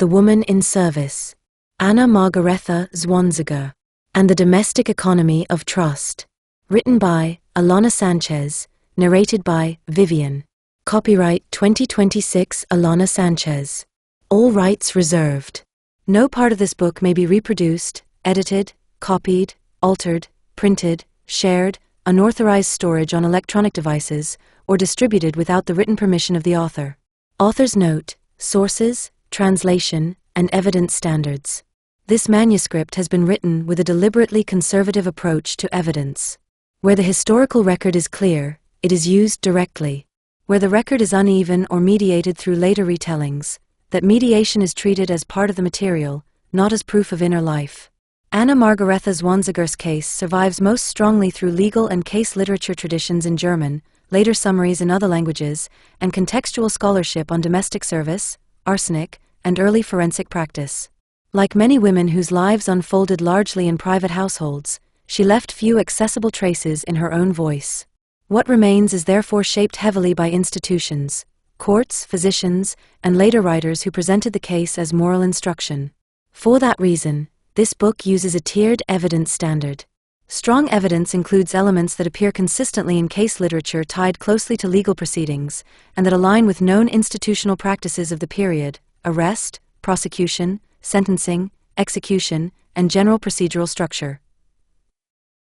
The Woman in Service, Anna Margaretha Zwanziger, and the Domestic Economy of Trust. Written by Alana Sanchez, narrated by Vivienne. Copyright 2026 Alana Sanchez. All rights reserved. No part of this book may be reproduced, edited, copied, altered, printed, shared, unauthorized storage on electronic devices, or distributed without the written permission of the author. Author's note: sources, translation, and evidence standards. This manuscript has been written with a deliberately conservative approach to evidence. Where the historical record is clear, it is used directly. Where the record is uneven or mediated through later retellings, that mediation is treated as part of the material, not as proof of inner life. Anna Margaretha Zwanziger's case survives most strongly through legal and case literature traditions in German, later summaries in other languages, and contextual scholarship on domestic service, arsenic, and early forensic practice. Like many women whose lives unfolded largely in private households, she left few accessible traces in her own voice. What remains is therefore shaped heavily by institutions, courts, physicians, and later writers who presented the case as moral instruction. For that reason, this book uses a tiered evidence standard. Strong evidence includes elements that appear consistently in case literature tied closely to legal proceedings, and that align with known institutional practices of the period: arrest, prosecution, sentencing, execution, and general procedural structure.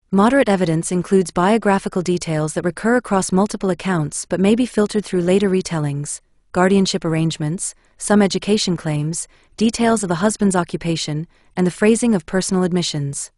Moderate evidence includes biographical details that recur across multiple accounts but may be filtered through later retellings, guardianship arrangements, some education claims, details of a husband's occupation, and the phrasing of personal admissions.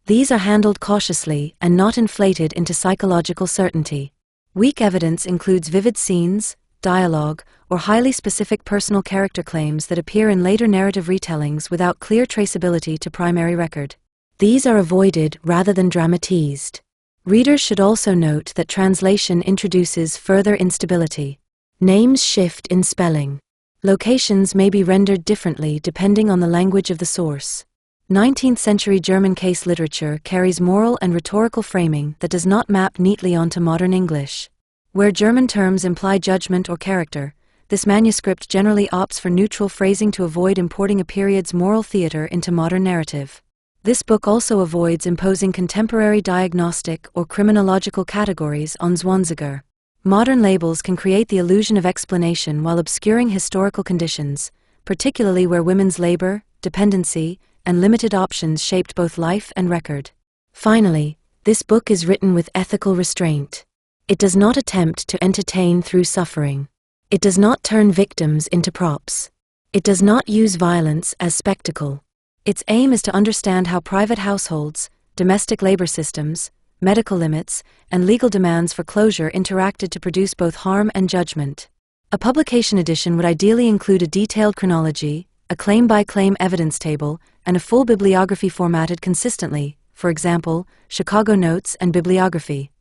These are handled cautiously and not inflated into psychological certainty. Weak evidence includes vivid scenes, dialogue, or highly specific personal character claims that appear in later narrative retellings without clear traceability to primary record. These are avoided rather than dramatized. Readers should also note that translation introduces further instability. Names shift in spelling. Locations may be rendered differently depending on the language of the source. 19th-century German case literature carries moral and rhetorical framing that does not map neatly onto modern English. Where German terms imply judgment or character, this manuscript generally opts for neutral phrasing to avoid importing a period's moral theater into modern narrative. This book also avoids imposing contemporary diagnostic or criminological categories on Zwanziger. Modern labels can create the illusion of explanation while obscuring historical conditions, particularly where women's labor, dependency, and limited options shaped both life and record. Finally, this book is written with ethical restraint. It does not attempt to entertain through suffering. It does not turn victims into props. It does not use violence as spectacle. Its aim is to understand how private households, domestic labor systems, medical limits, and legal demands for closure interacted to produce both harm and judgment. A publication edition would ideally include a detailed chronology, a claim-by-claim evidence table, and a full bibliography formatted consistently, for example, Chicago Notes and Bibliography.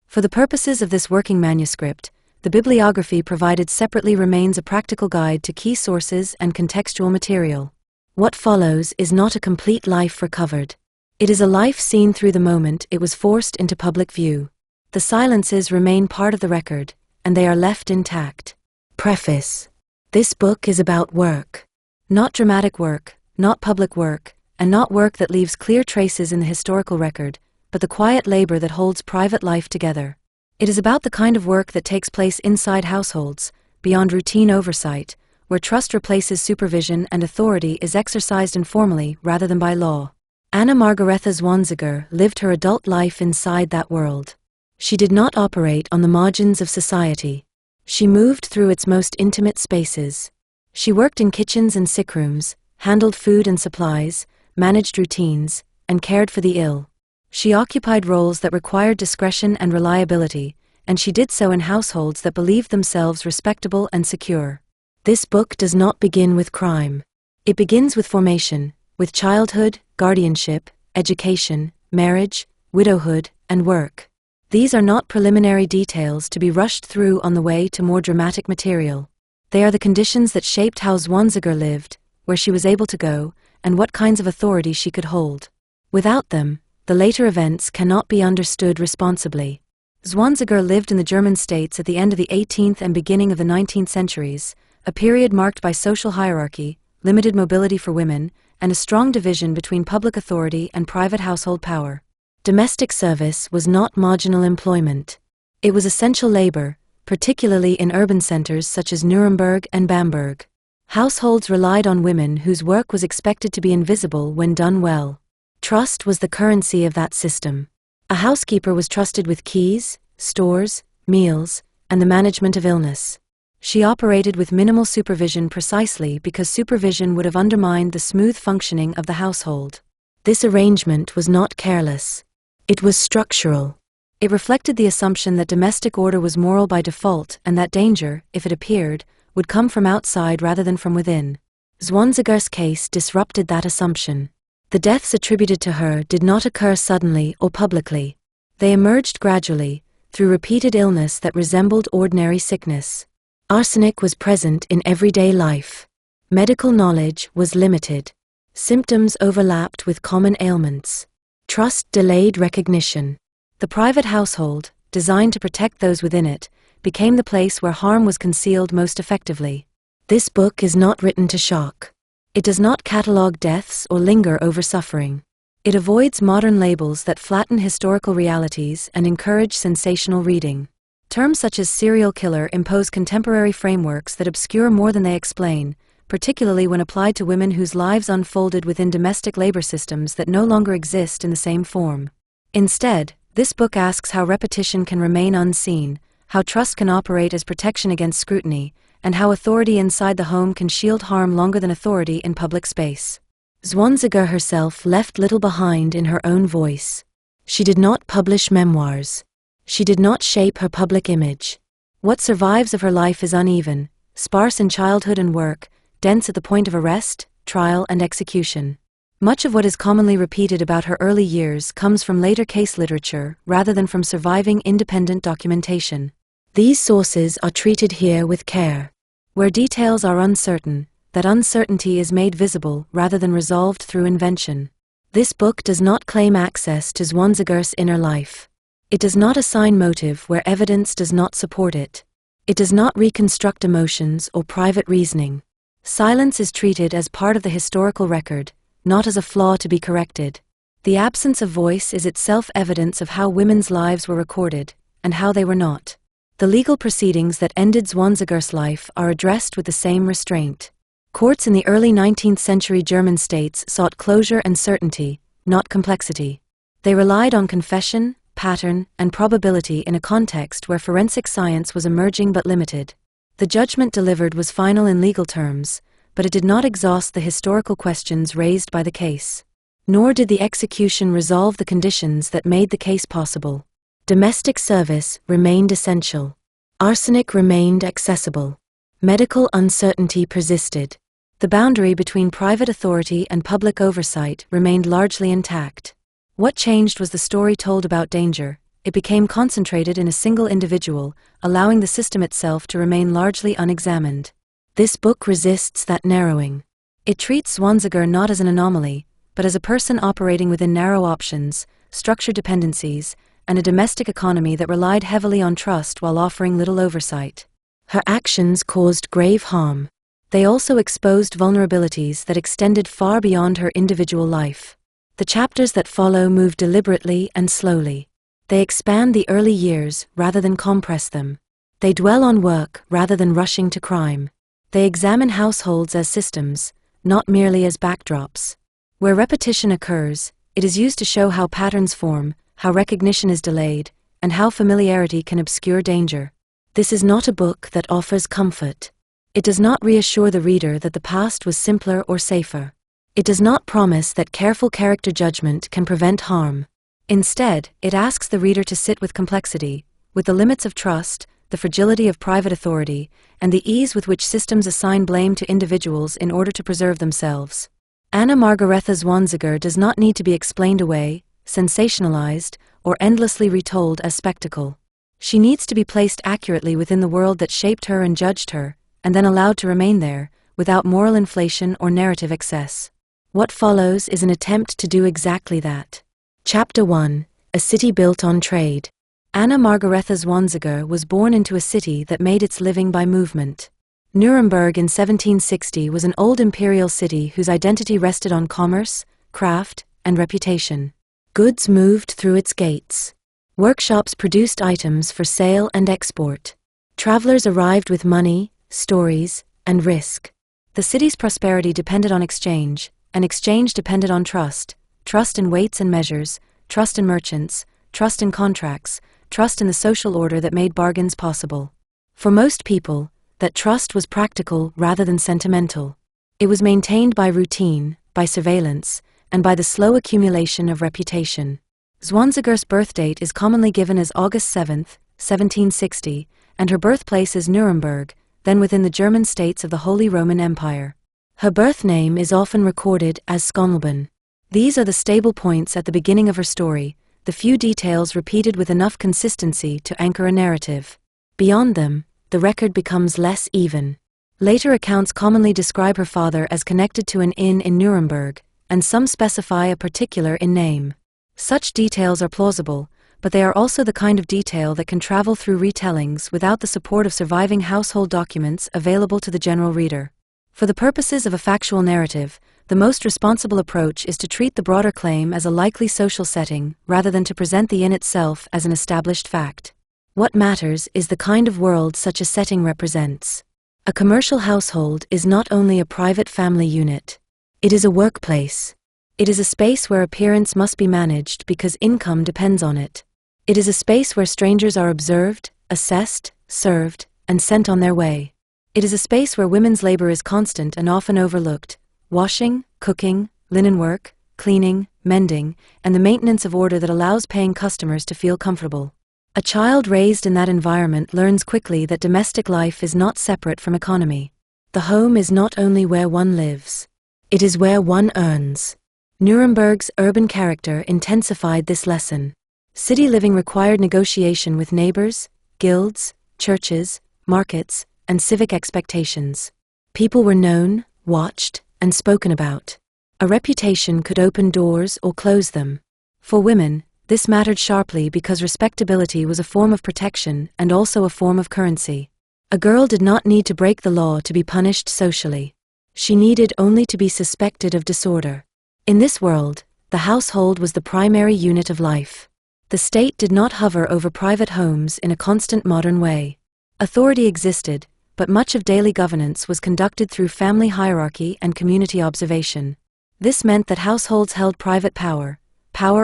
For the purposes of this working manuscript, the bibliography provided separately remains a practical guide to key sources and contextual material. What follows is not a complete life recovered. It is a life seen through the moment it was forced into public view. The silences remain part of the record, and they are left intact. Preface. This book is about work. Not dramatic work, not public work, and not work that leaves clear traces in the historical record, but the quiet labor that holds private life together. It is about the kind of work that takes place inside households, beyond routine oversight, where trust replaces supervision and authority is exercised informally rather than by law. Anna Margaretha Zwanziger lived her adult life inside that world. She did not operate on the margins of society. She moved through its most intimate spaces. She worked in kitchens and sick rooms, handled food and supplies, managed routines, and cared for the ill. She occupied roles that required discretion and reliability, and she did so in households that believed themselves respectable and secure. This book does not begin with crime. It begins with formation, with childhood, guardianship, education, marriage, widowhood, and work. These are not preliminary details to be rushed through on the way to more dramatic material. They are the conditions that shaped how Zwanziger lived, where she was able to go, and what kinds of authority she could hold. Without them, the later events cannot be understood responsibly. Zwanziger lived in the German states at the end of the 18th and beginning of the 19th centuries, a period marked by social hierarchy, limited mobility for women, and a strong division between public authority and private household power. Domestic service was not marginal employment. It was essential labor, particularly in urban centers such as Nuremberg and Bamberg. Households relied on women whose work was expected to be invisible when done well. Trust was the currency of that system. A housekeeper was trusted with keys, stores, meals, and the management of illness. She operated with minimal supervision precisely because supervision would have undermined the smooth functioning of the household. This arrangement was not careless. It was structural. It reflected the assumption that domestic order was moral by default and that danger, if it appeared, would come from outside rather than from within. Zwanziger's case disrupted that assumption. The deaths attributed to her did not occur suddenly or publicly. They emerged gradually, through repeated illness that resembled ordinary sickness. Arsenic was present in everyday life. Medical knowledge was limited. Symptoms overlapped with common ailments. Trust delayed recognition. The private household, designed to protect those within it, became the place where harm was concealed most effectively. This book is not written to shock. It does not catalogue deaths or linger over suffering. It avoids modern labels that flatten historical realities and encourage sensational reading. Terms such as serial killer impose contemporary frameworks that obscure more than they explain, particularly when applied to women whose lives unfolded within domestic labor systems that no longer exist in the same form. Instead, this book asks how repetition can remain unseen, how trust can operate as protection against scrutiny, and how authority inside the home can shield harm longer than authority in public space. Zwanziger herself left little behind in her own voice. She did not publish memoirs. She did not shape her public image. What survives of her life is uneven, sparse in childhood and work, dense at the point of arrest, trial, and execution. Much of what is commonly repeated about her early years comes from later case literature rather than from surviving independent documentation. These sources are treated here with care. Where details are uncertain, that uncertainty is made visible rather than resolved through invention. This book does not claim access to Zwanziger's inner life. It does not assign motive where evidence does not support it. It does not reconstruct emotions or private reasoning. Silence is treated as part of the historical record, not as a flaw to be corrected. The absence of voice is itself evidence of how women's lives were recorded, and how they were not. The legal proceedings that ended Zwanziger's life are addressed with the same restraint. Courts in the early 19th century German states sought closure and certainty, not complexity. They relied on confession, pattern, and probability in a context where forensic science was emerging but limited. The judgment delivered was final in legal terms, but it did not exhaust the historical questions raised by the case. Nor did the execution resolve the conditions that made the case possible. Domestic service remained essential. Arsenic remained accessible. Medical uncertainty persisted. The boundary between private authority and public oversight remained largely intact. What changed was the story told about danger. It became concentrated in a single individual, allowing the system itself to remain largely unexamined. This book resists that narrowing. It treats Zwanziger not as an anomaly, but as a person operating within narrow options, structured dependencies, and a domestic economy that relied heavily on trust while offering little oversight. Her actions caused grave harm. They also exposed vulnerabilities that extended far beyond her individual life. The chapters that follow move deliberately and slowly. They expand the early years rather than compress them. They dwell on work rather than rushing to crime. They examine households as systems, not merely as backdrops. Where repetition occurs, it is used to show how patterns form, how recognition is delayed, and how familiarity can obscure danger. This is not a book that offers comfort. It does not reassure the reader that the past was simpler or safer. It does not promise that careful character judgment can prevent harm. Instead, it asks the reader to sit with complexity, with the limits of trust, the fragility of private authority, and the ease with which systems assign blame to individuals in order to preserve themselves. Margaretha Zwanziger does not need to be explained away, sensationalized, or endlessly retold as spectacle. She needs to be placed accurately within the world that shaped her and judged her, and then allowed to remain there, without moral inflation or narrative excess. What follows is an attempt to do exactly that. Chapter 1: A City Built on Trade. Margaretha Zwanziger was born into a city that made its living by movement. Nuremberg in 1760 was an old imperial city whose identity rested on commerce, craft, and reputation. Goods moved through its gates. Workshops produced items for sale and export. Travelers arrived with money, stories, and risk. The city's prosperity depended on exchange, and exchange depended on trust. Trust in weights and measures, trust in merchants, trust in contracts, trust in the social order that made bargains possible. For most people, that trust was practical rather than sentimental. It was maintained by routine, by surveillance, and by the slow accumulation of reputation. Zwanziger's birthdate is commonly given as August 7, 1760, and her birthplace is Nuremberg, then within the German states of the Holy Roman Empire. Her birth name is often recorded as Schonelben. These are the stable points at the beginning of her story, the few details repeated with enough consistency to anchor a narrative. Beyond them, the record becomes less even. Later accounts commonly describe her father as connected to an inn in Nuremberg, and some specify a particular inn name. Such details are plausible, but they are also the kind of detail that can travel through retellings without the support of surviving household documents available to the general reader. For the purposes of a factual narrative, the most responsible approach is to treat the broader claim as a likely social setting rather than to present the inn itself as an established fact. What matters is the kind of world such a setting represents. A commercial household is not only a private family unit. It is a workplace. It is a space where appearance must be managed because income depends on it. It is a space where strangers are observed, assessed, served, and sent on their way. It is a space where women's labor is constant and often overlooked. Washing, cooking, linen work, cleaning, mending, and the maintenance of order that allows paying customers to feel comfortable. A child raised in that environment learns quickly that domestic life is not separate from economy. The home is not only where one lives. It is where one earns. Nuremberg's urban character intensified this lesson. City living required negotiation with neighbors, guilds, churches, markets, and civic expectations. People were known, watched, and spoken about. A reputation could open doors or close them. For women, this mattered sharply because respectability was a form of protection and also a form of currency. A girl did not need to break the law to be punished socially. She needed only to be suspected of disorder. In this world, the household was the primary unit of life. The state did not hover over private homes in a constant modern way. Authority existed, but much of daily governance was conducted through family hierarchy and community observation. This meant that households held private power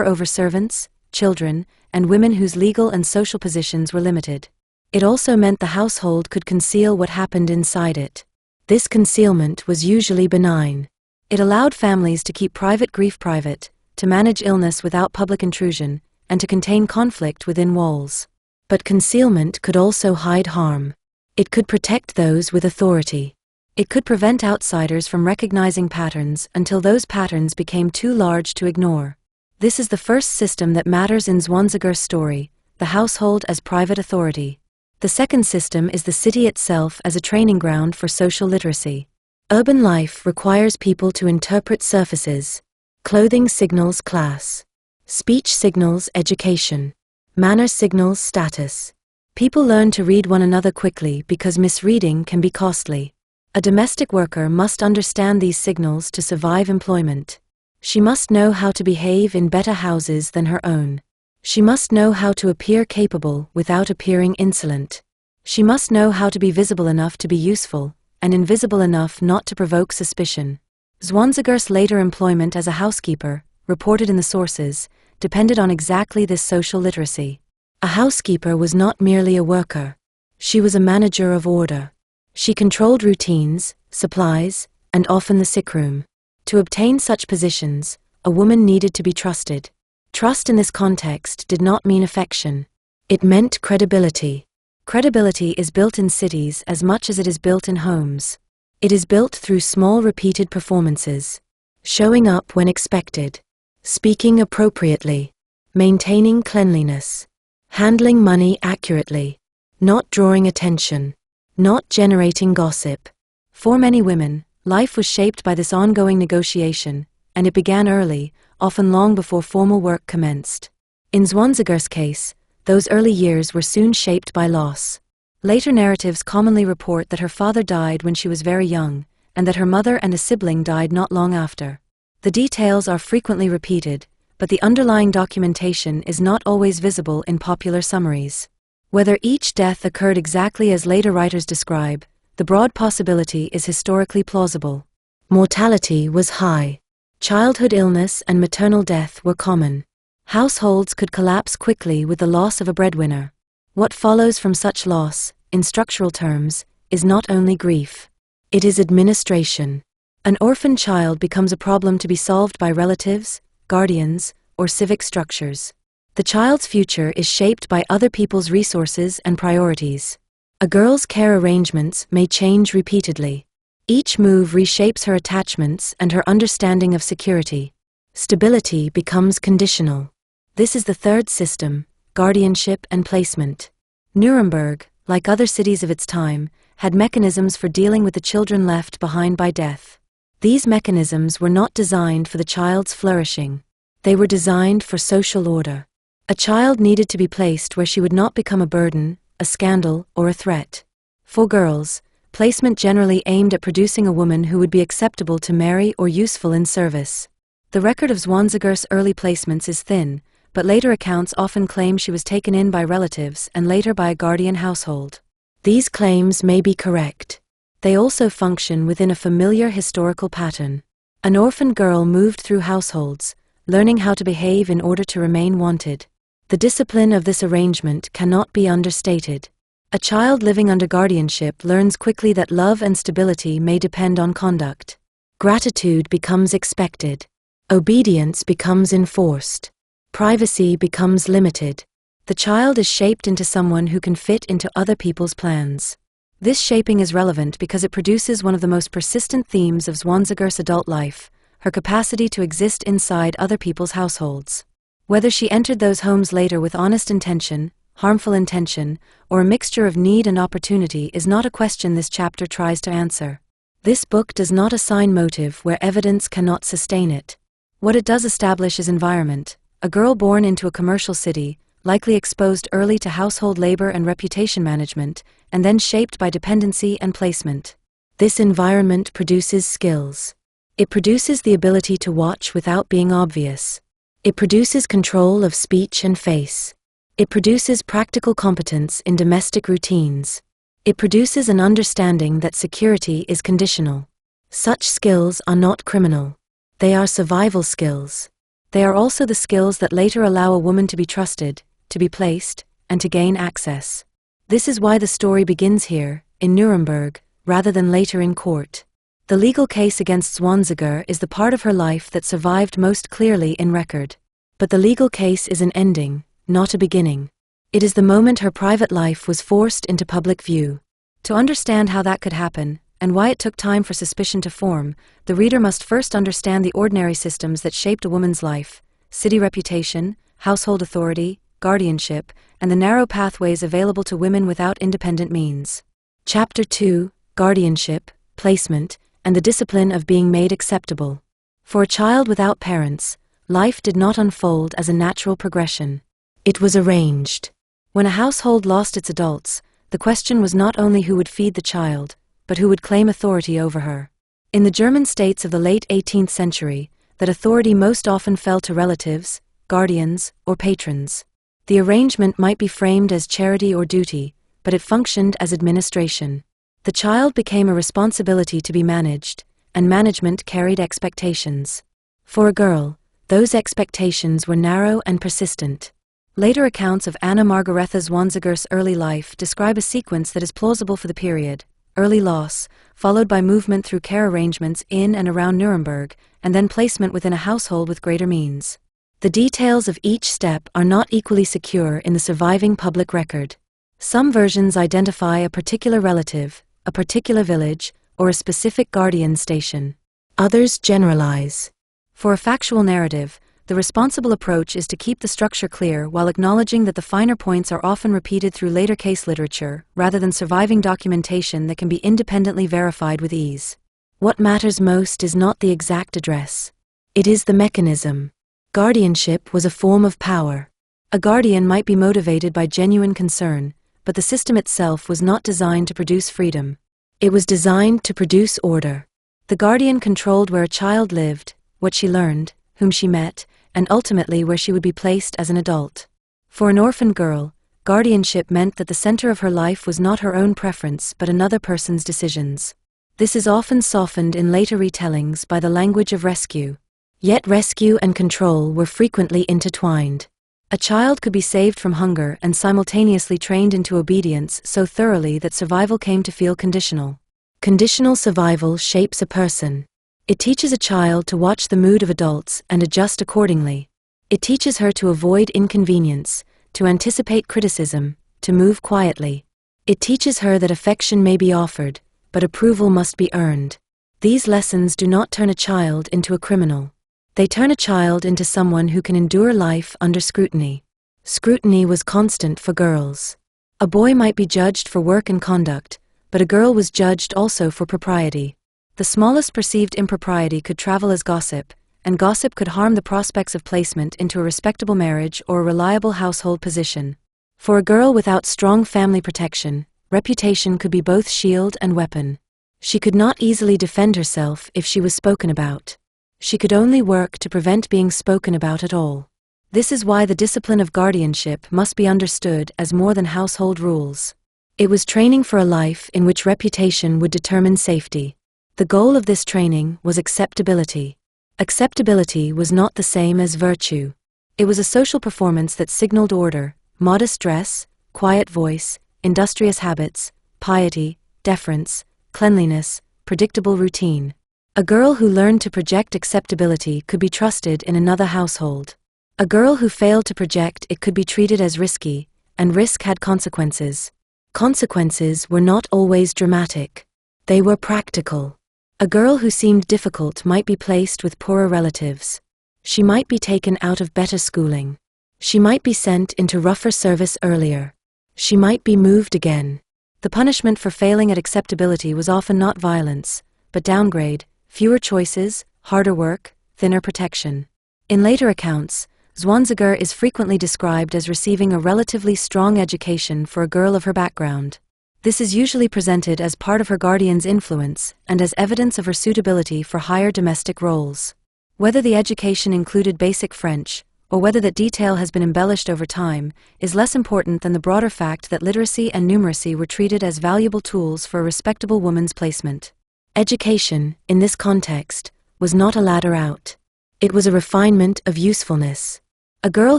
over servants, children, and women whose legal and social positions were limited. It also meant the household could conceal what happened inside it. This concealment was usually benign. It allowed families to keep private grief private, to manage illness without public intrusion, and to contain conflict within walls. But concealment could also hide harm. It could protect those with authority. It could prevent outsiders from recognizing patterns until those patterns became too large to ignore. This is the first system that matters in Zwanziger's story, the household as private authority. The second system is the city itself as a training ground for social literacy. Urban life requires people to interpret surfaces. Clothing signals class. Speech signals education. Manner signals status. People learn to read one another quickly because misreading can be costly. A domestic worker must understand these signals to survive employment. She must know how to behave in better houses than her own. She must know how to appear capable without appearing insolent. She must know how to be visible enough to be useful, and invisible enough not to provoke suspicion. Zwanziger's later employment as a housekeeper, reported in the sources, depended on exactly this social literacy. A housekeeper was not merely a worker. She was a manager of order. She controlled routines, supplies, and often the sickroom. To obtain such positions, a woman needed to be trusted. Trust in this context did not mean affection. It meant credibility. Credibility is built in cities as much as it is built in homes. It is built through small repeated performances. Showing up when expected. Speaking appropriately. Maintaining cleanliness. Handling money accurately. Not drawing attention. Not generating gossip. For many women, life was shaped by this ongoing negotiation, and it began early, often long before formal work commenced. In Zwanziger's case, those early years were soon shaped by loss. Later narratives commonly report that her father died when she was very young, and that her mother and a sibling died not long after. The details are frequently repeated, but the underlying documentation is not always visible in popular summaries. Whether each death occurred exactly as later writers describe, the broad possibility is historically plausible. Mortality was high. Childhood illness and maternal death were common. Households could collapse quickly with the loss of a breadwinner. What follows from such loss, in structural terms, is not only grief. It is administration. An orphan child becomes a problem to be solved by relatives, guardians, or civic structures. The child's future is shaped by other people's resources and priorities. A girl's care arrangements may change repeatedly. Each move reshapes her attachments and her understanding of security. Stability becomes conditional. This is the third system, guardianship and placement. Nuremberg, like other cities of its time, had mechanisms for dealing with the children left behind by death. These mechanisms were not designed for the child's flourishing. They were designed for social order. A child needed to be placed where she would not become a burden, a scandal, or a threat. For girls, placement generally aimed at producing a woman who would be acceptable to marry or useful in service. The record of Zwanziger's early placements is thin, but later accounts often claim she was taken in by relatives and later by a guardian household. These claims may be correct. They also function within a familiar historical pattern. An orphan girl moved through households, learning how to behave in order to remain wanted. The discipline of this arrangement cannot be understated. A child living under guardianship learns quickly that love and stability may depend on conduct. Gratitude becomes expected. Obedience becomes enforced. Privacy becomes limited. The child is shaped into someone who can fit into other people's plans. This shaping is relevant because it produces one of the most persistent themes of Zwanziger's adult life, her capacity to exist inside other people's households. Whether she entered those homes later with honest intention, harmful intention, or a mixture of need and opportunity is not a question this chapter tries to answer. This book does not assign motive where evidence cannot sustain it. What it does establish is environment. A girl born into a commercial city, likely exposed early to household labor and reputation management, and then shaped by dependency and placement. This environment produces skills. It produces the ability to watch without being obvious. It produces control of speech and face. It produces practical competence in domestic routines. It produces an understanding that security is conditional. Such skills are not criminal. They are survival skills. They are also the skills that later allow a woman to be trusted, to be placed, and to gain access. This is why the story begins here, in Nuremberg, rather than later in court. The legal case against Zwanziger is the part of her life that survived most clearly in record. But the legal case is an ending, not a beginning. It is the moment her private life was forced into public view. To understand how that could happen, and why it took time for suspicion to form, the reader must first understand the ordinary systems that shaped a woman's life: city reputation, household authority, guardianship, and the narrow pathways available to women without independent means. Chapter 2, Guardianship, Placement, and the Discipline of Being Made Acceptable. For a child without parents, life did not unfold as a natural progression. It was arranged. When a household lost its adults, the question was not only who would feed the child, but who would claim authority over her. In the German states of the late 18th century, that authority most often fell to relatives, guardians, or patrons. The arrangement might be framed as charity or duty, but it functioned as administration. The child became a responsibility to be managed, and management carried expectations. For a girl, those expectations were narrow and persistent. Later accounts of Anna Margaretha Zwanziger's early life describe a sequence that is plausible for the period: early loss, followed by movement through care arrangements in and around Nuremberg, and then placement within a household with greater means. The details of each step are not equally secure in the surviving public record. Some versions identify a particular relative, a particular village, or a specific guardian station. Others generalize. For a factual narrative, the responsible approach is to keep the structure clear while acknowledging that the finer points are often repeated through later case literature, rather than surviving documentation that can be independently verified with ease. What matters most is not the exact address. It is the mechanism. Guardianship was a form of power. A guardian might be motivated by genuine concern, but the system itself was not designed to produce freedom. It was designed to produce order. The guardian controlled where a child lived, what she learned, whom she met, and ultimately where she would be placed as an adult. For an orphaned girl, guardianship meant that the center of her life was not her own preference but another person's decisions. This is often softened in later retellings by the language of rescue. Yet rescue and control were frequently intertwined. A child could be saved from hunger and simultaneously trained into obedience so thoroughly that survival came to feel conditional. Conditional survival shapes a person. It teaches a child to watch the mood of adults and adjust accordingly. It teaches her to avoid inconvenience, to anticipate criticism, to move quietly. It teaches her that affection may be offered, but approval must be earned. These lessons do not turn a child into a criminal. They turn a child into someone who can endure life under scrutiny. Scrutiny was constant for girls. A boy might be judged for work and conduct, but a girl was judged also for propriety. The smallest perceived impropriety could travel as gossip, and gossip could harm the prospects of placement into a respectable marriage or a reliable household position. For a girl without strong family protection, reputation could be both shield and weapon. She could not easily defend herself if she was spoken about. She could only work to prevent being spoken about at all. This is why the discipline of guardianship must be understood as more than household rules. It was training for a life in which reputation would determine safety. The goal of this training was acceptability. Acceptability was not the same as virtue. It was a social performance that signaled order, modest dress, quiet voice, industrious habits, piety, deference, cleanliness, predictable routine. A girl who learned to project acceptability could be trusted in another household. A girl who failed to project it could be treated as risky, and risk had consequences. Consequences were not always dramatic. They were practical. A girl who seemed difficult might be placed with poorer relatives. She might be taken out of better schooling. She might be sent into rougher service earlier. She might be moved again. The punishment for failing at acceptability was often not violence, but downgrade, fewer choices, harder work, thinner protection. In later accounts, Zwanziger is frequently described as receiving a relatively strong education for a girl of her background. This is usually presented as part of her guardian's influence and as evidence of her suitability for higher domestic roles. Whether the education included basic French, or whether that detail has been embellished over time, is less important than the broader fact that literacy and numeracy were treated as valuable tools for a respectable woman's placement. Education, in this context, was not a ladder out. It was a refinement of usefulness. A girl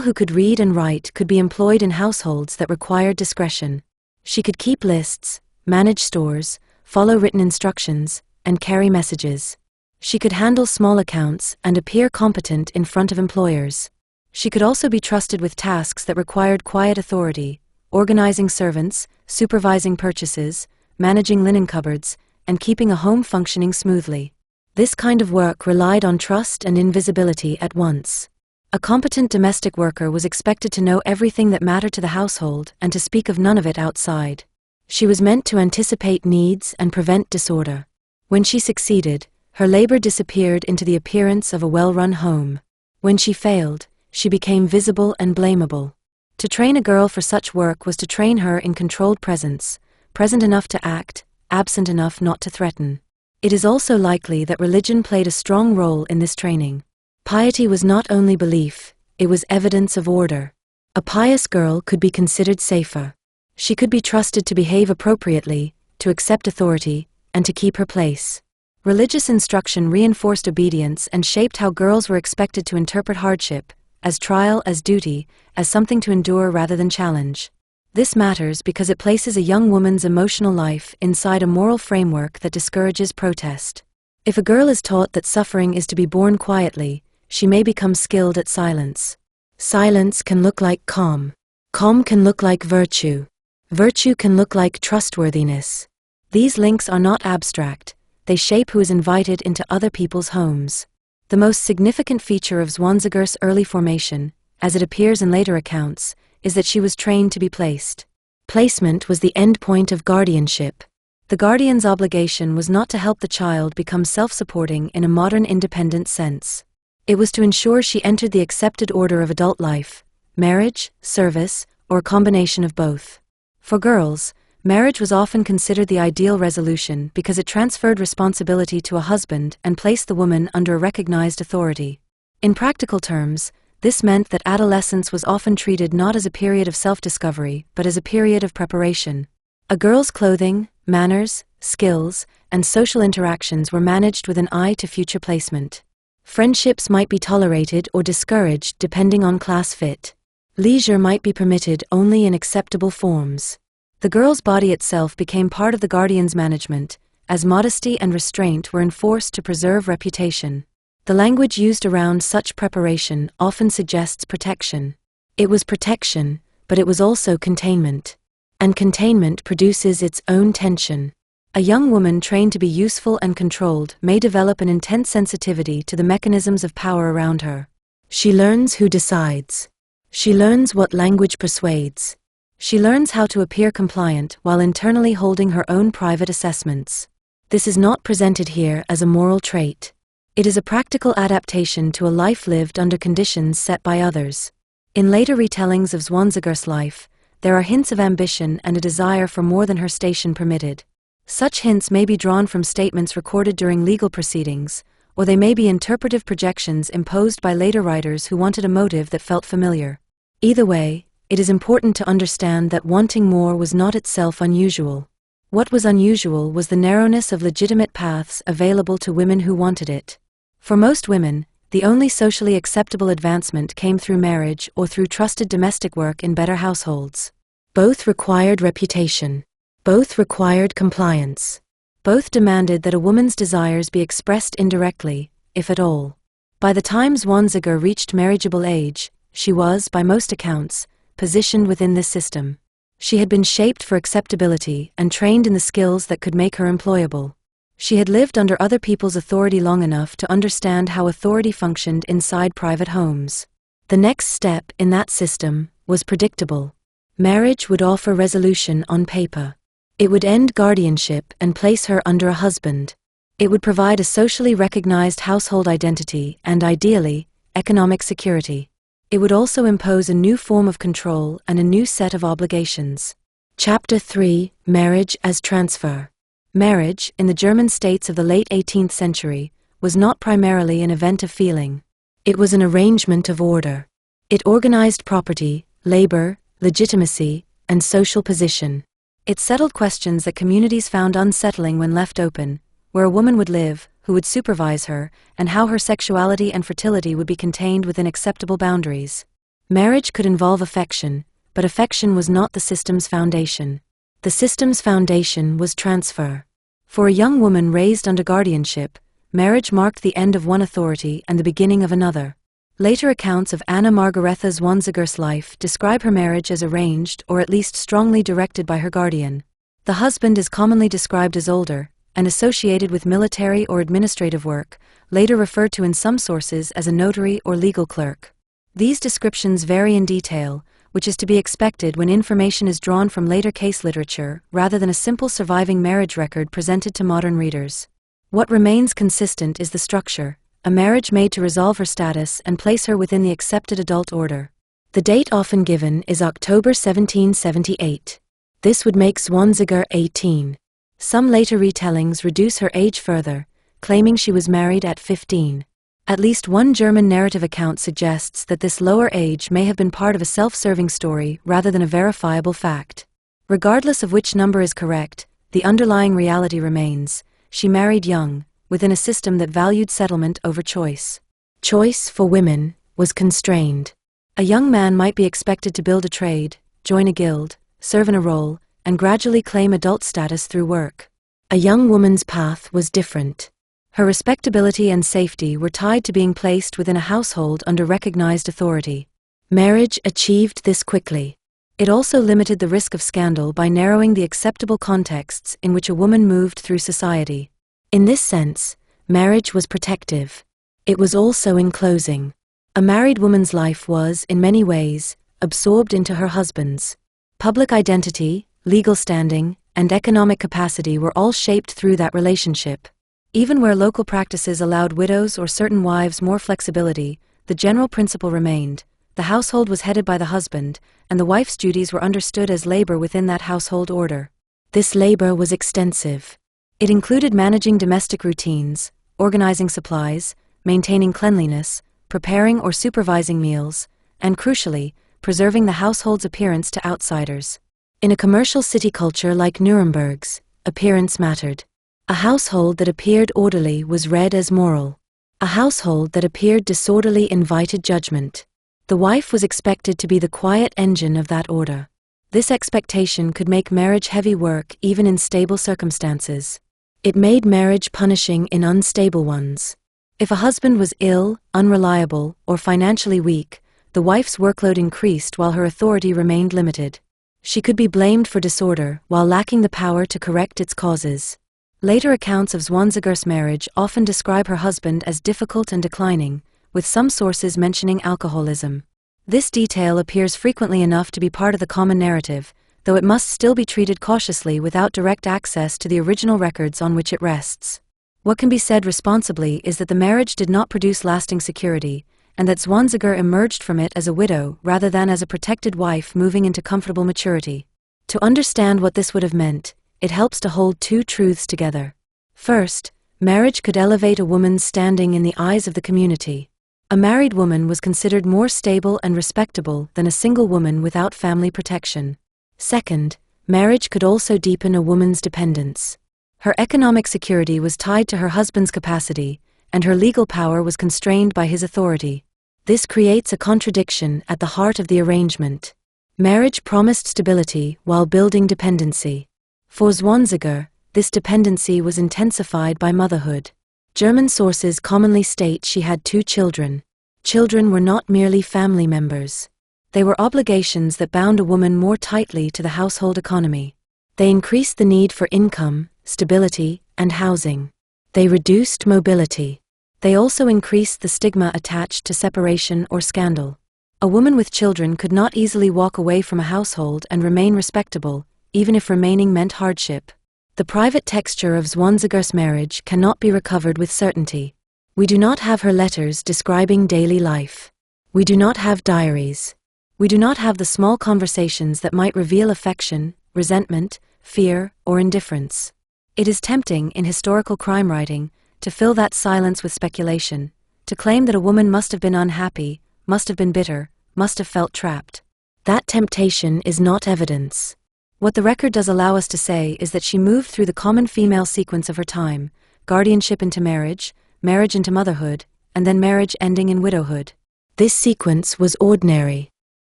who could read and write could be employed in households that required discretion. She could keep lists, manage stores, follow written instructions, and carry messages. She could handle small accounts and appear competent in front of employers. She could also be trusted with tasks that required quiet authority, organizing servants, supervising purchases, managing linen cupboards, and keeping a home functioning smoothly. This kind of work relied on trust and invisibility at once. A competent domestic worker was expected to know everything that mattered to the household and to speak of none of it outside. She was meant to anticipate needs and prevent disorder. When she succeeded, her labor disappeared into the appearance of a well-run home. When she failed, she became visible and blamable. To train a girl for such work was to train her in controlled presence, present enough to act, absent enough not to threaten. It is also likely that religion played a strong role in this training. Piety was not only belief, it was evidence of order. A pious girl could be considered safer. She could be trusted to behave appropriately, to accept authority, and to keep her place. Religious instruction reinforced obedience and shaped how girls were expected to interpret hardship, as trial, as duty, as something to endure rather than challenge. This matters because it places a young woman's emotional life inside a moral framework that discourages protest. If a girl is taught that suffering is to be borne quietly, she may become skilled at silence. Silence can look like calm. Calm can look like virtue. Virtue can look like trustworthiness. These links are not abstract, they shape who is invited into other people's homes. The most significant feature of Zwanziger's early formation, as it appears in later accounts, is that she was trained to be placed. Placement was the end point of guardianship. The guardian's obligation was not to help the child become self-supporting in a modern independent sense. It was to ensure she entered the accepted order of adult life, marriage, service, or a combination of both. For girls, marriage was often considered the ideal resolution because it transferred responsibility to a husband and placed the woman under a recognized authority. In practical terms, this meant that adolescence was often treated not as a period of self-discovery but as a period of preparation. A girl's clothing, manners, skills, and social interactions were managed with an eye to future placement. Friendships might be tolerated or discouraged depending on class fit. Leisure might be permitted only in acceptable forms. The girl's body itself became part of the guardian's management, as modesty and restraint were enforced to preserve reputation. The language used around such preparation often suggests protection. It was protection, but it was also containment. And containment produces its own tension. A young woman trained to be useful and controlled may develop an intense sensitivity to the mechanisms of power around her. She learns who decides. She learns what language persuades. She learns how to appear compliant while internally holding her own private assessments. This is not presented here as a moral trait. It is a practical adaptation to a life lived under conditions set by others. In later retellings of Zwanziger's life, there are hints of ambition and a desire for more than her station permitted. Such hints may be drawn from statements recorded during legal proceedings, or they may be interpretive projections imposed by later writers who wanted a motive that felt familiar. Either way, it is important to understand that wanting more was not itself unusual. What was unusual was the narrowness of legitimate paths available to women who wanted it. For most women, the only socially acceptable advancement came through marriage or through trusted domestic work in better households. Both required reputation. Both required compliance. Both demanded that a woman's desires be expressed indirectly, if at all. By the time Zwanziger reached marriageable age, she was, by most accounts, positioned within this system. She had been shaped for acceptability and trained in the skills that could make her employable. She had lived under other people's authority long enough to understand how authority functioned inside private homes. The next step in that system was predictable. Marriage would offer resolution on paper. It would end guardianship and place her under a husband. It would provide a socially recognized household identity and, ideally, economic security. It would also impose a new form of control and a new set of obligations. Chapter 3: Marriage as Transfer. Marriage, in the German states of the late 18th century, was not primarily an event of feeling. It was an arrangement of order. It organized property, labor, legitimacy, and social position. It settled questions that communities found unsettling when left open: where a woman would live, who would supervise her, and how her sexuality and fertility would be contained within acceptable boundaries. Marriage could involve affection, but affection was not the system's foundation. The system's foundation was transfer. For a young woman raised under guardianship, marriage marked the end of one authority and the beginning of another. Later accounts of Margaretha Zwanziger's life describe her marriage as arranged or at least strongly directed by her guardian. The husband is commonly described as older, and associated with military or administrative work, later referred to in some sources as a notary or legal clerk. These descriptions vary in detail, which is to be expected when information is drawn from later case literature rather than a simple surviving marriage record presented to modern readers. What remains consistent is the structure: a marriage made to resolve her status and place her within the accepted adult order. The date often given is October 1778. This would make Zwanziger 18. Some later retellings reduce her age further, claiming she was married at 15. At least one German narrative account suggests that this lower age may have been part of a self-serving story rather than a verifiable fact. Regardless of which number is correct, the underlying reality remains: she married young, within a system that valued settlement over choice. Choice, for women, was constrained. A young man might be expected to build a trade, join a guild, serve in a role, and gradually claim adult status through work. A young woman's path was different. Her respectability and safety were tied to being placed within a household under recognized authority. Marriage achieved this quickly. It also limited the risk of scandal by narrowing the acceptable contexts in which a woman moved through society. In this sense, marriage was protective. It was also enclosing. A married woman's life was, in many ways, absorbed into her husband's. Public identity, legal standing, and economic capacity were all shaped through that relationship. Even where local practices allowed widows or certain wives more flexibility, the general principle remained: The household was headed by the husband, and the wife's duties were understood as labor within that household order. This labor was extensive. It included managing domestic routines, organizing supplies, maintaining cleanliness, preparing or supervising meals, and crucially, preserving the household's appearance to outsiders. In a commercial city culture like Nuremberg's, appearance mattered. A household that appeared orderly was read as moral. A household that appeared disorderly invited judgment. The wife was expected to be the quiet engine of that order. This expectation could make marriage heavy work even in stable circumstances. It made marriage punishing in unstable ones. If a husband was ill, unreliable, or financially weak, the wife's workload increased while her authority remained limited. She could be blamed for disorder while lacking the power to correct its causes. Later accounts of Zwanziger's marriage often describe her husband as difficult and declining, with some sources mentioning alcoholism. This detail appears frequently enough to be part of the common narrative, though it must still be treated cautiously without direct access to the original records on which it rests. What can be said responsibly is that the marriage did not produce lasting security, and that Zwanziger emerged from it as a widow rather than as a protected wife moving into comfortable maturity. To understand what this would have meant, it helps to hold two truths together. First, marriage could elevate a woman's standing in the eyes of the community. A married woman was considered more stable and respectable than a single woman without family protection. Second, marriage could also deepen a woman's dependence. Her economic security was tied to her husband's capacity, and her legal power was constrained by his authority. This creates a contradiction at the heart of the arrangement. Marriage promised stability while building dependency. For Zwanziger, this dependency was intensified by motherhood. German sources commonly state she had 2 children. Children were not merely family members. They were obligations that bound a woman more tightly to the household economy. They increased the need for income, stability, and housing. They reduced mobility. They also increased the stigma attached to separation or scandal. A woman with children could not easily walk away from a household and remain respectable, even if remaining meant hardship. The private texture of Zwanziger's marriage cannot be recovered with certainty. We do not have her letters describing daily life. We do not have diaries. We do not have the small conversations that might reveal affection, resentment, fear, or indifference. It is tempting in historical crime writing to fill that silence with speculation, to claim that a woman must have been unhappy, must have been bitter, must have felt trapped. That temptation is not evidence. What the record does allow us to say is that she moved through the common female sequence of her time: guardianship into marriage, marriage into motherhood, and then marriage ending in widowhood. This sequence was ordinary.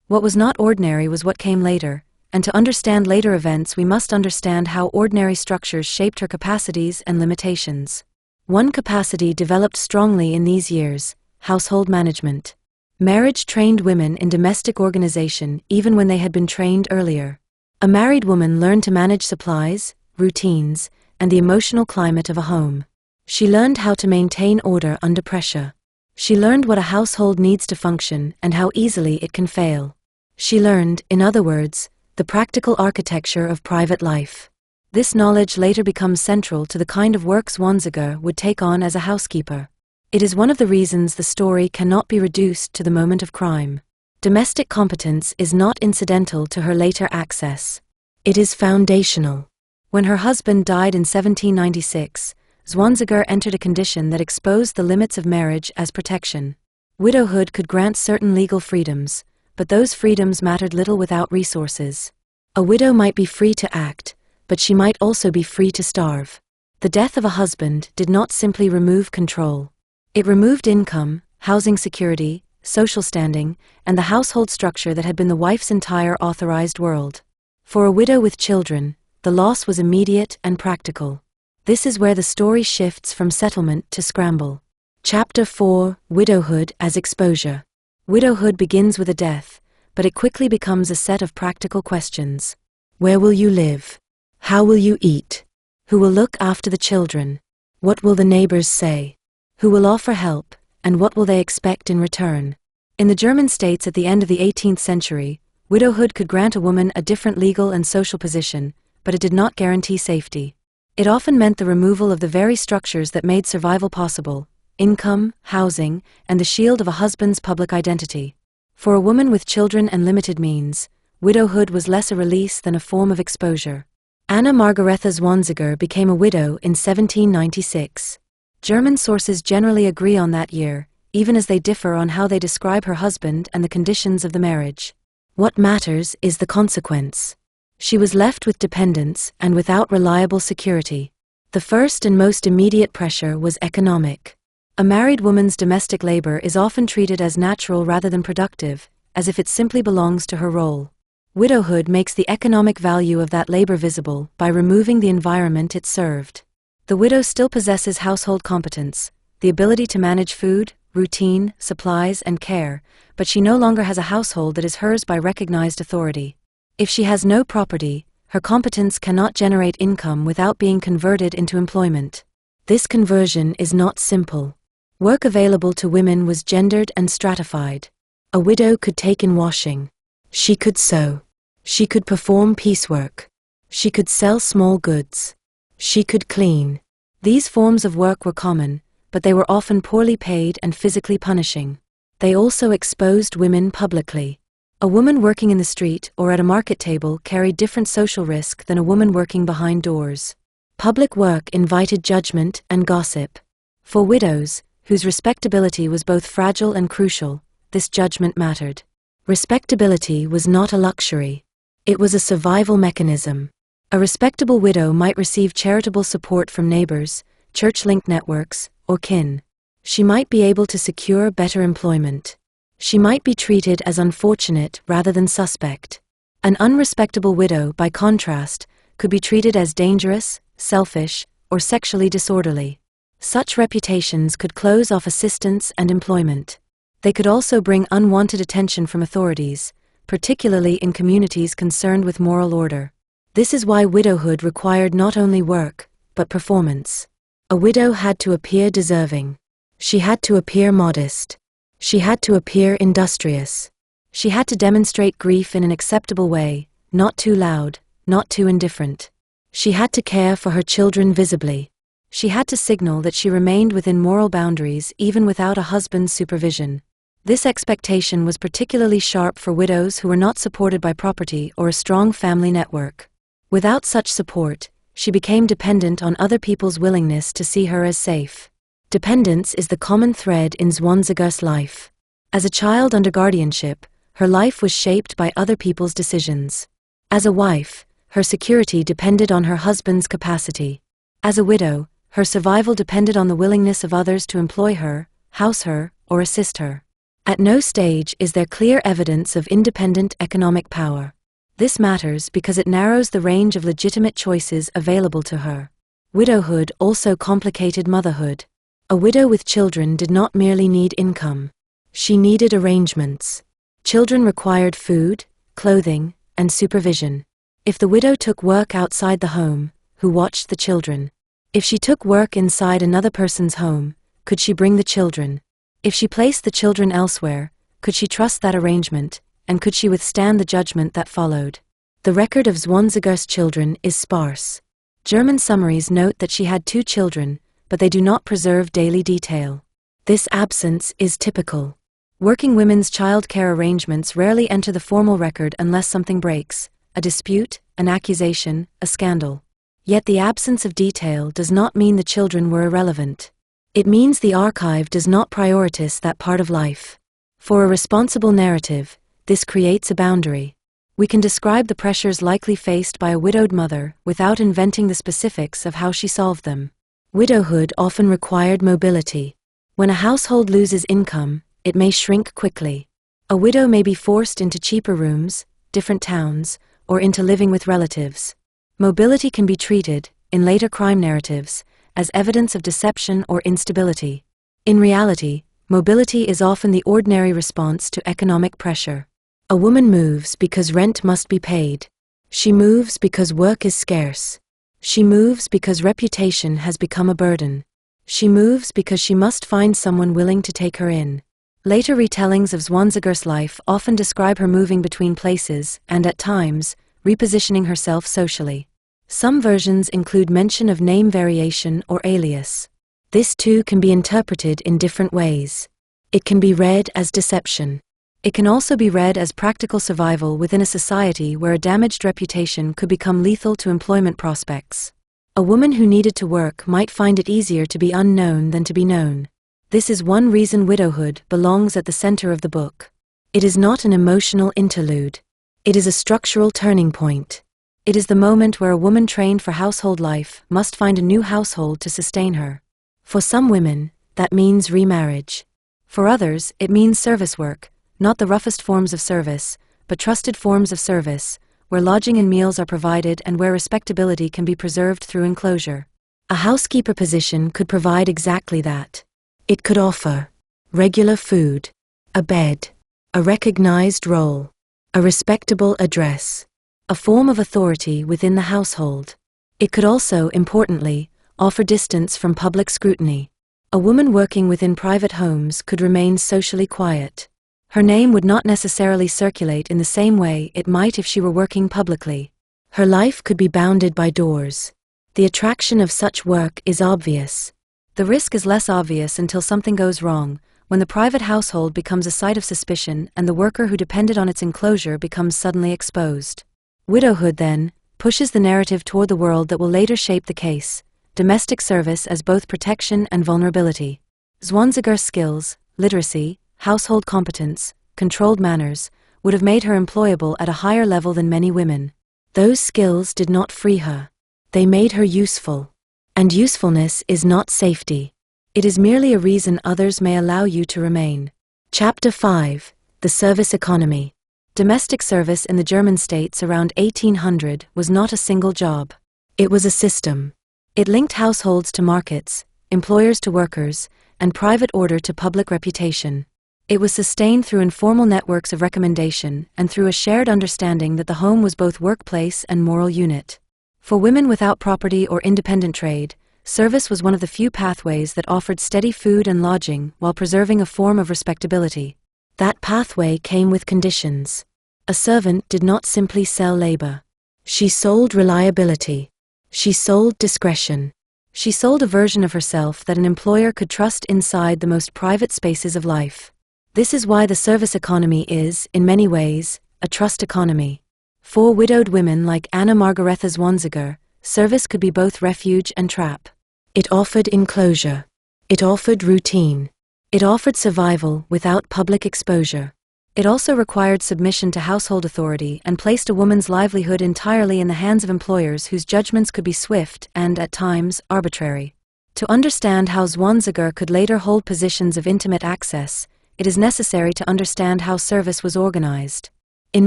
What was not ordinary was what came later, and to understand later events we must understand how ordinary structures shaped her capacities and limitations. One capacity developed strongly in these years: household management. Marriage trained women in domestic organization even when they had been trained earlier. A married woman learned to manage supplies, routines, and the emotional climate of a home. She learned how to maintain order under pressure. She learned what a household needs to function and how easily it can fail. She learned, in other words, the practical architecture of private life. This knowledge later becomes central to the kind of work Zwanziger would take on as a housekeeper. It is one of the reasons the story cannot be reduced to the moment of crime. Domestic competence is not incidental to her later access. It is foundational. When her husband died in 1796, Zwanziger entered a condition that exposed the limits of marriage as protection. Widowhood could grant certain legal freedoms, but those freedoms mattered little without resources. A widow might be free to act, but she might also be free to starve. The death of a husband did not simply remove control. It removed income, housing security, social standing, and the household structure that had been the wife's entire authorized world. For a widow with children, the loss was immediate and practical. This is where the story shifts from settlement to scramble. Chapter 4: Widowhood as Exposure. Widowhood begins with a death, but it quickly becomes a set of practical questions. Where will you live? How will you eat? Who will look after the children? What will the neighbors say? Who will offer help, and what will they expect in return? In the German states at the end of the 18th century, widowhood could grant a woman a different legal and social position, but it did not guarantee safety. It often meant the removal of the very structures that made survival possible: income, housing, and the shield of a husband's public identity. For a woman with children and limited means, widowhood was less a release than a form of exposure. Anna Margaretha Zwanziger became a widow in 1796. German sources generally agree on that year, even as they differ on how they describe her husband and the conditions of the marriage. What matters is the consequence. She was left with dependents and without reliable security. The first and most immediate pressure was economic. A married woman's domestic labor is often treated as natural rather than productive, as if it simply belongs to her role. Widowhood makes the economic value of that labor visible by removing the environment it served. The widow still possesses household competence, the ability to manage food, routine, supplies, and care, but she no longer has a household that is hers by recognized authority. If she has no property, her competence cannot generate income without being converted into employment. This conversion is not simple. Work available to women was gendered and stratified. A widow could take in washing. She could sew. She could perform piecework. She could sell small goods. She could clean. These forms of work were common, but they were often poorly paid and physically punishing. They also exposed women publicly. A woman working in the street or at a market table carried different social risk than a woman working behind doors. Public work invited judgment and gossip. For widows, whose respectability was both fragile and crucial, this judgment mattered. Respectability was not a luxury. It was a survival mechanism. A respectable widow might receive charitable support from neighbors, church-linked networks, or kin. She might be able to secure better employment. She might be treated as unfortunate rather than suspect. An unrespectable widow, by contrast, could be treated as dangerous, selfish, or sexually disorderly. Such reputations could close off assistance and employment. They could also bring unwanted attention from authorities, particularly in communities concerned with moral order. This is why widowhood required not only work, but performance. A widow had to appear deserving. She had to appear modest. She had to appear industrious. She had to demonstrate grief in an acceptable way, not too loud, not too indifferent. She had to care for her children visibly. She had to signal that she remained within moral boundaries even without a husband's supervision. This expectation was particularly sharp for widows who were not supported by property or a strong family network. Without such support, she became dependent on other people's willingness to see her as safe. Dependence is the common thread in Zwanziger's life. As a child under guardianship, her life was shaped by other people's decisions. As a wife, her security depended on her husband's capacity. As a widow, her survival depended on the willingness of others to employ her, house her, or assist her. At no stage is there clear evidence of independent economic power. This matters because it narrows the range of legitimate choices available to her. Widowhood also complicated motherhood. A widow with children did not merely need income. She needed arrangements. Children required food, clothing, and supervision. If the widow took work outside the home, who watched the children? If she took work inside another person's home, could she bring the children? If she placed the children elsewhere, could she trust that arrangement, and could she withstand the judgment that followed? The record of Zwanziger's children is sparse. German summaries note that she had 2 children, but they do not preserve daily detail. This absence is typical. Working women's child care arrangements rarely enter the formal record unless something breaks, a dispute, an accusation, a scandal. Yet the absence of detail does not mean the children were irrelevant. It means the archive does not prioritize that part of life. For a responsible narrative, this creates a boundary. We can describe the pressures likely faced by a widowed mother without inventing the specifics of how she solved them. Widowhood often required mobility. When a household loses income, it may shrink quickly. A widow may be forced into cheaper rooms, different towns, or into living with relatives. Mobility can be treated, in later crime narratives, as evidence of deception or instability. In reality, mobility is often the ordinary response to economic pressure. A woman moves because rent must be paid. She moves because work is scarce. She moves because reputation has become a burden. She moves because she must find someone willing to take her in. Later retellings of Zwanziger's life often describe her moving between places and, at times, repositioning herself socially. Some versions include mention of name variation or alias. This too can be interpreted in different ways. It can be read as deception. It can also be read as practical survival within a society where a damaged reputation could become lethal to employment prospects. A woman who needed to work might find it easier to be unknown than to be known. This is one reason widowhood belongs at the center of the book. It is not an emotional interlude. It is a structural turning point. It is the moment where a woman trained for household life must find a new household to sustain her. For some women, that means remarriage. For others, it means service work, not the roughest forms of service, but trusted forms of service, where lodging and meals are provided and where respectability can be preserved through enclosure. A housekeeper position could provide exactly that. It could offer regular food, a bed, a recognized role, a respectable address, a form of authority within the household. It could also, importantly, offer distance from public scrutiny. A woman working within private homes could remain socially quiet. Her name would not necessarily circulate in the same way it might if she were working publicly. Her life could be bounded by doors. The attraction of such work is obvious. The risk is less obvious until something goes wrong, when the private household becomes a site of suspicion and the worker who depended on its enclosure becomes suddenly exposed. Widowhood, then, pushes the narrative toward the world that will later shape the case: domestic service as both protection and vulnerability. Zwanziger's skills, literacy, household competence, controlled manners, would have made her employable at a higher level than many women. Those skills did not free her. They made her useful. And usefulness is not safety. It is merely a reason others may allow you to remain. Chapter 5: The Service Economy. Domestic service in the German states around 1800 was not a single job. It was a system. It linked households to markets, employers to workers, and private order to public reputation. It was sustained through informal networks of recommendation and through a shared understanding that the home was both workplace and moral unit. For women without property or independent trade, service was one of the few pathways that offered steady food and lodging while preserving a form of respectability. That pathway came with conditions. A servant did not simply sell labor. She sold reliability. She sold discretion. She sold a version of herself that an employer could trust inside the most private spaces of life. This is why the service economy is, in many ways, a trust economy. For widowed women like Anna Margaretha Zwanziger, service could be both refuge and trap. It offered enclosure. It offered routine. It offered survival without public exposure. It also required submission to household authority and placed a woman's livelihood entirely in the hands of employers whose judgments could be swift and, at times, arbitrary. To understand how Zwanziger could later hold positions of intimate access, it is necessary to understand how service was organized. In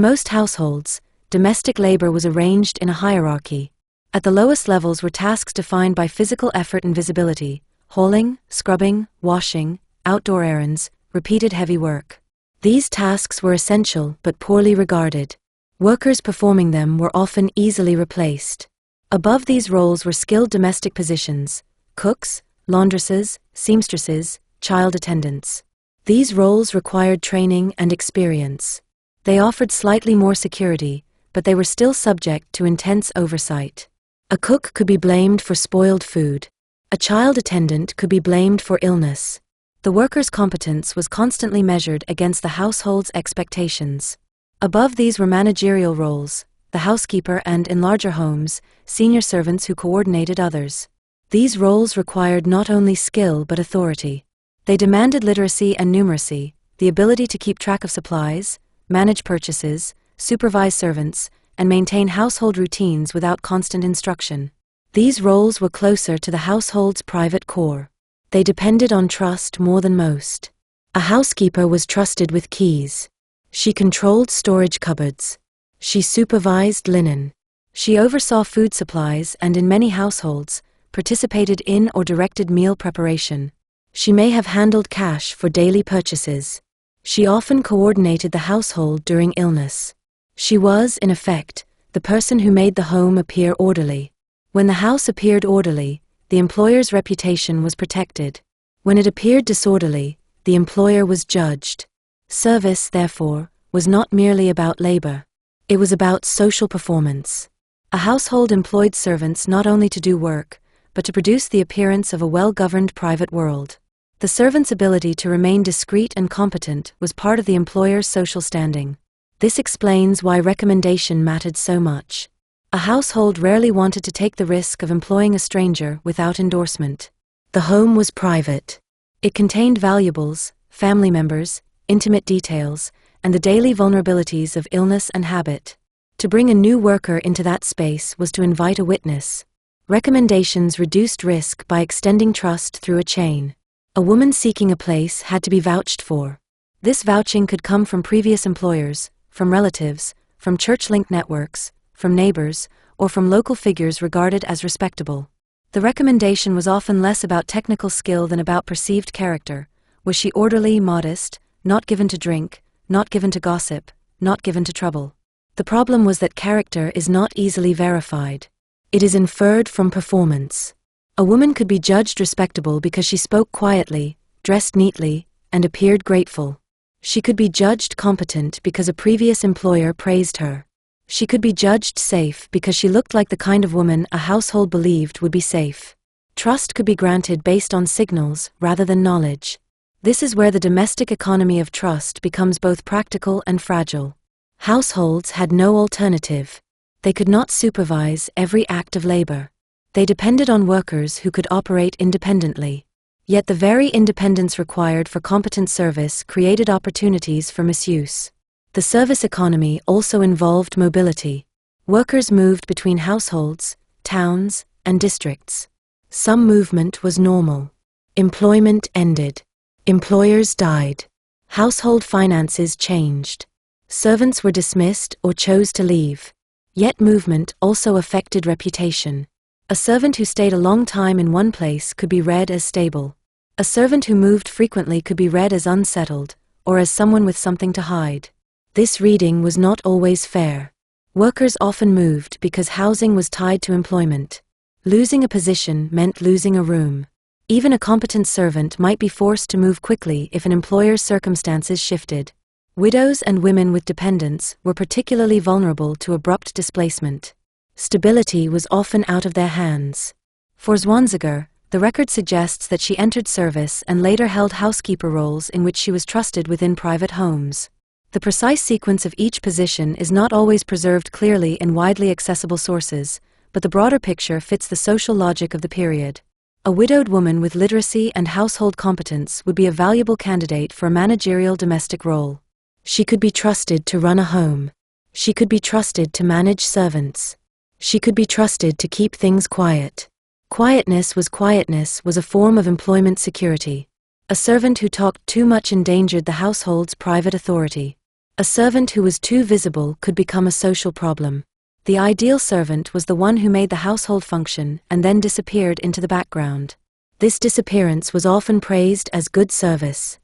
most households, domestic labor was arranged in a hierarchy. At the lowest levels were tasks defined by physical effort and visibility: hauling, scrubbing, washing, outdoor errands, repeated heavy work. These tasks were essential but poorly regarded. Workers performing them were often easily replaced. Above these roles were skilled domestic positions: cooks, laundresses, seamstresses, child attendants. These roles required training and experience. They offered slightly more security, but they were still subject to intense oversight. A cook could be blamed for spoiled food. A child attendant could be blamed for illness. The worker's competence was constantly measured against the household's expectations. Above these were managerial roles: the housekeeper and, in larger homes, senior servants who coordinated others. These roles required not only skill but authority. They demanded literacy and numeracy, the ability to keep track of supplies, manage purchases, supervise servants, and maintain household routines without constant instruction. These roles were closer to the household's private core. They depended on trust more than most. A housekeeper was trusted with keys. She controlled storage cupboards. She supervised linen. She oversaw food supplies and, in many households, participated in or directed meal preparation. She may have handled cash for daily purchases. She often coordinated the household during illness. She was, in effect, the person who made the home appear orderly. When the house appeared orderly, the employer's reputation was protected. When it appeared disorderly, the employer was judged. Service, therefore, was not merely about labor. It was about social performance. A household employed servants not only to do work, but to produce the appearance of a well-governed private world. The servant's ability to remain discreet and competent was part of the employer's social standing. This explains why recommendation mattered so much. A household rarely wanted to take the risk of employing a stranger without endorsement. The home was private. It contained valuables, family members, intimate details, and the daily vulnerabilities of illness and habit. To bring a new worker into that space was to invite a witness. Recommendations reduced risk by extending trust through a chain. A woman seeking a place had to be vouched for. This vouching could come from previous employers, from relatives, from church-linked networks, from neighbors, or from local figures regarded as respectable. The recommendation was often less about technical skill than about perceived character. Was she orderly, modest, not given to drink, not given to gossip, not given to trouble? The problem was that character is not easily verified. It is inferred from performance. A woman could be judged respectable because she spoke quietly, dressed neatly, and appeared grateful. She could be judged competent because a previous employer praised her. She could be judged safe because she looked like the kind of woman a household believed would be safe. Trust could be granted based on signals rather than knowledge. This is where the domestic economy of trust becomes both practical and fragile. Households had no alternative. They could not supervise every act of labor. They depended on workers who could operate independently. Yet the very independence required for competent service created opportunities for misuse. The service economy also involved mobility. Workers moved between households, towns, and districts. Some movement was normal. Employment ended. Employers died. Household finances changed. Servants were dismissed or chose to leave. Yet movement also affected reputation. A servant who stayed a long time in one place could be read as stable. A servant who moved frequently could be read as unsettled, or as someone with something to hide. This reading was not always fair. Workers often moved because housing was tied to employment. Losing a position meant losing a room. Even a competent servant might be forced to move quickly if an employer's circumstances shifted. Widows and women with dependents were particularly vulnerable to abrupt displacement. Stability was often out of their hands. For Zwanziger, the record suggests that she entered service and later held housekeeper roles in which she was trusted within private homes. The precise sequence of each position is not always preserved clearly in widely accessible sources, but the broader picture fits the social logic of the period. A widowed woman with literacy and household competence would be a valuable candidate for a managerial domestic role. She could be trusted to run a home. She could be trusted to manage servants. She could be trusted to keep things quiet. Quietness was a form of employment security. A servant who talked too much endangered the household's private authority. A servant who was too visible could become a social problem. The ideal servant was the one who made the household function and then disappeared into the background. This disappearance was often praised as good service.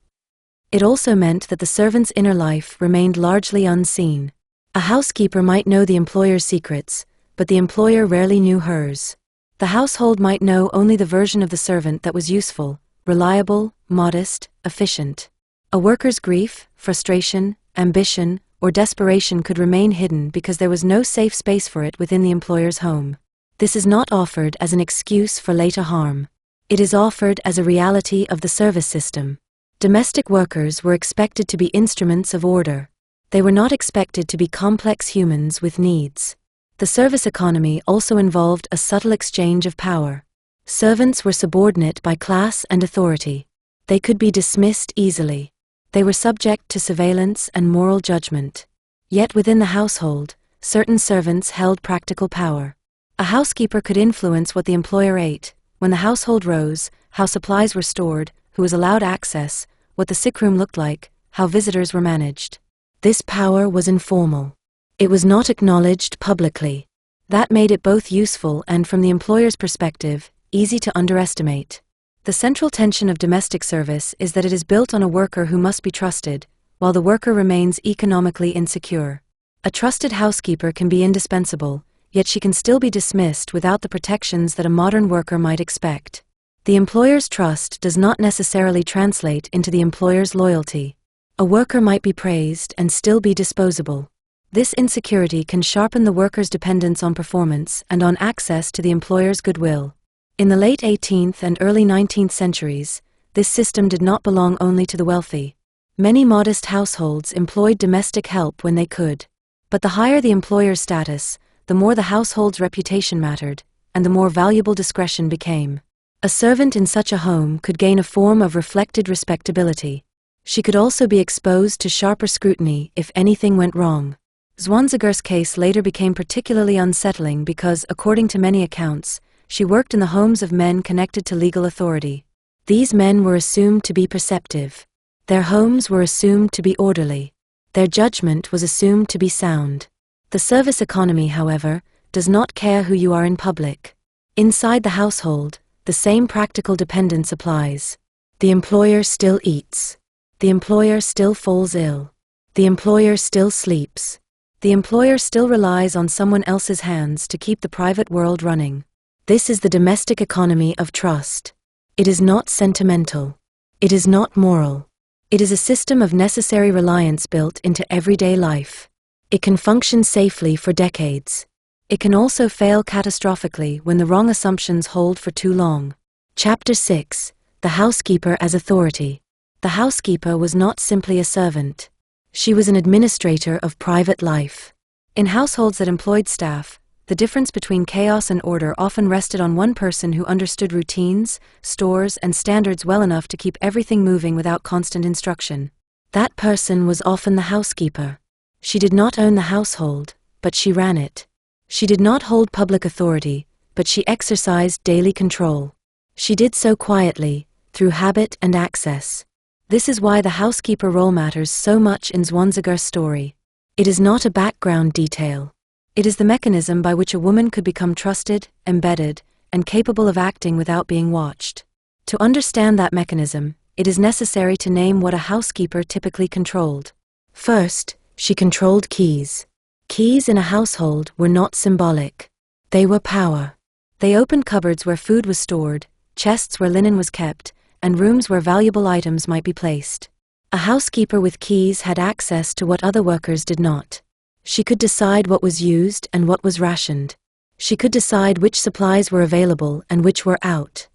It also meant that the servant's inner life remained largely unseen. A housekeeper might know the employer's secrets, but the employer rarely knew hers. The household might know only the version of the servant that was useful, reliable, modest, efficient. A worker's grief, frustration, ambition, or desperation could remain hidden because there was no safe space for it within the employer's home. This is not offered as an excuse for later harm. It is offered as a reality of the service system. Domestic workers were expected to be instruments of order. They were not expected to be complex humans with needs. The service economy also involved a subtle exchange of power. Servants were subordinate by class and authority. They could be dismissed easily. They were subject to surveillance and moral judgment. Yet within the household, certain servants held practical power. A housekeeper could influence what the employer ate, when the household rose, how supplies were stored, who was allowed access, what the sick room looked like, how visitors were managed. This power was informal. It was not acknowledged publicly. That made it both useful and, from the employer's perspective, easy to underestimate. The central tension of domestic service is that it is built on a worker who must be trusted, while the worker remains economically insecure. A trusted housekeeper can be indispensable, yet she can still be dismissed without the protections that a modern worker might expect. The employer's trust does not necessarily translate into the employer's loyalty. A worker might be praised and still be disposable. This insecurity can sharpen the worker's dependence on performance and on access to the employer's goodwill. In the late 18th and early 19th centuries, this system did not belong only to the wealthy. Many modest households employed domestic help when they could. But the higher the employer's status, the more the household's reputation mattered, and the more valuable discretion became. A servant in such a home could gain a form of reflected respectability. She could also be exposed to sharper scrutiny if anything went wrong. Zwanziger's case later became particularly unsettling because, according to many accounts, she worked in the homes of men connected to legal authority. These men were assumed to be perceptive. Their homes were assumed to be orderly. Their judgment was assumed to be sound. The service economy, however, does not care who you are in public. Inside the household, the same practical dependence applies. The employer still eats. The employer still falls ill. The employer still sleeps. The employer still relies on someone else's hands to keep the private world running. This is the domestic economy of trust. It is not sentimental. It is not moral. It is a system of necessary reliance built into everyday life. It can function safely for decades. It can also fail catastrophically when the wrong assumptions hold for too long. Chapter 6: The Housekeeper as Authority. The housekeeper was not simply a servant. She was an administrator of private life. In households that employed staff, the difference between chaos and order often rested on one person who understood routines, stores, and standards well enough to keep everything moving without constant instruction. That person was often the housekeeper. She did not own the household, but she ran it. She did not hold public authority, but she exercised daily control. She did so quietly, through habit and access. This is why the housekeeper role matters so much in Zwanziger's story. It is not a background detail. It is the mechanism by which a woman could become trusted, embedded, and capable of acting without being watched. To understand that mechanism, it is necessary to name what a housekeeper typically controlled. First, she controlled keys. Keys in a household were not symbolic. They were power. They opened cupboards where food was stored, chests where linen was kept, and rooms where valuable items might be placed. A housekeeper with keys had access to what other workers did not. She could decide what was used and what was rationed. She could decide which supplies were available and which were out.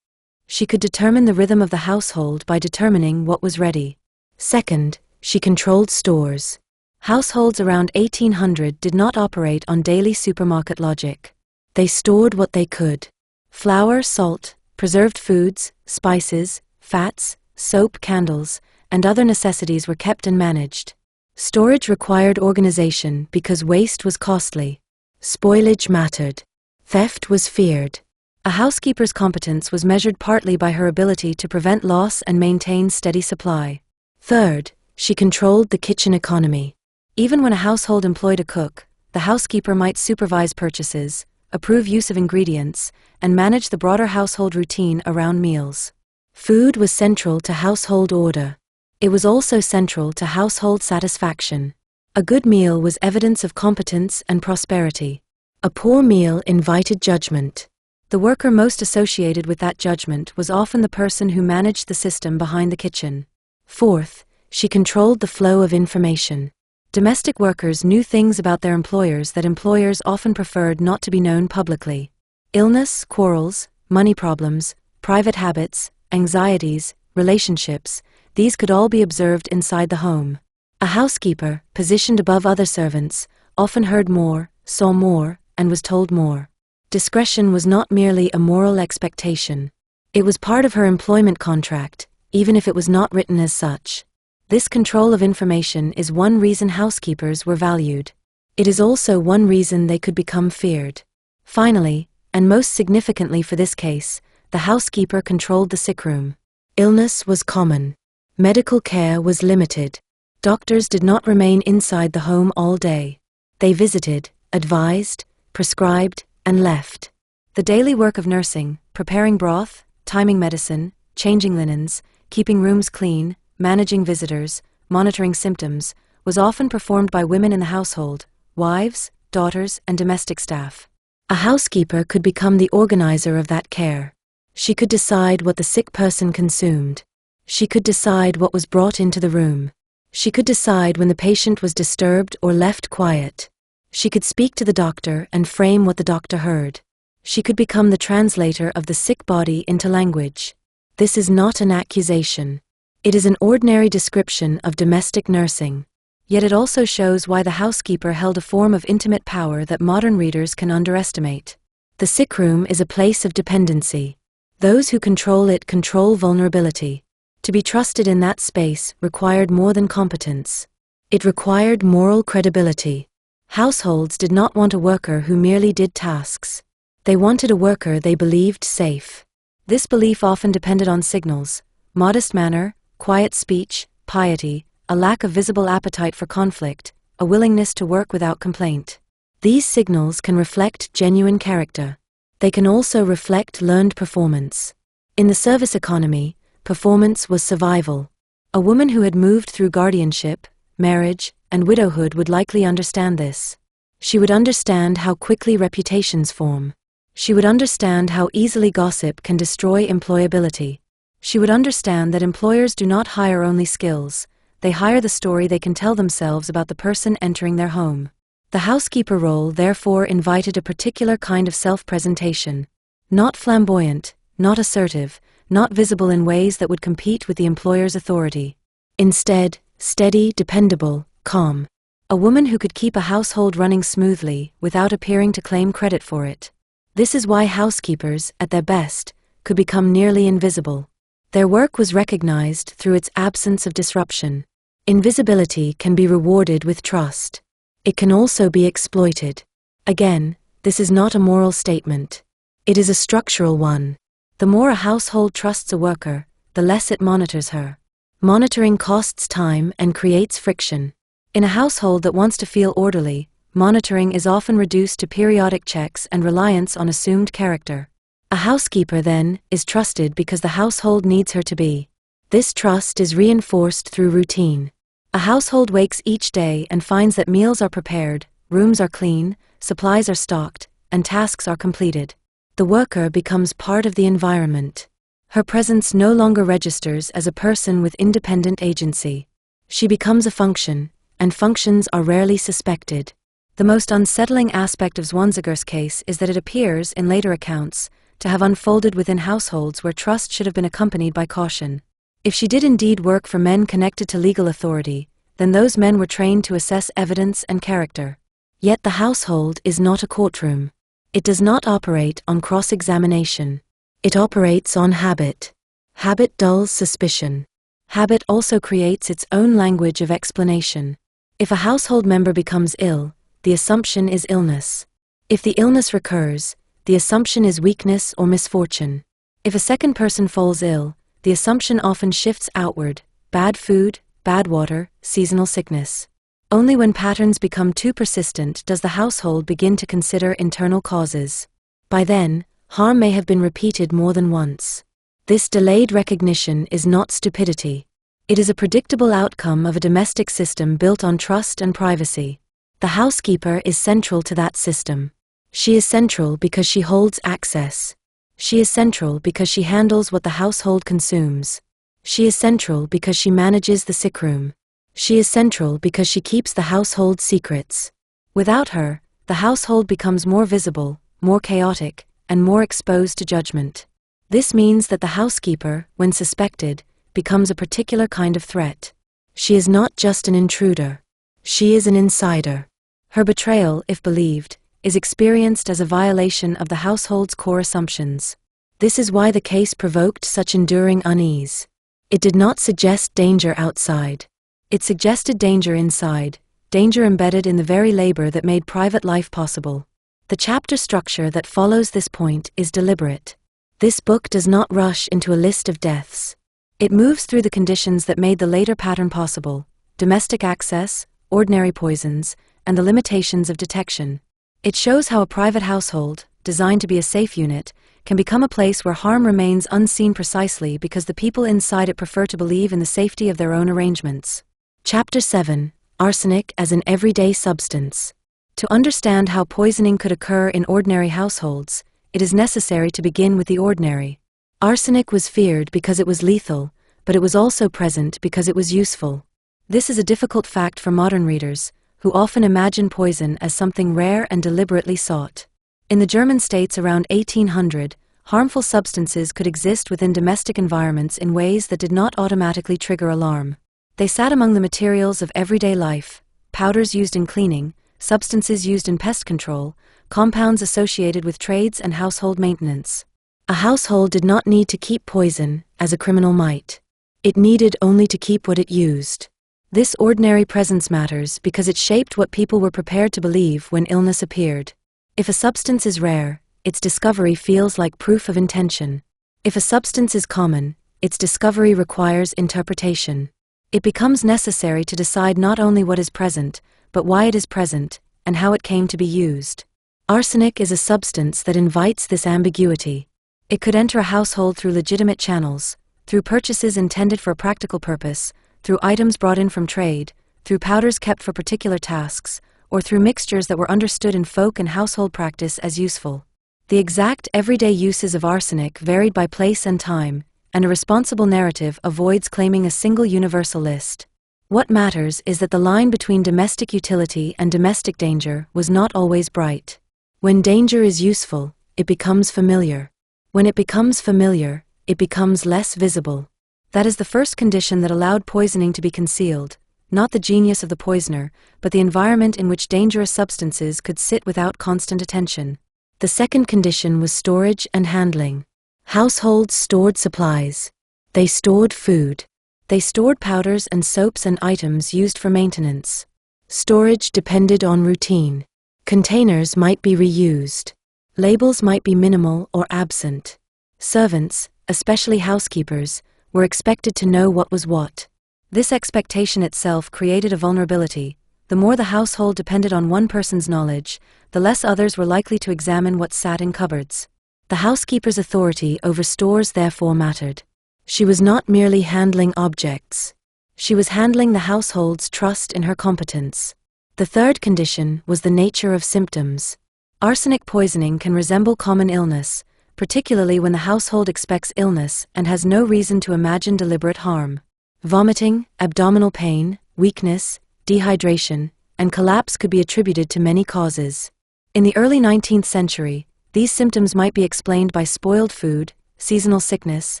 She could determine the rhythm of the household by determining what was ready. Second, she controlled stores. Households around 1800 did not operate on daily supermarket logic. They stored what they could. Flour, salt, preserved foods, spices, fats, soap, candles, and other necessities were kept and managed. Storage required organization because waste was costly. Spoilage mattered. Theft was feared. A housekeeper's competence was measured partly by her ability to prevent loss and maintain steady supply. Third, she controlled the kitchen economy. Even when a household employed a cook, the housekeeper might supervise purchases, approve use of ingredients, and manage the broader household routine around meals. Food was central to household order. It was also central to household satisfaction. A good meal was evidence of competence and prosperity. A poor meal invited judgment. The worker most associated with that judgment was often the person who managed the system behind the kitchen. Fourth, she controlled the flow of information. Domestic workers knew things about their employers that employers often preferred not to be known publicly. Illness, quarrels, money problems, private habits, anxieties, relationships, these could all be observed inside the home. A housekeeper, positioned above other servants, often heard more, saw more, and was told more. Discretion was not merely a moral expectation. It was part of her employment contract, even if it was not written as such. This control of information is one reason housekeepers were valued. It is also one reason they could become feared. Finally, and most significantly for this case, the housekeeper controlled the sick room. Illness was common. Medical care was limited. Doctors did not remain inside the home all day. They visited, advised, prescribed, and left. The daily work of nursing, preparing broth, timing medicine, changing linens, keeping rooms clean, managing visitors, monitoring symptoms, was often performed by women in the household, wives, daughters, and domestic staff. A housekeeper could become the organizer of that care. She could decide what the sick person consumed. She could decide what was brought into the room. She could decide when the patient was disturbed or left quiet. She could speak to the doctor and frame what the doctor heard. She could become the translator of the sick body into language. This is not an accusation. It is an ordinary description of domestic nursing. Yet it also shows why the housekeeper held a form of intimate power that modern readers can underestimate. The sick room is a place of dependency. Those who control it control vulnerability. To be trusted in that space required more than competence. It required moral credibility. Households did not want a worker who merely did tasks. They wanted a worker they believed safe. This belief often depended on signals: modest manner, quiet speech, piety, a lack of visible appetite for conflict, a willingness to work without complaint. These signals can reflect genuine character. They can also reflect learned performance. In the service economy, performance was survival. A woman who had moved through guardianship, marriage, and widowhood would likely understand this. She would understand how quickly reputations form. She would understand how easily gossip can destroy employability. She would understand that employers do not hire only skills, they hire the story they can tell themselves about the person entering their home. The housekeeper role therefore invited a particular kind of self-presentation. Not flamboyant, not assertive, not visible in ways that would compete with the employer's authority. Instead, steady, dependable, calm. A woman who could keep a household running smoothly without appearing to claim credit for it. This is why housekeepers, at their best, could become nearly invisible. Their work was recognized through its absence of disruption. Invisibility can be rewarded with trust. It can also be exploited. Again, this is not a moral statement. It is a structural one. The more a household trusts a worker, the less it monitors her. Monitoring costs time and creates friction. In a household that wants to feel orderly, monitoring is often reduced to periodic checks and reliance on assumed character. A housekeeper, then, is trusted because the household needs her to be. This trust is reinforced through routine. A household wakes each day and finds that meals are prepared, rooms are clean, supplies are stocked, and tasks are completed. The worker becomes part of the environment. Her presence no longer registers as a person with independent agency. She becomes a function, and functions are rarely suspected. The most unsettling aspect of Zwanziger's case is that it appears, in later accounts, to have unfolded within households where trust should have been accompanied by caution. If she did indeed work for men connected to legal authority, then those men were trained to assess evidence and character. Yet the household is not a courtroom. It does not operate on cross-examination. It operates on habit. Habit dulls suspicion. Habit also creates its own language of explanation. If a household member becomes ill, the assumption is illness. If the illness recurs, the assumption is weakness or misfortune. If a second person falls ill, the assumption often shifts outward: bad food, bad water, seasonal sickness. Only when patterns become too persistent does the household begin to consider internal causes. By then, harm may have been repeated more than once. This delayed recognition is not stupidity. It is a predictable outcome of a domestic system built on trust and privacy. The housekeeper is central to that system. She is central because she holds access. She is central because she handles what the household consumes. She is central because she manages the sick room. She is central because she keeps the household secrets. Without her, the household becomes more visible, more chaotic, and more exposed to judgment. This means that the housekeeper, when suspected, becomes a particular kind of threat. She is not just an intruder. She is an insider. Her betrayal, if believed, is experienced as a violation of the household's core assumptions. This is why the case provoked such enduring unease. It did not suggest danger outside. It suggested danger inside, danger embedded in the very labor that made private life possible. The chapter structure that follows this point is deliberate. This book does not rush into a list of deaths. It moves through the conditions that made the later pattern possible: domestic access, ordinary poisons, and the limitations of detection. It shows how a private household, designed to be a safe unit, can become a place where harm remains unseen precisely because the people inside it prefer to believe in the safety of their own arrangements. Chapter 7: Arsenic as an Everyday Substance. To understand how poisoning could occur in ordinary households, it is necessary to begin with the ordinary. Arsenic was feared because it was lethal, but it was also present because it was useful. This is a difficult fact for modern readers, who often imagine poison as something rare and deliberately sought. In the German states around 1800, harmful substances could exist within domestic environments in ways that did not automatically trigger alarm. They sat among the materials of everyday life: powders used in cleaning, substances used in pest control, compounds associated with trades and household maintenance. A household did not need to keep poison, as a criminal might. It needed only to keep what it used. This ordinary presence matters because it shaped what people were prepared to believe when illness appeared. If a substance is rare, its discovery feels like proof of intention. If a substance is common, its discovery requires interpretation. It becomes necessary to decide not only what is present, but why it is present, and how it came to be used. Arsenic is a substance that invites this ambiguity. It could enter a household through legitimate channels, through purchases intended for a practical purpose, through items brought in from trade, through powders kept for particular tasks, or through mixtures that were understood in folk and household practice as useful. The exact everyday uses of arsenic varied by place and time, and a responsible narrative avoids claiming a single universal list. What matters is that the line between domestic utility and domestic danger was not always bright. When danger is useful, it becomes familiar. When it becomes familiar, it becomes less visible. That is the first condition that allowed poisoning to be concealed, not the genius of the poisoner, but the environment in which dangerous substances could sit without constant attention. The second condition was storage and handling. Households stored supplies. They stored food. They stored powders and soaps and items used for maintenance. Storage depended on routine. Containers might be reused. Labels might be minimal or absent. Servants, especially housekeepers, were expected to know what was what. This expectation itself created a vulnerability. The more the household depended on one person's knowledge, the less others were likely to examine what sat in cupboards. The housekeeper's authority over stores therefore mattered. She was not merely handling objects. She was handling the household's trust in her competence. The third condition was the nature of symptoms. Arsenic poisoning can resemble common illness, particularly when the household expects illness and has no reason to imagine deliberate harm. Vomiting, abdominal pain, weakness, dehydration, and collapse could be attributed to many causes. In the early 19th century, these symptoms might be explained by spoiled food, seasonal sickness,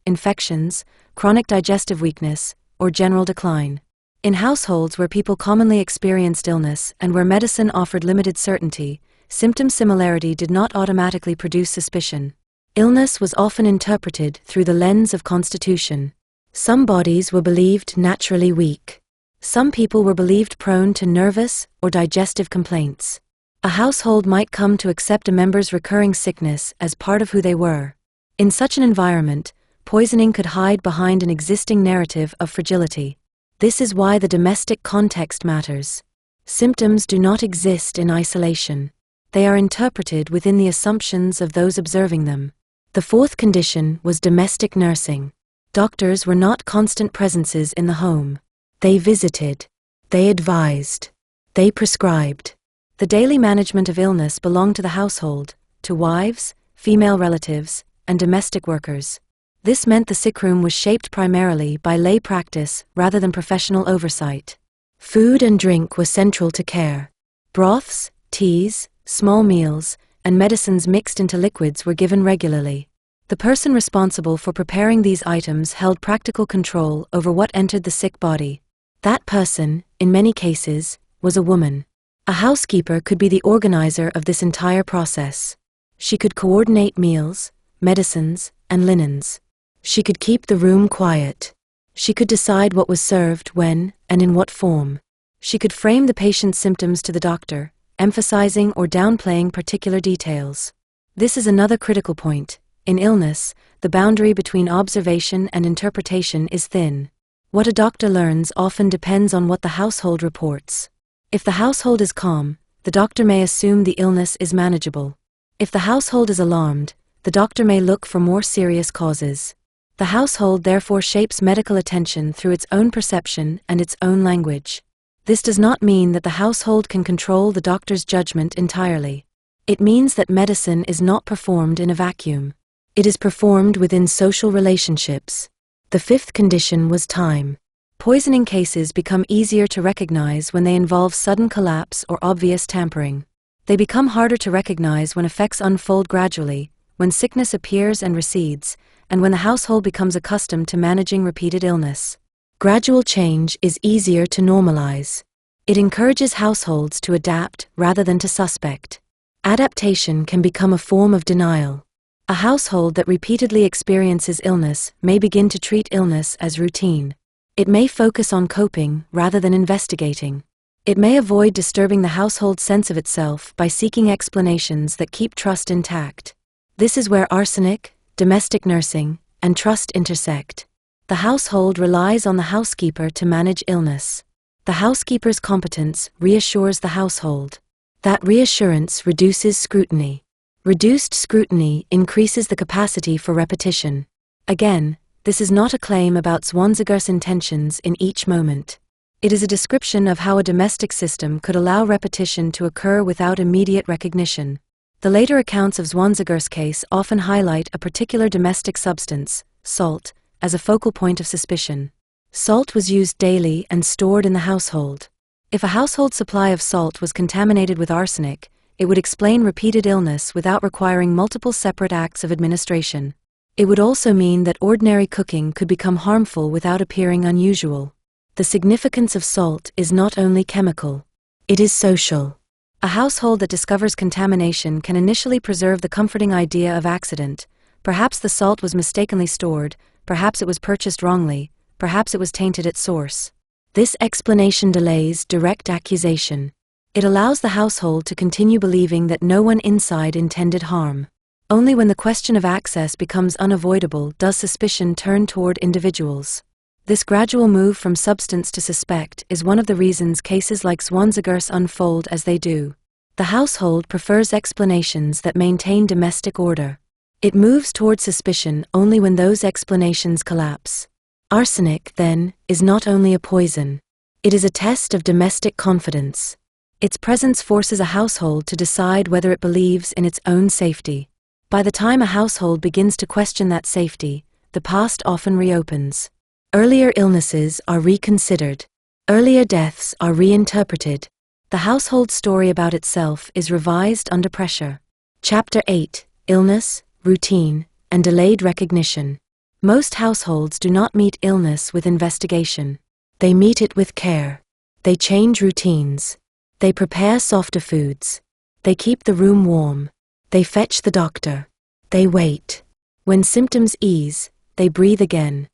infections, chronic digestive weakness, or general decline. In households where people commonly experienced illness and where medicine offered limited certainty, symptom similarity did not automatically produce suspicion. Illness was often interpreted through the lens of constitution. Some bodies were believed naturally weak. Some people were believed prone to nervous or digestive complaints. A household might come to accept a member's recurring sickness as part of who they were. In such an environment, poisoning could hide behind an existing narrative of fragility. This is why the domestic context matters. Symptoms do not exist in isolation. They are interpreted within the assumptions of those observing them. The fourth condition was domestic nursing. Doctors were not constant presences in the home. They visited. They advised. They prescribed. The daily management of illness belonged to the household, to wives, female relatives, and domestic workers. This meant the sickroom was shaped primarily by lay practice rather than professional oversight. Food and drink were central to care. Broths, teas, small meals, and medicines mixed into liquids were given regularly. The person responsible for preparing these items held practical control over what entered the sick body. That person, in many cases, was a woman. A housekeeper could be the organizer of this entire process. She could coordinate meals, medicines, and linens. She could keep the room quiet. She could decide what was served when and in what form. She could frame the patient's symptoms to the doctor, emphasizing or downplaying particular details. This is another critical point. In illness, the boundary between observation and interpretation is thin. What a doctor learns often depends on what the household reports. If the household is calm, the doctor may assume the illness is manageable. If the household is alarmed, the doctor may look for more serious causes. The household therefore shapes medical attention through its own perception and its own language. This does not mean that the household can control the doctor's judgment entirely. It means that medicine is not performed in a vacuum. It is performed within social relationships. The fifth condition was time. Poisoning cases become easier to recognize when they involve sudden collapse or obvious tampering. They become harder to recognize when effects unfold gradually, when sickness appears and recedes, and when the household becomes accustomed to managing repeated illness. Gradual change is easier to normalize. It encourages households to adapt rather than to suspect. Adaptation can become a form of denial. A household that repeatedly experiences illness may begin to treat illness as routine. It may focus on coping rather than investigating. It may avoid disturbing the household's sense of itself by seeking explanations that keep trust intact. This is where arsenic, domestic nursing, and trust intersect. The household relies on the housekeeper to manage illness. The housekeeper's competence reassures the household. That reassurance reduces scrutiny. Reduced scrutiny increases the capacity for repetition. Again, this is not a claim about Zwanziger's intentions in each moment. It is a description of how a domestic system could allow repetition to occur without immediate recognition. The later accounts of Zwanziger's case often highlight a particular domestic substance, salt, as a focal point of suspicion. Salt was used daily and stored in the household. If a household supply of salt was contaminated with arsenic, it would explain repeated illness without requiring multiple separate acts of administration. It would also mean that ordinary cooking could become harmful without appearing unusual. The significance of salt is not only chemical. It is social. A household that discovers contamination can initially preserve the comforting idea of accident. Perhaps the salt was mistakenly stored, perhaps it was purchased wrongly, perhaps it was tainted at source. This explanation delays direct accusation. It allows the household to continue believing that no one inside intended harm. Only when the question of access becomes unavoidable does suspicion turn toward individuals. This gradual move from substance to suspect is one of the reasons cases like Zwanziger's unfold as they do. The household prefers explanations that maintain domestic order. It moves toward suspicion only when those explanations collapse. Arsenic, then, is not only a poison. It is a test of domestic confidence. Its presence forces a household to decide whether it believes in its own safety. By the time a household begins to question that safety, the past often reopens. Earlier illnesses are reconsidered. Earlier deaths are reinterpreted. The household story about itself is revised under pressure. Chapter 8: Illness, Routine, and Delayed Recognition. Most households do not meet illness with investigation. They meet it with care. They change routines. They prepare softer foods. They keep the room warm. They fetch the doctor. They wait. When symptoms ease, they breathe again.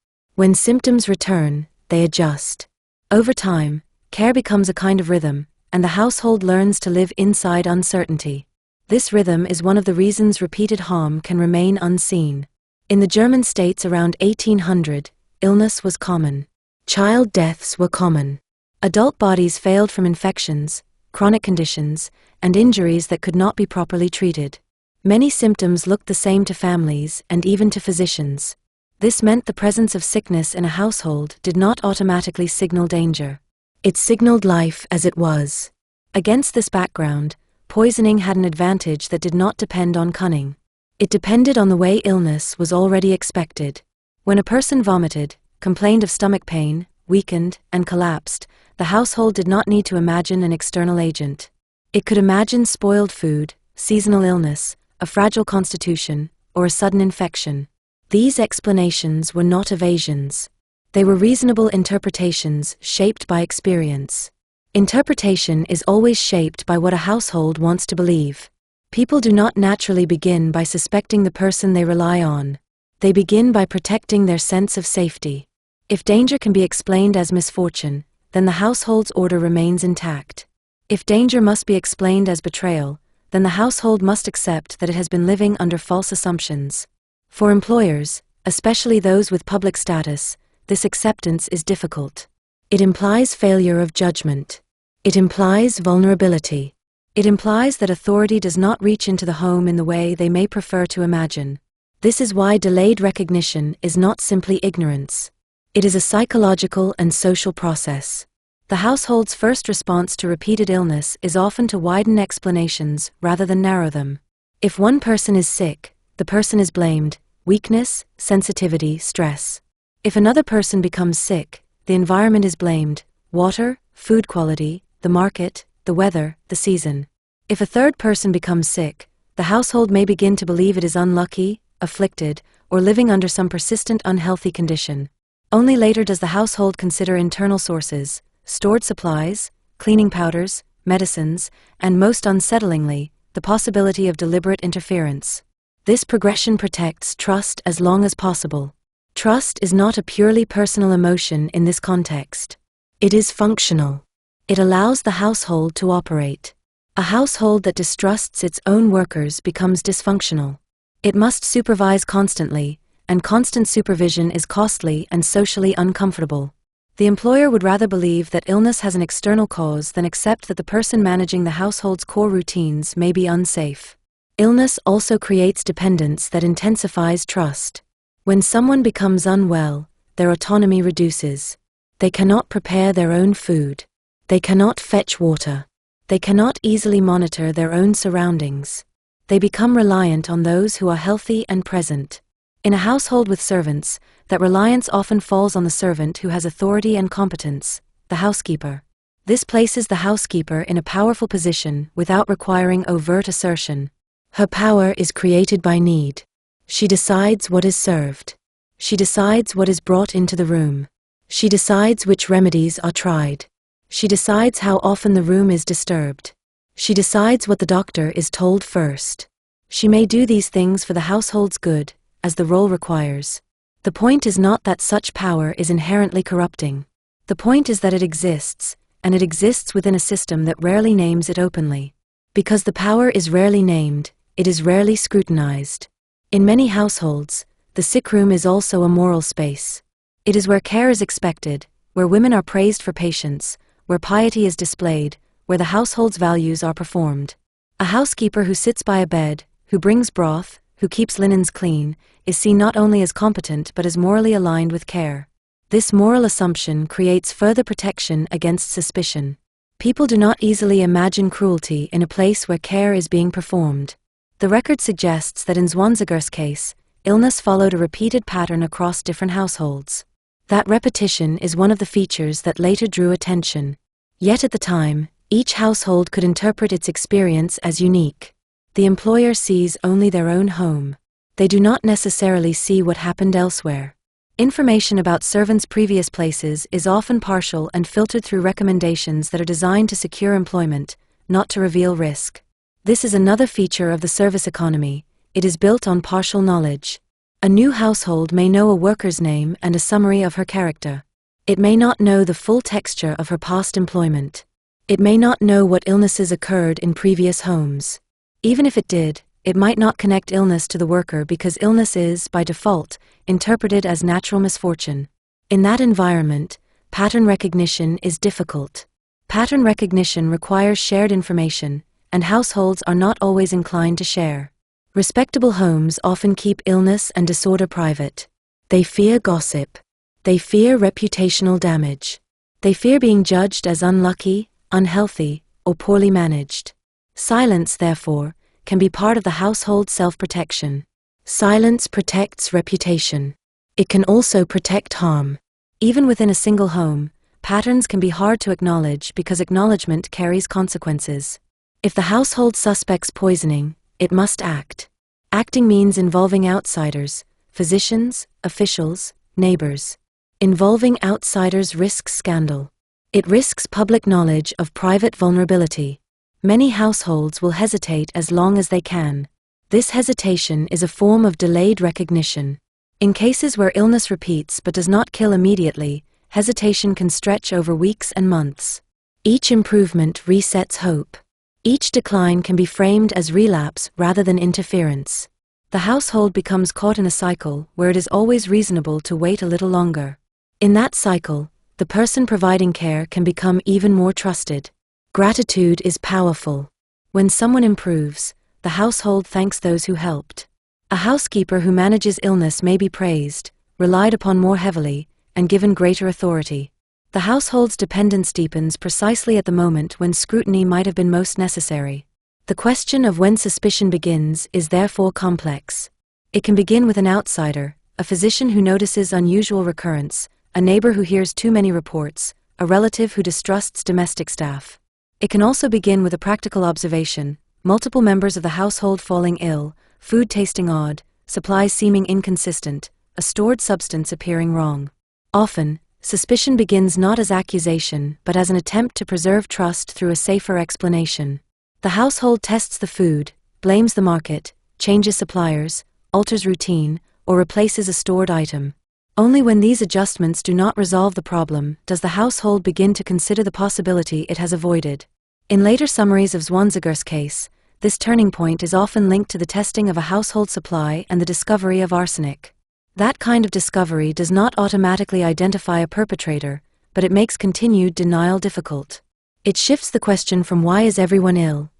When symptoms return, they adjust. Over time, care becomes a kind of rhythm, and the household learns to live inside uncertainty. This rhythm is one of the reasons repeated harm can remain unseen. In the German states around 1800, illness was common. Child deaths were common. Adult bodies failed from infections, chronic conditions, and injuries that could not be properly treated. Many symptoms looked the same to families and even to physicians. This meant the presence of sickness in a household did not automatically signal danger. It signaled life as it was. Against this background, poisoning had an advantage that did not depend on cunning. It depended on the way illness was already expected. When a person vomited, complained of stomach pain, weakened, and collapsed, the household did not need to imagine an external agent. It could imagine spoiled food, seasonal illness, a fragile constitution, or a sudden infection. These explanations were not evasions. They were reasonable interpretations shaped by experience. Interpretation is always shaped by what a household wants to believe. People do not naturally begin by suspecting the person they rely on. They begin by protecting their sense of safety. If danger can be explained as misfortune, then the household's order remains intact. If danger must be explained as betrayal, then the household must accept that it has been living under false assumptions. For employers, especially those with public status, this acceptance is difficult. It implies failure of judgment. It implies vulnerability. It implies that authority does not reach into the home in the way they may prefer to imagine. This is why delayed recognition is not simply ignorance. It is a psychological and social process. The household's first response to repeated illness is often to widen explanations rather than narrow them. If one person is sick, the person is blamed: weakness, sensitivity, stress. If another person becomes sick, the environment is blamed: water, food quality, the market, the weather, the season. If a third person becomes sick, The household may begin to believe it is unlucky, afflicted, or living under some persistent unhealthy condition. Only later does the household consider internal sources, stored supplies, cleaning powders, medicines, and most unsettlingly, the possibility of deliberate interference. This progression protects trust as long as possible. Trust is not a purely personal emotion in this context. It is functional. It allows the household to operate. A household that distrusts its own workers becomes dysfunctional. It must supervise constantly, and constant supervision is costly and socially uncomfortable. The employer would rather believe that illness has an external cause than accept that the person managing the household's core routines may be unsafe. Illness also creates dependence that intensifies trust. When someone becomes unwell, their autonomy reduces. They cannot prepare their own food. They cannot fetch water. They cannot easily monitor their own surroundings. They become reliant on those who are healthy and present. In a household with servants, that reliance often falls on the servant who has authority and competence, the housekeeper. This places the housekeeper in a powerful position without requiring overt assertion. Her power is created by need. She decides what is served. She decides what is brought into the room. She decides which remedies are tried. She decides how often the room is disturbed. She decides what the doctor is told first. She may do these things for the household's good, as the role requires. The point is not that such power is inherently corrupting. The point is that it exists, and it exists within a system that rarely names it openly. Because the power is rarely named, it is rarely scrutinized. In many households, the sick room is also a moral space. It is where care is expected, where women are praised for patience, where piety is displayed, where the household's values are performed. A housekeeper who sits by a bed, who brings broth, who keeps linens clean, is seen not only as competent but as morally aligned with care. This moral assumption creates further protection against suspicion. People do not easily imagine cruelty in a place where care is being performed. The record suggests that in Zwanziger's case, illness followed a repeated pattern across different households. That repetition is one of the features that later drew attention. Yet at the time, each household could interpret its experience as unique. The employer sees only their own home. They do not necessarily see what happened elsewhere. Information about servants' previous places is often partial and filtered through recommendations that are designed to secure employment, not to reveal risk. This is another feature of the service economy. It is built on partial knowledge. A new household may know a worker's name and a summary of her character. It may not know the full texture of her past employment. It may not know what illnesses occurred in previous homes. Even if it did, it might not connect illness to the worker because illness is, by default, interpreted as natural misfortune. In that environment, pattern recognition is difficult. Pattern recognition requires shared information, and households are not always inclined to share. Respectable homes often keep illness and disorder private. They fear gossip. They fear reputational damage. They fear being judged as unlucky, unhealthy, or poorly managed. Silence, therefore, can be part of the household self-protection. Silence protects reputation. It can also protect harm. Even within a single home, patterns can be hard to acknowledge because acknowledgement carries consequences. If the household suspects poisoning, it must act. Acting means involving outsiders, physicians, officials, neighbors. Involving outsiders risks scandal. It risks public knowledge of private vulnerability. Many households will hesitate as long as they can. This hesitation is a form of delayed recognition. In cases where illness repeats but does not kill immediately, hesitation can stretch over weeks and months. Each improvement resets hope. Each decline can be framed as relapse rather than interference. The household becomes caught in a cycle where it is always reasonable to wait a little longer. In that cycle, the person providing care can become even more trusted. Gratitude is powerful. When someone improves, the household thanks those who helped. A housekeeper who manages illness may be praised, relied upon more heavily, and given greater authority. The household's dependence deepens precisely at the moment when scrutiny might have been most necessary. The question of when suspicion begins is therefore complex. It can begin with an outsider, a physician who notices unusual recurrence, a neighbor who hears too many reports, a relative who distrusts domestic staff. It can also begin with a practical observation, multiple members of the household falling ill, food tasting odd, supplies seeming inconsistent, a stored substance appearing wrong. Often, suspicion begins not as accusation but as an attempt to preserve trust through a safer explanation. The household tests the food, blames the market, changes suppliers, alters routine, or replaces a stored item. Only when these adjustments do not resolve the problem does the household begin to consider the possibility it has avoided. In later summaries of Zwanziger's case, this turning point is often linked to the testing of a household supply and the discovery of arsenic. That kind of discovery does not automatically identify a perpetrator, but it makes continued denial difficult. It shifts the question from why is everyone ill,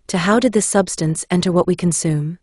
to how did this substance enter what we consume?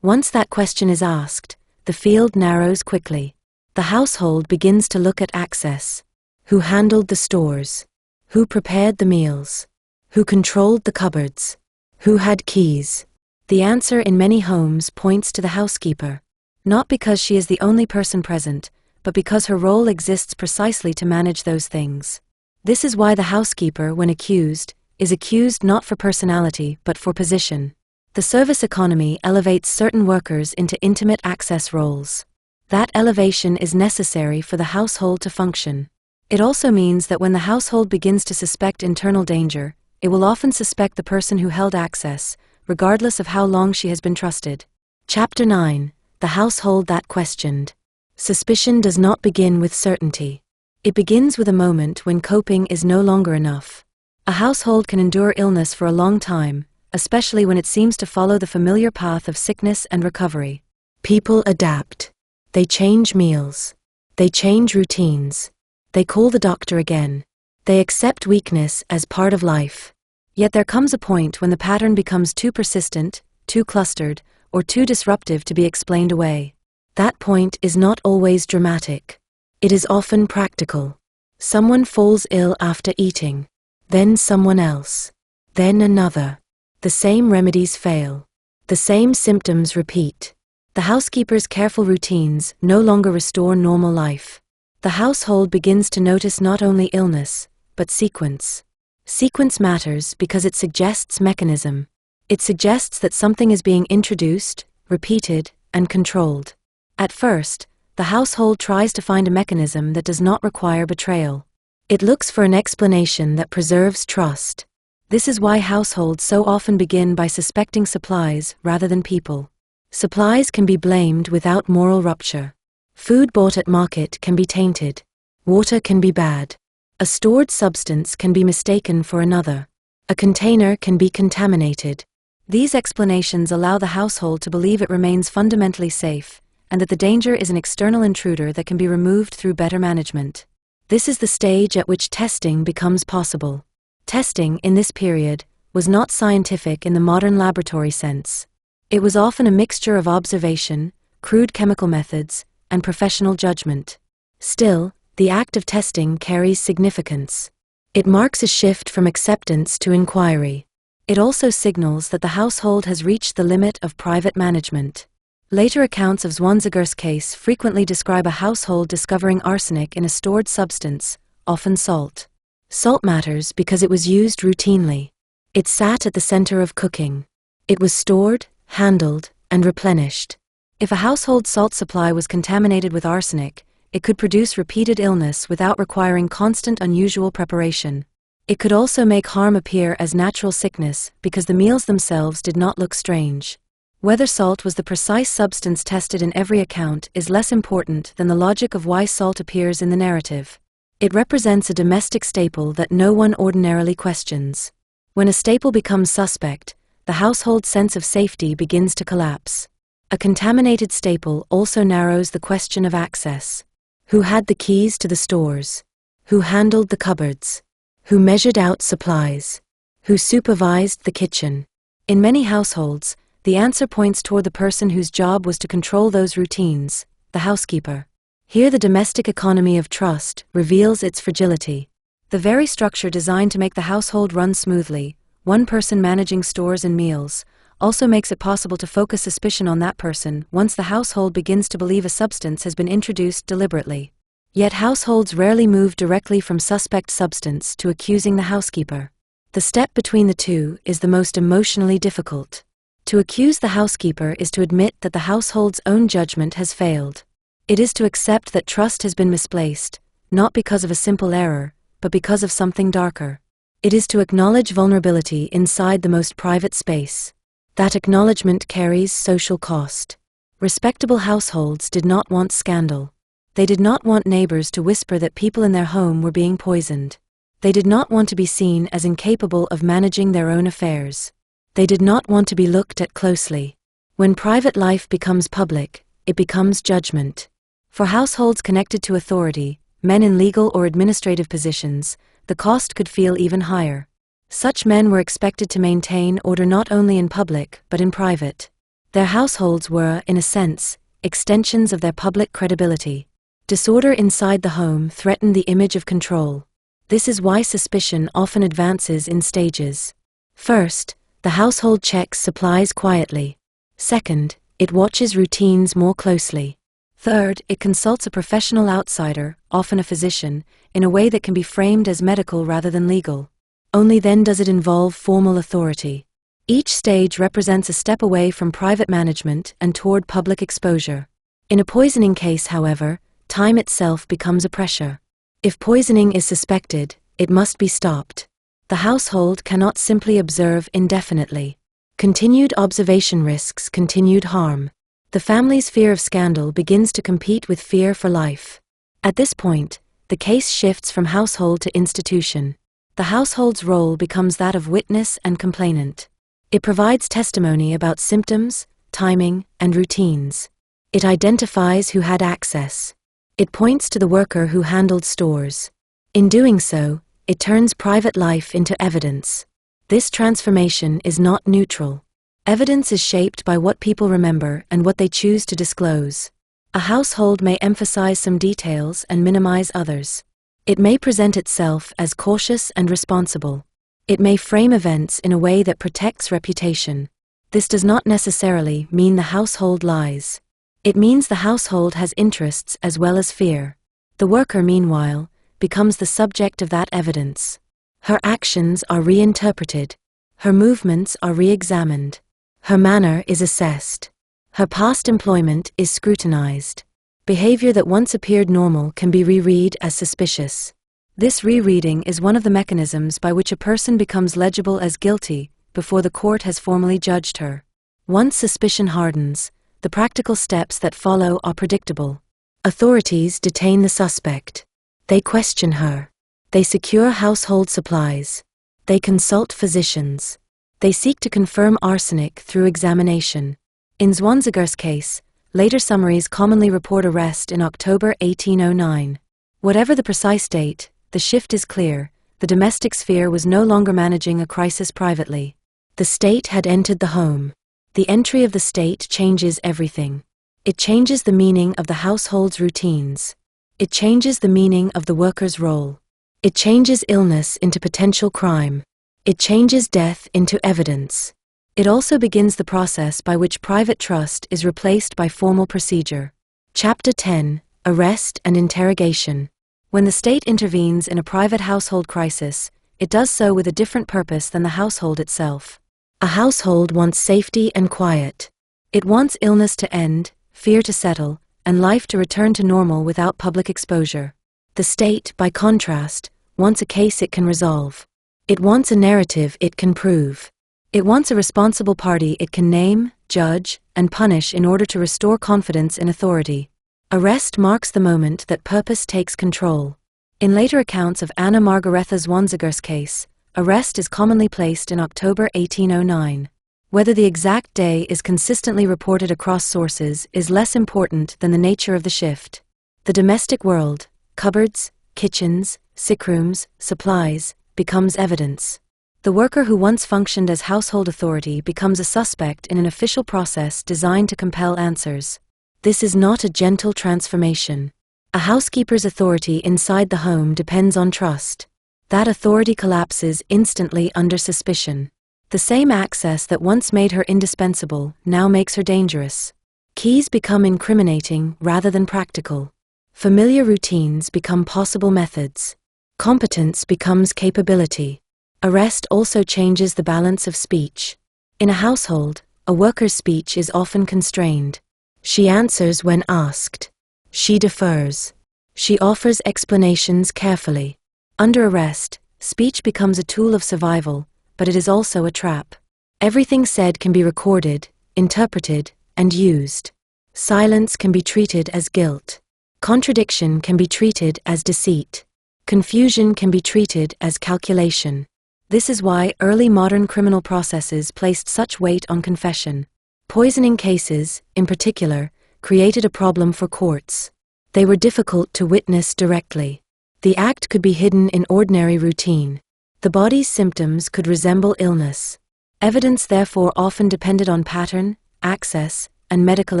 Once that question is asked, the field narrows quickly. The household begins to look at access. Who handled the stores? Who prepared the meals? Who controlled the cupboards? Who had keys? The answer in many homes points to the housekeeper. Not because she is the only person present, but because her role exists precisely to manage those things. This is why the housekeeper, when accused, is accused not for personality but for position. The service economy elevates certain workers into intimate access roles. That elevation is necessary for the household to function. It also means that when the household begins to suspect internal danger, it will often suspect the person who held access, regardless of how long she has been trusted. Chapter 9. The household that questioned. Suspicion does not begin with certainty. It begins with a moment when coping is no longer enough. A household can endure illness for a long time, especially when it seems to follow the familiar path of sickness and recovery. People adapt. They change meals. They change routines. They call the doctor again. They accept weakness as part of life. Yet there comes a point when the pattern becomes too persistent, too clustered, or too disruptive to be explained away. That point is not always dramatic. It is often practical. Someone falls ill after eating. Then someone else. Then another. The same remedies fail. The same symptoms repeat. The housekeeper's careful routines no longer restore normal life. The household begins to notice not only illness, but sequence. Sequence matters because it suggests mechanism. It suggests that something is being introduced, repeated, and controlled. At first, the household tries to find a mechanism that does not require betrayal. It looks for an explanation that preserves trust. This is why households so often begin by suspecting supplies rather than people. Supplies can be blamed without moral rupture. Food bought at market can be tainted. Water can be bad. A stored substance can be mistaken for another. A container can be contaminated. These explanations allow the household to believe it remains fundamentally safe, and that the danger is an external intruder that can be removed through better management. This is the stage at which testing becomes possible. Testing, in this period, was not scientific in the modern laboratory sense. It was often a mixture of observation, crude chemical methods, and professional judgment. Still, the act of testing carries significance. It marks a shift from acceptance to inquiry. It also signals that the household has reached the limit of private management. Later accounts of Zwanziger's case frequently describe a household discovering arsenic in a stored substance, often salt. Salt matters because it was used routinely. It sat at the center of cooking. It was stored, handled, and replenished. If a household salt supply was contaminated with arsenic, it could produce repeated illness without requiring constant unusual preparation. It could also make harm appear as natural sickness because the meals themselves did not look strange. Whether salt was the precise substance tested in every account is less important than the logic of why salt appears in the narrative. It represents a domestic staple that no one ordinarily questions. When a staple becomes suspect, the household's sense of safety begins to collapse. A contaminated staple also narrows the question of access. Who had the keys to the stores? Who handled the cupboards? Who measured out supplies? Who supervised the kitchen? In many households, the answer points toward the person whose job was to control those routines, the housekeeper. Here the domestic economy of trust reveals its fragility. The very structure designed to make the household run smoothly, one person managing stores and meals, also makes it possible to focus suspicion on that person once the household begins to believe a substance has been introduced deliberately. Yet households rarely move directly from suspect substance to accusing the housekeeper. The step between the two is the most emotionally difficult. To accuse the housekeeper is to admit that the household's own judgment has failed. It is to accept that trust has been misplaced, not because of a simple error, but because of something darker. It is to acknowledge vulnerability inside the most private space. That acknowledgement carries social cost. Respectable households did not want scandal. They did not want neighbors to whisper that people in their home were being poisoned. They did not want to be seen as incapable of managing their own affairs. They did not want to be looked at closely. When private life becomes public, it becomes judgment. For households connected to authority, men in legal or administrative positions, the cost could feel even higher. Such men were expected to maintain order not only in public but in private. Their households were, in a sense, extensions of their public credibility. Disorder inside the home threatened the image of control. This is why suspicion often advances in stages. First, the household checks supplies quietly. Second, it watches routines more closely. Third, it consults a professional outsider, often a physician, in a way that can be framed as medical rather than legal. Only then does it involve formal authority. Each stage represents a step away from private management and toward public exposure. In a poisoning case, however, time itself becomes a pressure. If poisoning is suspected, it must be stopped. The household cannot simply observe indefinitely. Continued observation risks continued harm. The family's fear of scandal begins to compete with fear for life. At this point, the case shifts from household to institution. The household's role becomes that of witness and complainant. It provides testimony about symptoms, timing, and routines. It identifies who had access. It points to the worker who handled stores. In doing so, it turns private life into evidence. This transformation is not neutral. Evidence is shaped by what people remember and what they choose to disclose. A household may emphasize some details and minimize others. It may present itself as cautious and responsible. It may frame events in a way that protects reputation. This does not necessarily mean the household lies. It means the household has interests as well as fear. The worker, meanwhile, becomes the subject of that evidence. Her actions are reinterpreted. Her movements are re-examined. Her manner is assessed. Her past employment is scrutinized. Behavior that once appeared normal can be reread as suspicious. This rereading is one of the mechanisms by which a person becomes legible as guilty before the court has formally judged her. Once suspicion hardens, the practical steps that follow are predictable. Authorities detain the suspect. They question her. They secure household supplies. They consult physicians. They seek to confirm arsenic through examination. In Zwanziger's case, later summaries commonly report arrest in October 1809. Whatever the precise date, the shift is clear. The domestic sphere was no longer managing a crisis privately. The state had entered the home. The entry of the state changes everything. It changes the meaning of the household's routines. It changes the meaning of the worker's role. It changes illness into potential crime. It changes death into evidence. It also begins the process by which private trust is replaced by formal procedure. Chapter 10: Arrest and Interrogation. When the state intervenes in a private household crisis, it does so with a different purpose than the household itself. A household wants safety and quiet. It wants illness to end, fear to settle, and life to return to normal without public exposure. The state, by contrast, wants a case it can resolve. It wants a narrative it can prove. It wants a responsible party it can name, judge, and punish in order to restore confidence in authority. Arrest marks the moment that purpose takes control. In later accounts of Anna Margaretha Zwanziger's case, arrest is commonly placed in October 1809. Whether the exact day is consistently reported across sources is less important than the nature of the shift. The domestic world, cupboards, kitchens, sick rooms, supplies, becomes evidence. The worker who once functioned as household authority becomes a suspect in an official process designed to compel answers. This is not a gentle transformation. A housekeeper's authority inside the home depends on trust. That authority collapses instantly under suspicion. The same access that once made her indispensable now makes her dangerous. Keys become incriminating rather than practical. Familiar routines become possible methods. Competence becomes capability. Arrest also changes the balance of speech. In a household, a worker's speech is often constrained. She answers when asked. She defers. She offers explanations carefully. Under arrest, speech becomes a tool of survival, but it is also a trap. Everything said can be recorded, interpreted, and used. Silence can be treated as guilt. Contradiction can be treated as deceit. Confusion can be treated as calculation. This is why early modern criminal processes placed such weight on confession. Poisoning cases, in particular, created a problem for courts. They were difficult to witness directly. The act could be hidden in ordinary routine. The body's symptoms could resemble illness. Evidence therefore often depended on pattern, access, and medical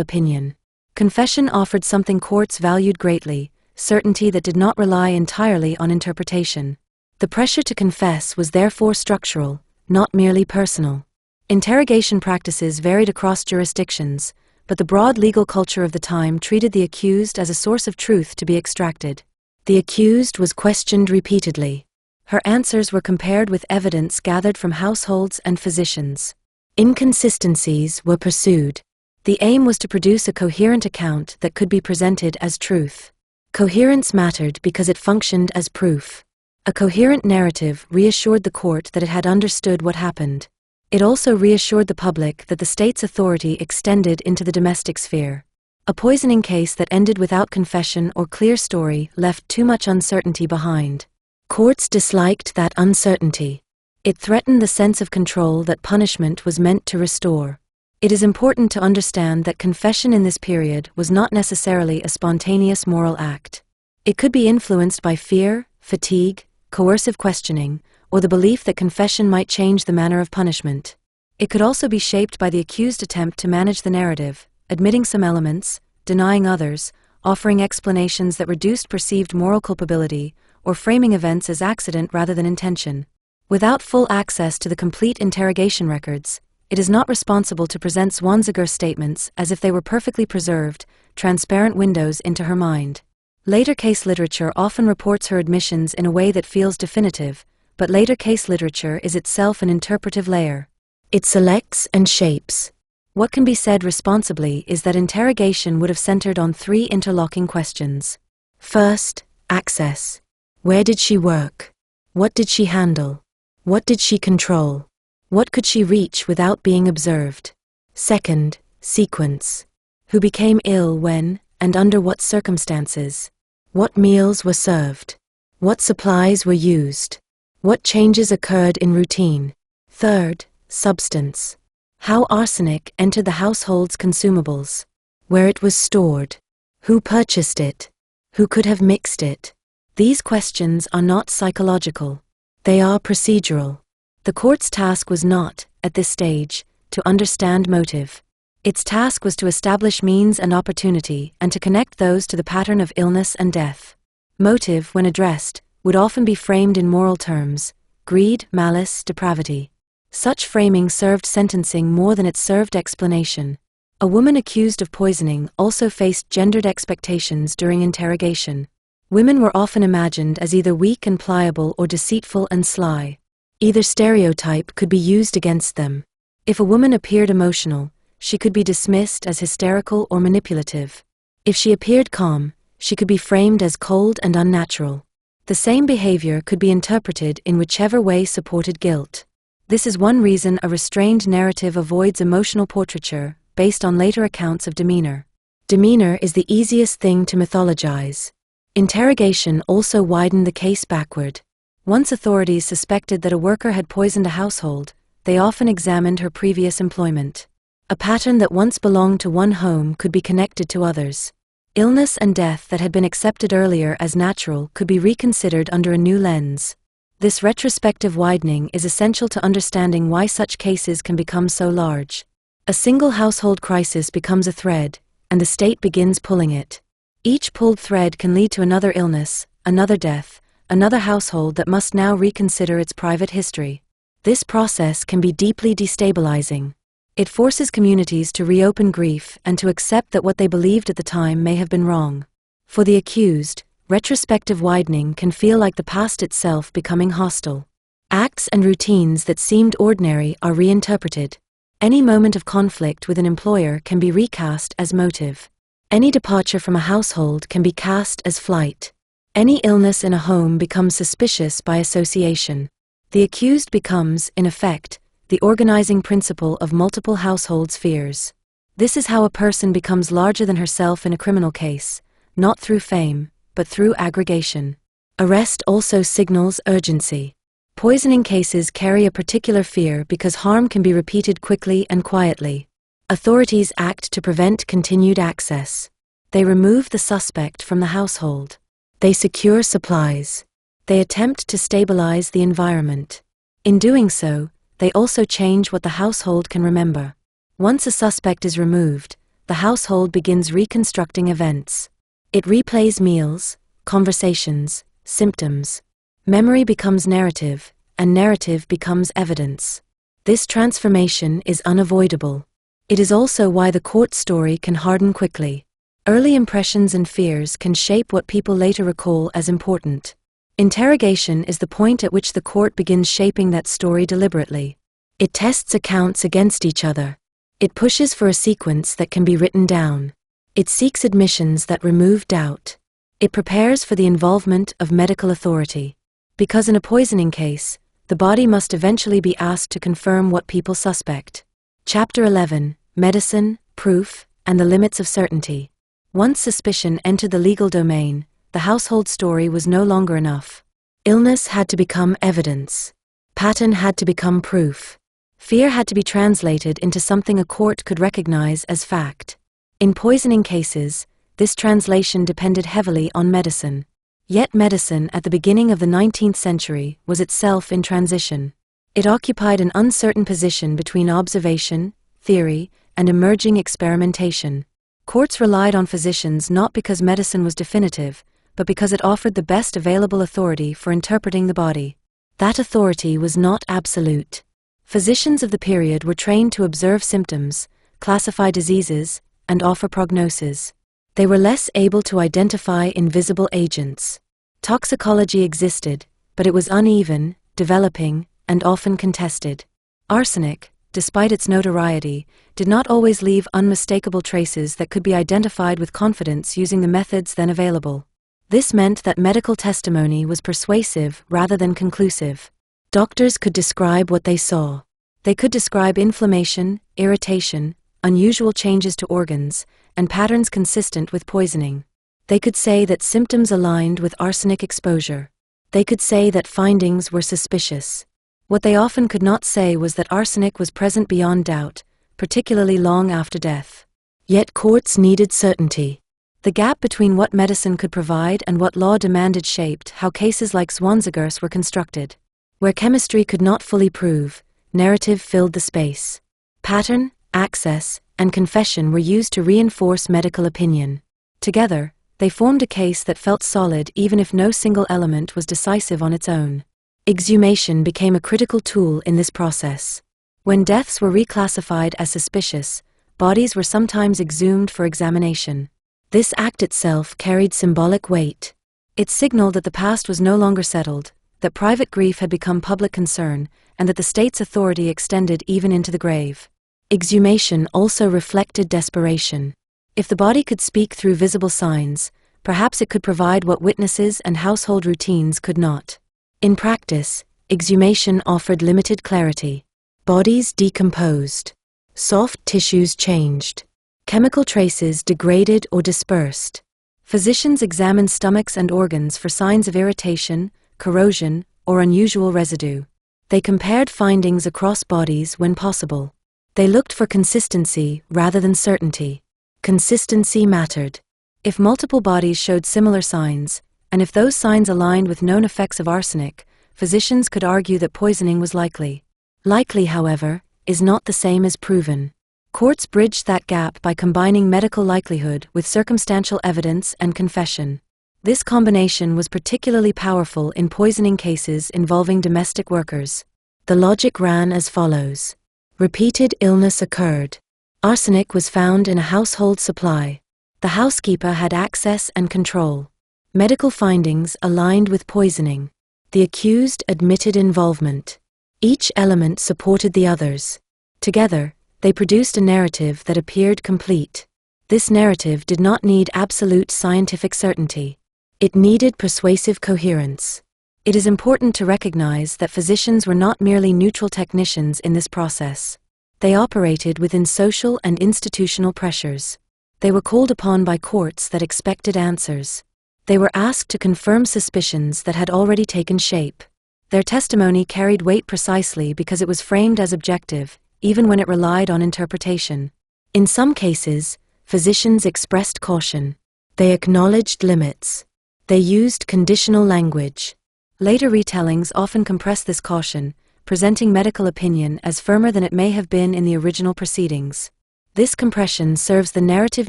opinion. Confession offered something courts valued greatly, certainty that did not rely entirely on interpretation. The pressure to confess was therefore structural, not merely personal. Interrogation practices varied across jurisdictions, but the broad legal culture of the time treated the accused as a source of truth to be extracted. The accused was questioned repeatedly. Her answers were compared with evidence gathered from households and physicians. Inconsistencies were pursued. The aim was to produce a coherent account that could be presented as truth. Coherence mattered because it functioned as proof. A coherent narrative reassured the court that it had understood what happened. It also reassured the public that the state's authority extended into the domestic sphere. A poisoning case that ended without confession or clear story left too much uncertainty behind. Courts disliked that uncertainty. It threatened the sense of control that punishment was meant to restore. It is important to understand that confession in this period was not necessarily a spontaneous moral act. It could be influenced by fear, fatigue, coercive questioning, or the belief that confession might change the manner of punishment. It could also be shaped by the accused's attempt to manage the narrative, admitting some elements, denying others, offering explanations that reduced perceived moral culpability, or framing events as accident rather than intention. Without full access to the complete interrogation records, it is not responsible to present Zwanziger's statements as if they were perfectly preserved, transparent windows into her mind. Later case literature often reports her admissions in a way that feels definitive, but later case literature is itself an interpretive layer. It selects and shapes. What can be said responsibly is that interrogation would have centered on three interlocking questions. First, access. Where did she work? What did she handle? What did she control? What could she reach without being observed? Second, sequence. Who became ill when, and under what circumstances? What meals were served? What supplies were used? What changes occurred in routine? Third, substance. How arsenic entered the household's consumables? Where it was stored? Who purchased it? Who could have mixed it? These questions are not psychological. They are procedural. The court's task was not, at this stage, to understand motive. Its task was to establish means and opportunity and to connect those to the pattern of illness and death. Motive, when addressed, would often be framed in moral terms: greed, malice, depravity. Such framing served sentencing more than it served explanation. A woman accused of poisoning also faced gendered expectations during interrogation. Women were often imagined as either weak and pliable or deceitful and sly. Either stereotype could be used against them. If a woman appeared emotional, she could be dismissed as hysterical or manipulative. If she appeared calm, she could be framed as cold and unnatural. The same behavior could be interpreted in whichever way supported guilt. This is one reason a restrained narrative avoids emotional portraiture based on later accounts of demeanor. Demeanor is the easiest thing to mythologize. Interrogation also widened the case backward. Once authorities suspected that a worker had poisoned a household, they often examined her previous employment. A pattern that once belonged to one home could be connected to others. Illness and death that had been accepted earlier as natural could be reconsidered under a new lens. This retrospective widening is essential to understanding why such cases can become so large. A single household crisis becomes a thread, and the state begins pulling it. Each pulled thread can lead to another illness, another death, another household that must now reconsider its private history. This process can be deeply destabilizing. It forces communities to reopen grief and to accept that what they believed at the time may have been wrong. For the accused, retrospective widening can feel like the past itself becoming hostile. Acts and routines that seemed ordinary are reinterpreted. Any moment of conflict with an employer can be recast as motive. Any departure from a household can be cast as flight. Any illness in a home becomes suspicious by association. The accused becomes, in effect, the organizing principle of multiple household spheres. This is how a person becomes larger than herself in a criminal case, not through fame, but through aggregation. Arrest also signals urgency. Poisoning cases carry a particular fear because harm can be repeated quickly and quietly. Authorities act to prevent continued access. They remove the suspect from the household. They secure supplies. They attempt to stabilize the environment. In doing so, they also change what the household can remember. Once a suspect is removed, the household begins reconstructing events. It replays meals, conversations, symptoms. Memory becomes narrative, and narrative becomes evidence. This transformation is unavoidable. It is also why the court story can harden quickly. Early impressions and fears can shape what people later recall as important. Interrogation is the point at which the court begins shaping that story deliberately. It tests accounts against each other. It pushes for a sequence that can be written down. It seeks admissions that remove doubt. It prepares for the involvement of medical authority. Because in a poisoning case, the body must eventually be asked to confirm what people suspect. Chapter 11, Medicine, Proof, and the Limits of Certainty. Once suspicion entered the legal domain, the household story was no longer enough. Illness had to become evidence. Pattern had to become proof. Fear had to be translated into something a court could recognize as fact. In poisoning cases, this translation depended heavily on medicine. Yet medicine at the beginning of the 19th century was itself in transition. It occupied an uncertain position between observation, theory, and emerging experimentation. Courts relied on physicians not because medicine was definitive, but because it offered the best available authority for interpreting the body. That authority was not absolute. Physicians of the period were trained to observe symptoms, classify diseases, and offer prognosis. They were less able to identify invisible agents. Toxicology existed, but it was uneven, developing, and often contested. Arsenic, despite its notoriety, did not always leave unmistakable traces that could be identified with confidence using the methods then available. This meant that medical testimony was persuasive rather than conclusive. Doctors could describe what they saw. They could describe inflammation, irritation, unusual changes to organs, and patterns consistent with poisoning. They could say that symptoms aligned with arsenic exposure. They could say that findings were suspicious. What they often could not say was that arsenic was present beyond doubt, particularly long after death. Yet courts needed certainty. The gap between what medicine could provide and what law demanded shaped how cases like Zwanziger were constructed. Where chemistry could not fully prove, narrative filled the space. Pattern, access, and confession were used to reinforce medical opinion. Together, they formed a case that felt solid even if no single element was decisive on its own. Exhumation became a critical tool in this process. When deaths were reclassified as suspicious, bodies were sometimes exhumed for examination. This act itself carried symbolic weight. It signaled that the past was no longer settled, that private grief had become public concern, and that the state's authority extended even into the grave. Exhumation also reflected desperation. If the body could speak through visible signs, perhaps it could provide what witnesses and household routines could not. In practice, exhumation offered limited clarity. Bodies decomposed. Soft tissues changed. Chemical traces degraded or dispersed. Physicians examined stomachs and organs for signs of irritation, corrosion, or unusual residue. They compared findings across bodies when possible. They looked for consistency rather than certainty. Consistency mattered. If multiple bodies showed similar signs, and if those signs aligned with known effects of arsenic, physicians could argue that poisoning was likely. Likely, however, is not the same as proven. Courts bridged that gap by combining medical likelihood with circumstantial evidence and confession. This combination was particularly powerful in poisoning cases involving domestic workers. The logic ran as follows. Repeated illness occurred. Arsenic was found in a household supply. The housekeeper had access and control. Medical findings aligned with poisoning. The accused admitted involvement. Each element supported the others. Together, they produced a narrative that appeared complete. This narrative did not need absolute scientific certainty. It needed persuasive coherence. It is important to recognize that physicians were not merely neutral technicians in this process. They operated within social and institutional pressures. They were called upon by courts that expected answers. They were asked to confirm suspicions that had already taken shape. Their testimony carried weight precisely because it was framed as objective, even when it relied on interpretation. In some cases, physicians expressed caution. They acknowledged limits. They used conditional language. Later retellings often compress this caution, presenting medical opinion as firmer than it may have been in the original proceedings. This compression serves the narrative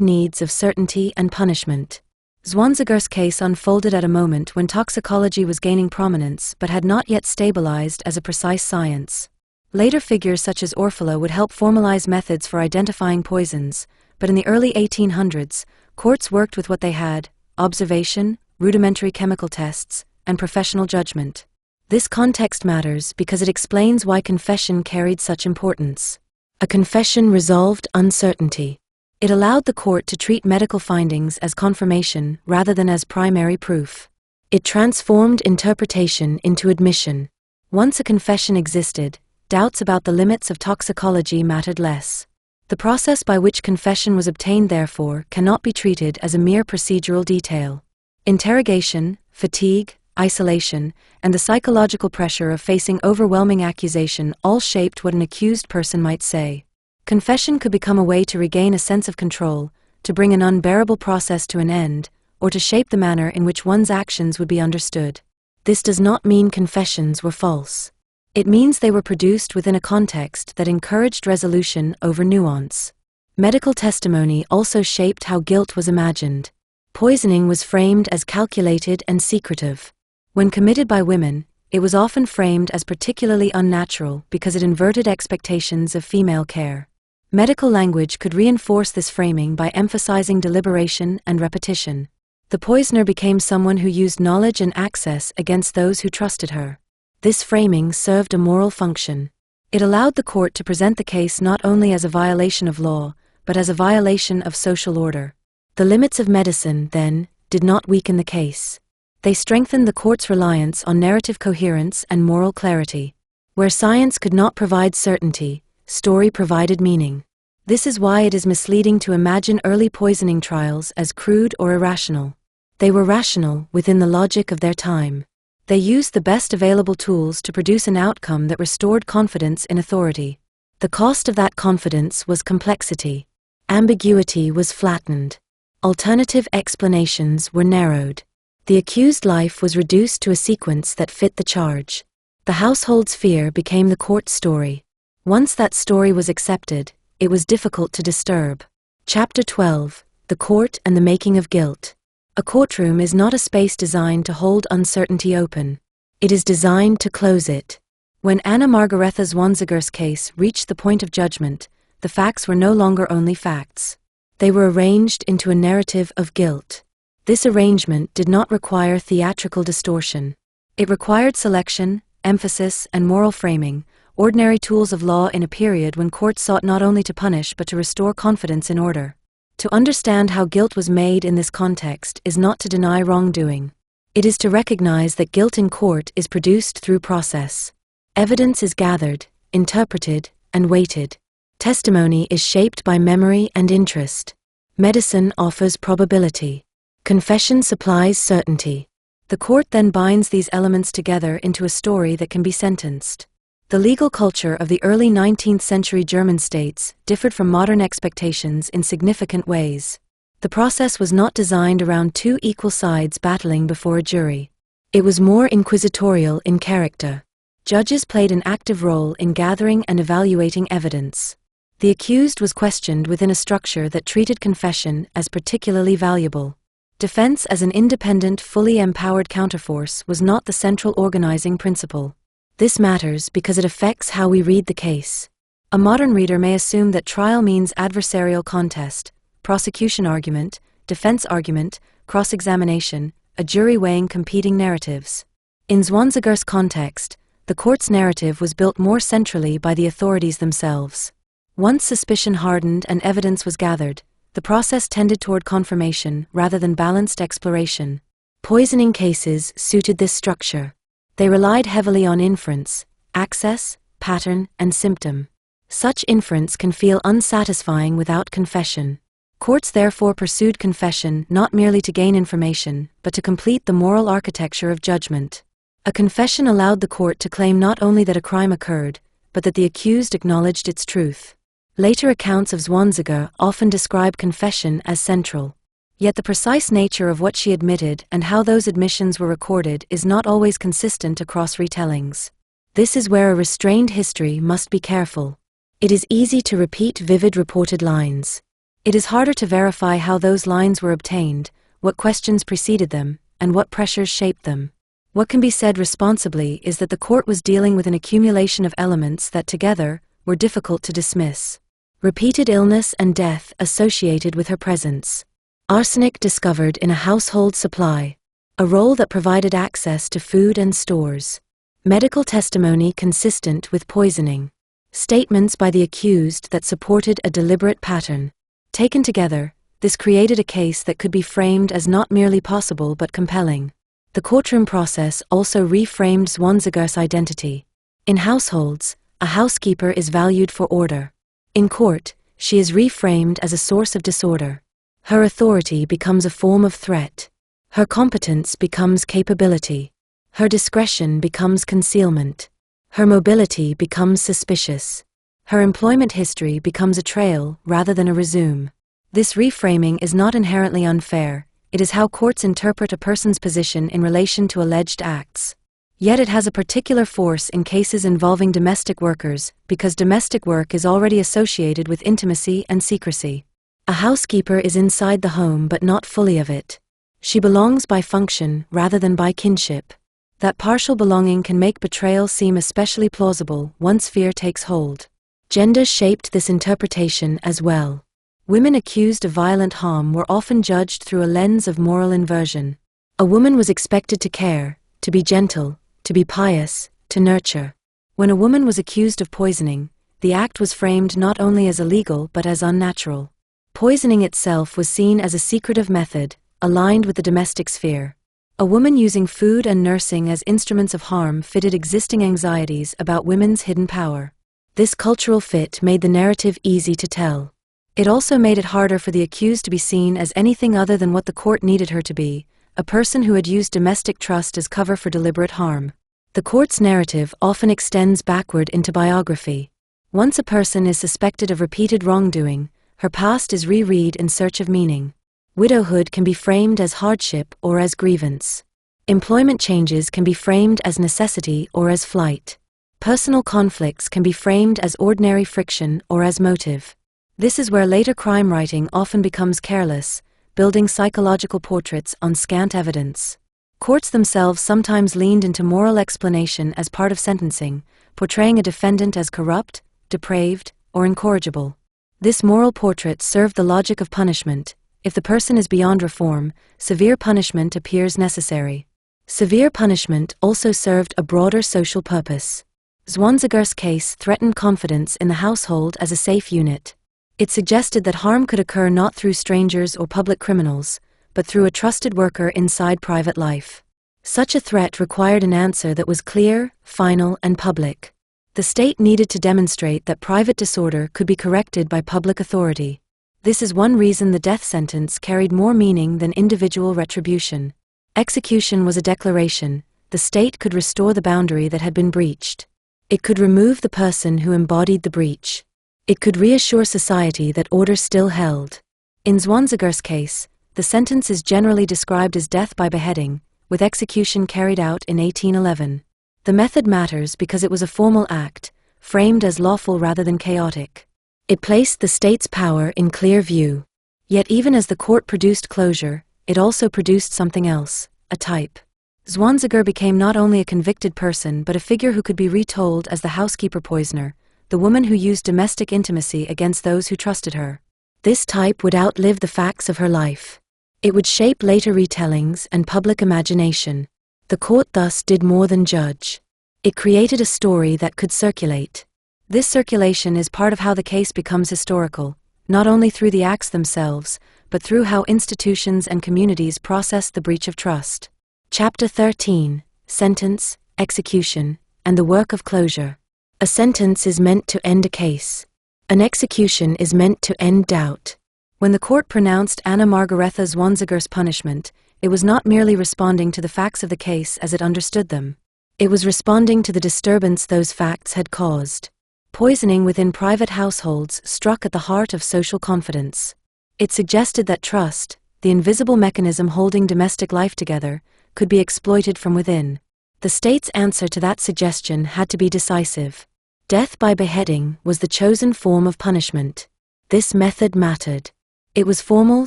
needs of certainty and punishment. Zwanziger's case unfolded at a moment when toxicology was gaining prominence but had not yet stabilized as a precise science. Later figures such as Orfila would help formalize methods for identifying poisons, but in the early 1800s, courts worked with what they had: observation, rudimentary chemical tests, and professional judgment. This context matters because it explains why confession carried such importance. A confession resolved uncertainty. It allowed the court to treat medical findings as confirmation rather than as primary proof. It transformed interpretation into admission. Once a confession existed, doubts about the limits of toxicology mattered less. The process by which confession was obtained, therefore, cannot be treated as a mere procedural detail. Interrogation, fatigue, isolation, and the psychological pressure of facing overwhelming accusation all shaped what an accused person might say. Confession could become a way to regain a sense of control, to bring an unbearable process to an end, or to shape the manner in which one's actions would be understood. This does not mean confessions were false. It means they were produced within a context that encouraged resolution over nuance. Medical testimony also shaped how guilt was imagined. Poisoning was framed as calculated and secretive. When committed by women, it was often framed as particularly unnatural because it inverted expectations of female care. Medical language could reinforce this framing by emphasizing deliberation and repetition. The poisoner became someone who used knowledge and access against those who trusted her. This framing served a moral function. It allowed the court to present the case not only as a violation of law, but as a violation of social order. The limits of medicine, then, did not weaken the case. They strengthened the court's reliance on narrative coherence and moral clarity. Where science could not provide certainty, story provided meaning. This is why it is misleading to imagine early poisoning trials as crude or irrational. They were rational within the logic of their time. They used the best available tools to produce an outcome that restored confidence in authority. The cost of that confidence was complexity. Ambiguity was flattened. Alternative explanations were narrowed. The accused life was reduced to a sequence that fit the charge. The household's fear became the court's story. Once that story was accepted, it was difficult to disturb. Chapter 12: The Court and the Making of Guilt. A courtroom is not a space designed to hold uncertainty open. It is designed to close it. When Anna Margaretha Zwanziger's case reached the point of judgment, the facts were no longer only facts. They were arranged into a narrative of guilt. This arrangement did not require theatrical distortion. It required selection, emphasis, and moral framing, ordinary tools of law in a period when courts sought not only to punish but to restore confidence in order. To understand how guilt was made in this context is not to deny wrongdoing. It is to recognize that guilt in court is produced through process. Evidence is gathered, interpreted, and weighted. Testimony is shaped by memory and interest. Medicine offers probability. Confession supplies certainty. The court then binds these elements together into a story that can be sentenced. The legal culture of the early 19th century German states differed from modern expectations in significant ways. The process was not designed around two equal sides battling before a jury. It was more inquisitorial in character. Judges played an active role in gathering and evaluating evidence. The accused was questioned within a structure that treated confession as particularly valuable. Defense as an independent, fully empowered counterforce was not the central organizing principle. This matters because it affects how we read the case. A modern reader may assume that trial means adversarial contest, prosecution argument, defense argument, cross-examination, a jury weighing competing narratives. In Zwanziger's context, the court's narrative was built more centrally by the authorities themselves. Once suspicion hardened and evidence was gathered, the process tended toward confirmation rather than balanced exploration. Poisoning cases suited this structure. They relied heavily on inference, access, pattern, and symptom. Such inference can feel unsatisfying without confession. Courts therefore pursued confession not merely to gain information, but to complete the moral architecture of judgment. A confession allowed the court to claim not only that a crime occurred, but that the accused acknowledged its truth. Later accounts of Zwanziger often describe confession as central. Yet the precise nature of what she admitted and how those admissions were recorded is not always consistent across retellings. This is where a restrained history must be careful. It is easy to repeat vivid reported lines. It is harder to verify how those lines were obtained, what questions preceded them, and what pressures shaped them. What can be said responsibly is that the court was dealing with an accumulation of elements that together were difficult to dismiss. Repeated illness and death associated with her presence. Arsenic discovered in a household supply. A role that provided access to food and stores. Medical testimony consistent with poisoning. Statements by the accused that supported a deliberate pattern. Taken together, this created a case that could be framed as not merely possible but compelling. The courtroom process also reframed Zwanziger's identity. In households, a housekeeper is valued for order. In court, she is reframed as a source of disorder. Her authority becomes a form of threat. Her competence becomes capability. Her discretion becomes concealment. Her mobility becomes suspicious. Her employment history becomes a trail rather than a resume. This reframing is not inherently unfair, it is how courts interpret a person's position in relation to alleged acts. Yet it has a particular force in cases involving domestic workers, because domestic work is already associated with intimacy and secrecy. A housekeeper is inside the home but not fully of it. She belongs by function rather than by kinship. That partial belonging can make betrayal seem especially plausible once fear takes hold. Gender shaped this interpretation as well. Women accused of violent harm were often judged through a lens of moral inversion. A woman was expected to care, to be gentle, to be pious, to nurture. When a woman was accused of poisoning, the act was framed not only as illegal but as unnatural. Poisoning itself was seen as a secretive method, aligned with the domestic sphere. A woman using food and nursing as instruments of harm fitted existing anxieties about women's hidden power. This cultural fit made the narrative easy to tell. It also made it harder for the accused to be seen as anything other than what the court needed her to be, a person who had used domestic trust as cover for deliberate harm. The court's narrative often extends backward into biography. Once a person is suspected of repeated wrongdoing, her past is reread in search of meaning. Widowhood can be framed as hardship or as grievance. Employment changes can be framed as necessity or as flight. Personal conflicts can be framed as ordinary friction or as motive. This is where later crime writing often becomes careless, building psychological portraits on scant evidence. Courts themselves sometimes leaned into moral explanation as part of sentencing, portraying a defendant as corrupt, depraved, or incorrigible. This moral portrait served the logic of punishment. If the person is beyond reform, severe punishment appears necessary. Severe punishment also served a broader social purpose. Zwanziger's case threatened confidence in the household as a safe unit. It suggested that harm could occur not through strangers or public criminals, but through a trusted worker inside private life. Such a threat required an answer that was clear, final, and public. The state needed to demonstrate that private disorder could be corrected by public authority. This is one reason the death sentence carried more meaning than individual retribution. Execution was a declaration. The state could restore the boundary that had been breached. It could remove the person who embodied the breach. It could reassure society that order still held. In Zwanziger's case, the sentence is generally described as death by beheading, with execution carried out in 1811. The method matters because it was a formal act, framed as lawful rather than chaotic. It placed the state's power in clear view. Yet even as the court produced closure, it also produced something else, a type. Zwanziger became not only a convicted person but a figure who could be retold as the housekeeper poisoner, the woman who used domestic intimacy against those who trusted her. This type would outlive the facts of her life. It would shape later retellings and public imagination. The The court thus did more than judge. It created a story that could circulate. This circulation is part of how the case becomes historical, not only through the acts themselves, but through how institutions and communities process the breach of trust. Chapter 13: Sentence, Execution, and the Work of Closure. A sentence is meant to end a case. An execution is meant to end doubt. When the court pronounced Anna Margaretha Zwanziger's punishment, it was not merely responding to the facts of the case as it understood them. It was responding to the disturbance those facts had caused. Poisoning within private households struck at the heart of social confidence. It suggested that trust, the invisible mechanism holding domestic life together, could be exploited from within. The state's answer to that suggestion had to be decisive. Death by beheading was the chosen form of punishment. This method mattered. It was formal,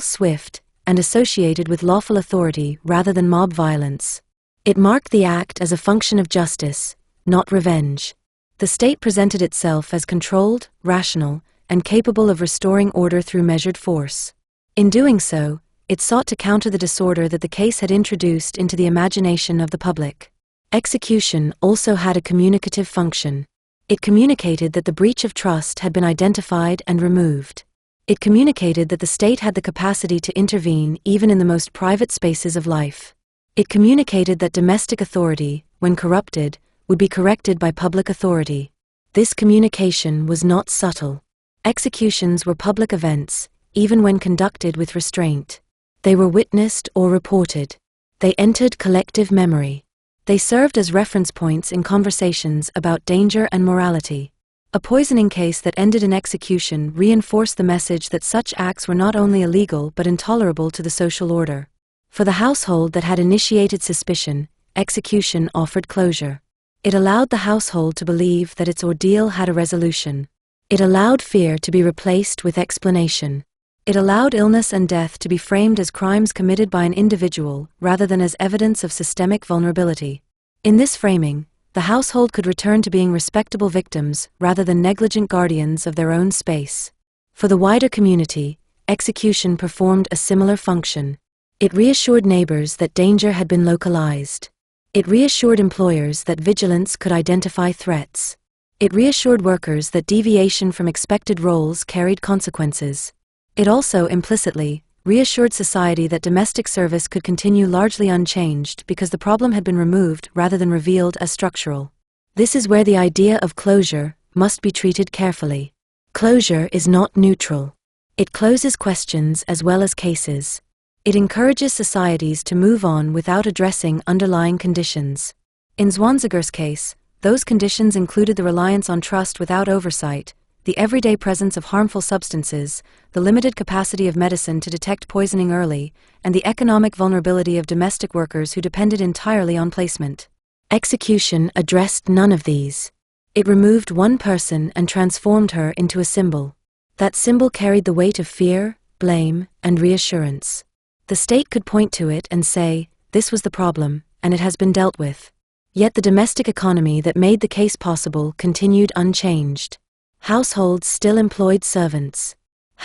swift, and associated with lawful authority rather than mob violence. It marked the act as a function of justice, not revenge. The state presented itself as controlled, rational, and capable of restoring order through measured force. In doing so, it sought to counter the disorder that the case had introduced into the imagination of the public. Execution also had a communicative function. It communicated that the breach of trust had been identified and removed. It communicated that the state had the capacity to intervene even in the most private spaces of life. It communicated that domestic authority, when corrupted, would be corrected by public authority. This communication was not subtle. Executions were public events, even when conducted with restraint. They were witnessed or reported. They entered collective memory. They served as reference points in conversations about danger and morality. A poisoning case that ended in execution reinforced the message that such acts were not only illegal but intolerable to the social order. For the household that had initiated suspicion, execution offered closure. It allowed the household to believe that its ordeal had a resolution. It allowed fear to be replaced with explanation. It allowed illness and death to be framed as crimes committed by an individual rather than as evidence of systemic vulnerability. In this framing, the household could return to being respectable victims rather than negligent guardians of their own space. For the wider community, execution performed a similar function. It reassured neighbors that danger had been localized. It reassured employers that vigilance could identify threats. It reassured workers that deviation from expected roles carried consequences. It also, implicitly, reassured society that domestic service could continue largely unchanged because the problem had been removed rather than revealed as structural. This is where the idea of closure must be treated carefully. Closure is not neutral. It closes questions as well as cases. It encourages societies to move on without addressing underlying conditions. In Zwanziger's case, those conditions included the reliance on trust without oversight, the everyday presence of harmful substances, the limited capacity of medicine to detect poisoning early, and the economic vulnerability of domestic workers who depended entirely on placement. Execution addressed none of these. It removed one person and transformed her into a symbol. That symbol carried the weight of fear, blame, and reassurance. The state could point to it and say, "This was the problem, and it has been dealt with." Yet the domestic economy that made the case possible continued unchanged. Households still employed servants.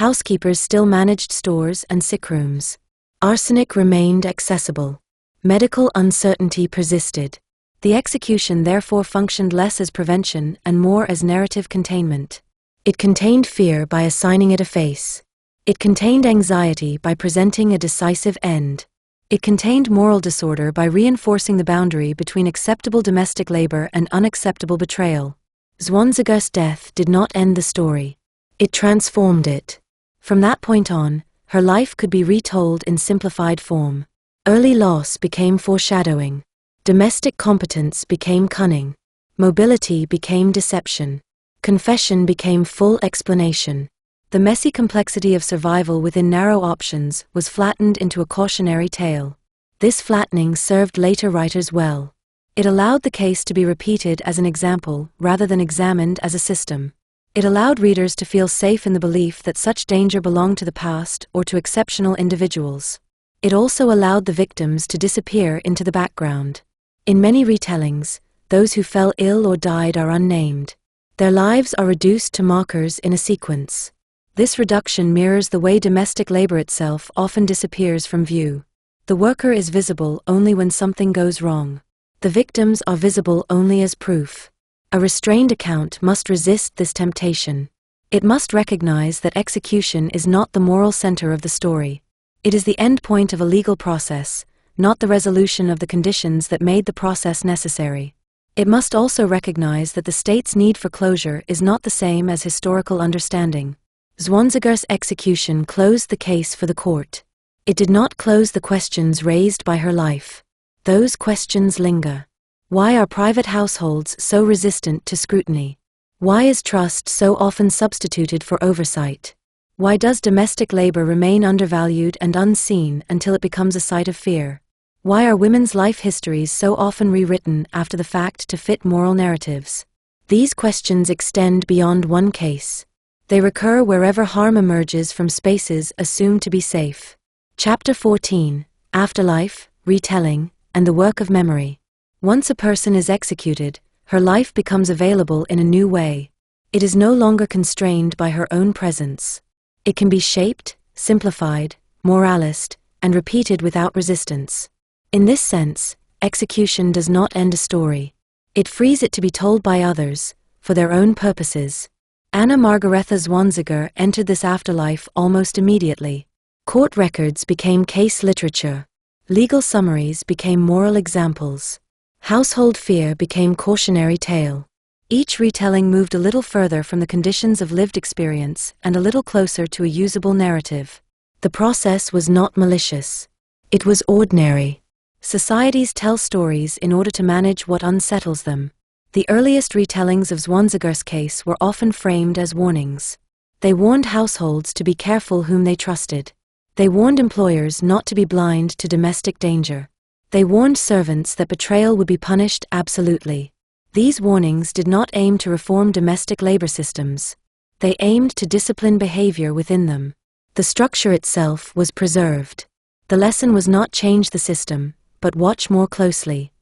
Housekeepers still managed stores and sick rooms. Arsenic remained accessible. Medical uncertainty persisted. The execution therefore functioned less as prevention and more as narrative containment. It contained fear by assigning it a face. It contained anxiety by presenting a decisive end. It contained moral disorder by reinforcing the boundary between acceptable domestic labor and unacceptable betrayal. Zwanziger's death did not end the story. It transformed it. From that point on, her life could be retold in simplified form. Early loss became foreshadowing. Domestic competence became cunning. Mobility became deception. Confession became full explanation. The messy complexity of survival within narrow options was flattened into a cautionary tale. This flattening served later writers well. It allowed the case to be repeated as an example rather than examined as a system. It allowed readers to feel safe in the belief that such danger belonged to the past or to exceptional individuals. It also allowed the victims to disappear into the background. In many retellings, those who fell ill or died are unnamed. Their lives are reduced to markers in a sequence. This reduction mirrors the way domestic labor itself often disappears from view. The worker is visible only when something goes wrong. The victims are visible only as proof. A restrained account must resist this temptation. It must recognize that execution is not the moral center of the story. It is the end point of a legal process, not the resolution of the conditions that made the process necessary. It must also recognize that the state's need for closure is not the same as historical understanding. Zwanziger's execution closed the case for the court. It did not close the questions raised by her life. Those questions linger. Why are private households so resistant to scrutiny? Why is trust so often substituted for oversight? Why does domestic labor remain undervalued and unseen until it becomes a site of fear? Why are women's life histories so often rewritten after the fact to fit moral narratives? These questions extend beyond one case. They recur wherever harm emerges from spaces assumed to be safe. Chapter 14: Afterlife, Retelling, and the Work of Memory. Once a person is executed, her life becomes available in a new way. It is no longer constrained by her own presence. It can be shaped, simplified, moralized, and repeated without resistance. In this sense, execution does not end a story. It frees it to be told by others, for their own purposes. Anna Margaretha Zwanziger entered this afterlife almost immediately. Court records became case literature. Legal summaries became moral examples. Household fear became cautionary tale. Each retelling moved a little further from the conditions of lived experience and a little closer to a usable narrative. The process was not malicious. It was ordinary. Societies tell stories in order to manage what unsettles them. The earliest retellings of Zwanziger's case were often framed as warnings. They warned households to be careful whom they trusted. They warned employers not to be blind to domestic danger. They warned servants that betrayal would be punished absolutely. These warnings did not aim to reform domestic labor systems. They aimed to discipline behavior within them. The structure itself was preserved. The lesson was not change the system, but watch more closely.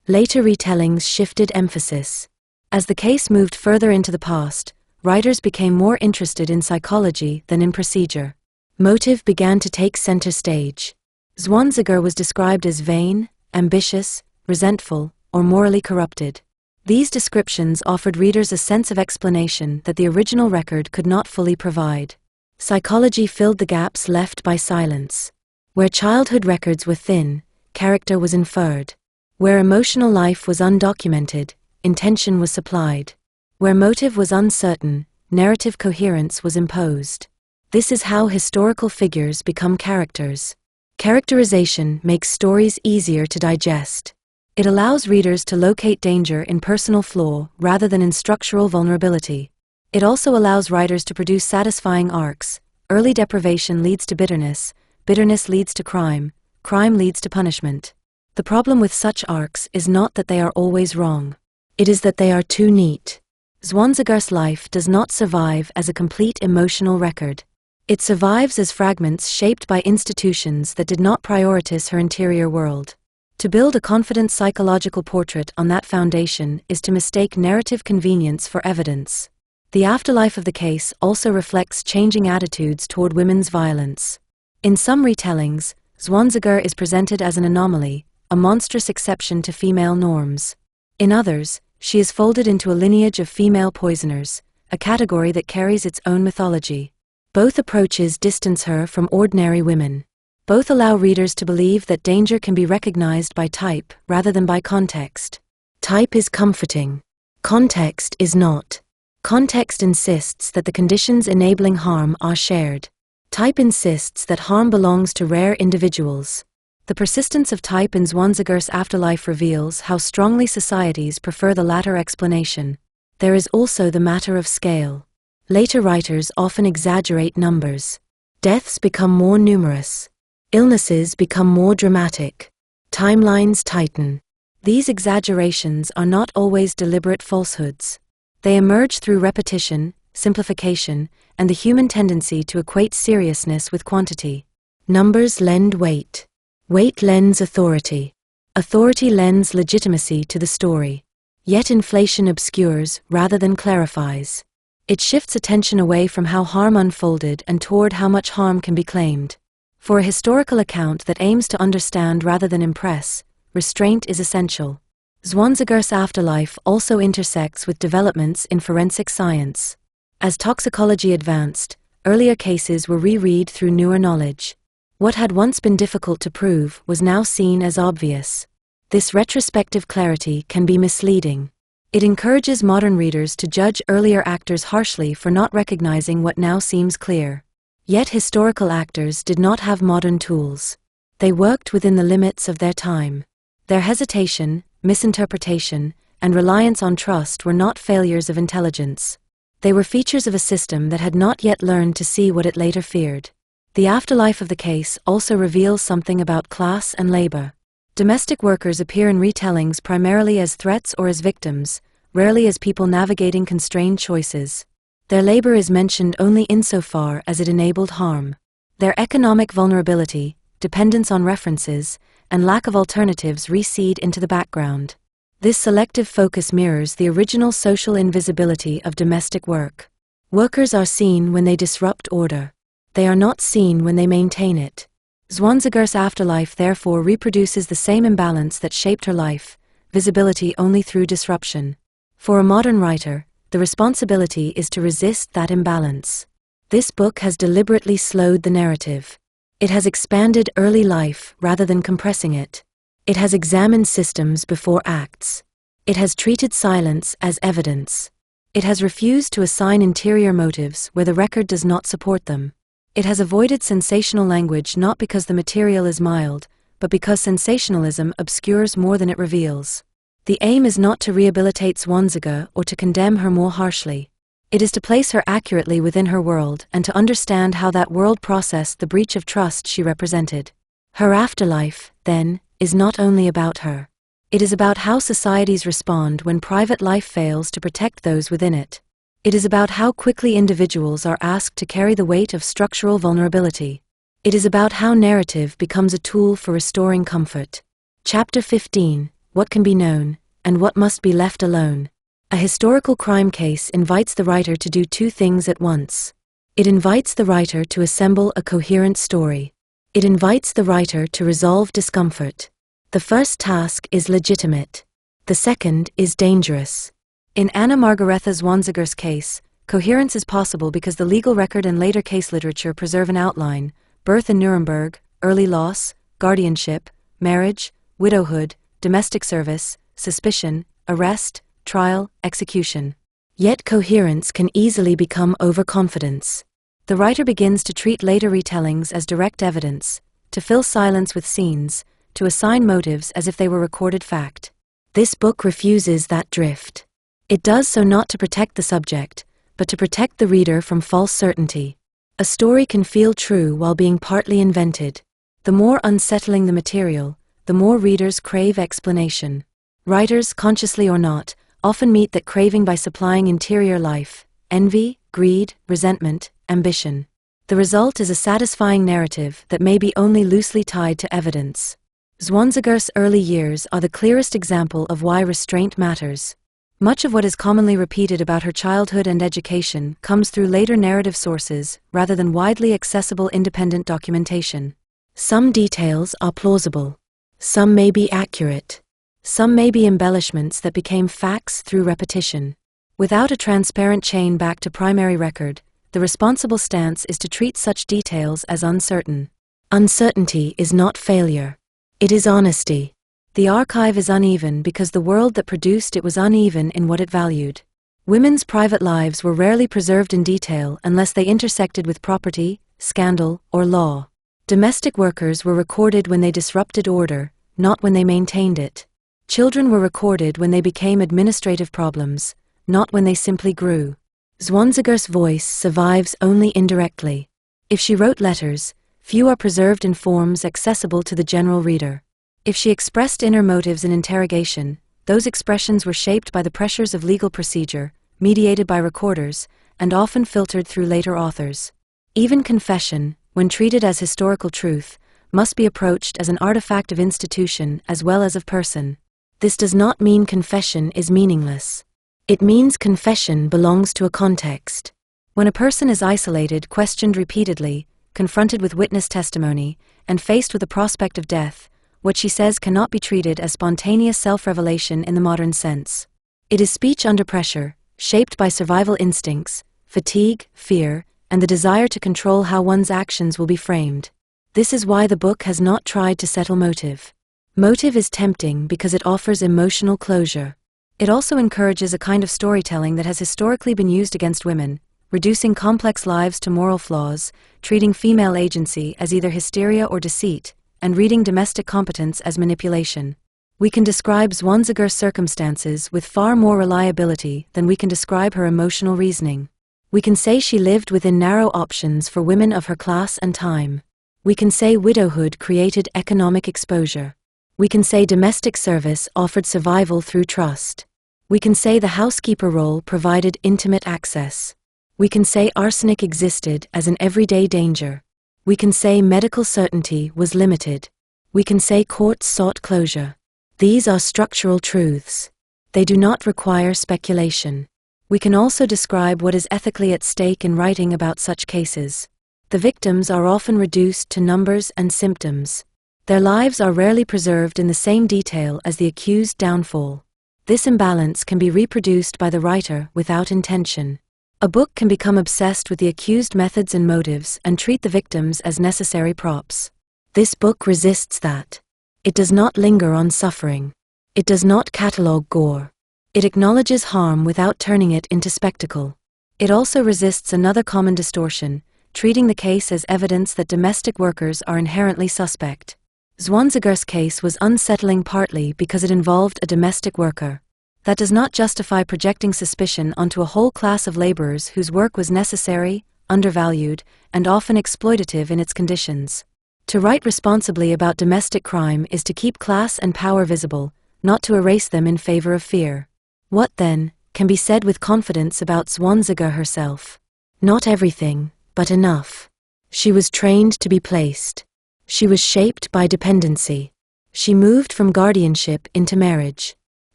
Later retellings shifted emphasis. As the case moved further into the past, writers became more interested in psychology than in procedure. Motive began to take center stage. Zwanziger was described as vain, ambitious, resentful, or morally corrupted. These descriptions offered readers a sense of explanation that the original record could not fully provide. Psychology filled the gaps left by silence. Where childhood records were thin, character was inferred. Where emotional life was undocumented, intention was supplied. Where motive was uncertain, narrative coherence was imposed. This is how historical figures become characters. Characterization makes stories easier to digest. It allows readers to locate danger in personal flaw rather than in structural vulnerability. It also allows writers to produce satisfying arcs. Early deprivation leads to bitterness, bitterness leads to crime, crime leads to punishment. The problem with such arcs is not that they are always wrong. It is that they are too neat. Zwanziger's life does not survive as a complete emotional record. It survives as fragments shaped by institutions that did not prioritize her interior world. To build a confident psychological portrait on that foundation is to mistake narrative convenience for evidence. The afterlife of the case also reflects changing attitudes toward women's violence. In some retellings, Zwanziger is presented as an anomaly, a monstrous exception to female norms. In others, she is folded into a lineage of female poisoners, a category that carries its own mythology. Both approaches distance her from ordinary women. Both allow readers to believe that danger can be recognized by type rather than by context. Type is comforting. Context is not. Context insists that the conditions enabling harm are shared. Type insists that harm belongs to rare individuals. The persistence of type in Zwanziger's afterlife reveals how strongly societies prefer the latter explanation. There is also the matter of scale. Later writers often exaggerate numbers. Deaths become more numerous. Illnesses become more dramatic. Timelines tighten. These exaggerations are not always deliberate falsehoods. They emerge through repetition, simplification, and the human tendency to equate seriousness with quantity. Numbers lend weight. Weight lends authority. Authority lends legitimacy to the story. Yet inflation obscures rather than clarifies. It shifts attention away from how harm unfolded and toward how much harm can be claimed. For a historical account that aims to understand rather than impress, restraint is essential. Zwanziger's afterlife also intersects with developments in forensic science. As toxicology advanced, earlier cases were reread through newer knowledge. What had once been difficult to prove was now seen as obvious. This retrospective clarity can be misleading. It encourages modern readers to judge earlier actors harshly for not recognizing what now seems clear. Yet historical actors did not have modern tools. They worked within the limits of their time. Their hesitation, misinterpretation, and reliance on trust were not failures of intelligence. They were features of a system that had not yet learned to see what it later feared. The afterlife of the case also reveals something about class and labor. Domestic workers appear in retellings primarily as threats or as victims, rarely as people navigating constrained choices. Their labor is mentioned only insofar as it enabled harm. Their economic vulnerability, dependence on references, and lack of alternatives recede into the background. This selective focus mirrors the original social invisibility of domestic work. Workers are seen when they disrupt order. They are not seen when they maintain it. Zwanziger's afterlife therefore reproduces the same imbalance that shaped her life, visibility only through disruption. For a modern writer, the responsibility is to resist that imbalance. This book has deliberately slowed the narrative. It has expanded early life rather than compressing it. It has examined systems before acts. It has treated silence as evidence. It has refused to assign interior motives where the record does not support them. It has avoided sensational language not because the material is mild, but because sensationalism obscures more than it reveals. The aim is not to rehabilitate Zwanziger or to condemn her more harshly. It is to place her accurately within her world and to understand how that world processed the breach of trust she represented. Her afterlife, then, is not only about her. It is about how societies respond when private life fails to protect those within it. It is about how quickly individuals are asked to carry the weight of structural vulnerability. It is about how narrative becomes a tool for restoring comfort. Chapter 15, What Can Be Known, and What Must Be Left Alone. A historical crime case invites the writer to do two things at once. It invites the writer to assemble a coherent story. It invites the writer to resolve discomfort. The first task is legitimate. The second is dangerous. In Anna Margaretha Zwanziger's case, coherence is possible because the legal record and later case literature preserve an outline: birth in Nuremberg, early loss, guardianship, marriage, widowhood, domestic service, suspicion, arrest, trial, execution. Yet coherence can easily become overconfidence. The writer begins to treat later retellings as direct evidence, to fill silence with scenes, to assign motives as if they were recorded fact. This book refuses that drift. It does so not to protect the subject, but to protect the reader from false certainty. A story can feel true while being partly invented. The more unsettling the material, the more readers crave explanation. Writers, consciously or not, often meet that craving by supplying interior life: envy, greed, resentment, ambition. The result is a satisfying narrative that may be only loosely tied to evidence. Zwanziger's early years are the clearest example of why restraint matters. Much of what is commonly repeated about her childhood and education comes through later narrative sources rather than widely accessible independent documentation. Some details are plausible. Some may be accurate. Some may be embellishments that became facts through repetition. Without a transparent chain back to primary record, the responsible stance is to treat such details as uncertain. Uncertainty is not failure. It is honesty. The archive is uneven because the world that produced it was uneven in what it valued. Women's private lives were rarely preserved in detail unless they intersected with property, scandal, or law. Domestic workers were recorded when they disrupted order, not when they maintained it. Children were recorded when they became administrative problems, not when they simply grew. Zwanziger's voice survives only indirectly. If she wrote letters, few are preserved in forms accessible to the general reader. If she expressed inner motives in interrogation, those expressions were shaped by the pressures of legal procedure, mediated by recorders, and often filtered through later authors. Even confession, when treated as historical truth, must be approached as an artifact of institution as well as of person. This does not mean confession is meaningless. It means confession belongs to a context. When a person is isolated, questioned repeatedly, confronted with witness testimony, and faced with the prospect of death, What she says cannot be treated as spontaneous self-revelation in the modern sense. It is speech under pressure, shaped by survival instincts, fatigue, fear, and the desire to control how one's actions will be framed. This is why the book has not tried to settle motive. Motive is tempting because it offers emotional closure. It also encourages a kind of storytelling that has historically been used against women, reducing complex lives to moral flaws, treating female agency as either hysteria or deceit, and reading domestic competence as manipulation. We can describe Zwanziger's circumstances with far more reliability than we can describe her emotional reasoning. We can say she lived within narrow options for women of her class and time. We can say widowhood created economic exposure. We can say domestic service offered survival through trust. We can say the housekeeper role provided intimate access. We can say arsenic existed as an everyday danger. We can say medical certainty was limited. We can say courts sought closure. These are structural truths. They do not require speculation. We can also describe what is ethically at stake in writing about such cases. The victims are often reduced to numbers and symptoms. Their lives are rarely preserved in the same detail as the accused's downfall. This imbalance can be reproduced by the writer without intention. A book can become obsessed with the accused methods and motives and treat the victims as necessary props. This book resists that. It does not linger on suffering. It does not catalogue gore. It acknowledges harm without turning it into spectacle. It also resists another common distortion, treating the case as evidence that domestic workers are inherently suspect. Zwanziger's case was unsettling partly because it involved a domestic worker. That does not justify projecting suspicion onto a whole class of laborers whose work was necessary, undervalued, and often exploitative in its conditions. To write responsibly about domestic crime is to keep class and power visible, not to erase them in favor of fear. What, then, can be said with confidence about Zwanziger herself? Not everything, but enough. She was trained to be placed. She was shaped by dependency. She moved from guardianship into marriage.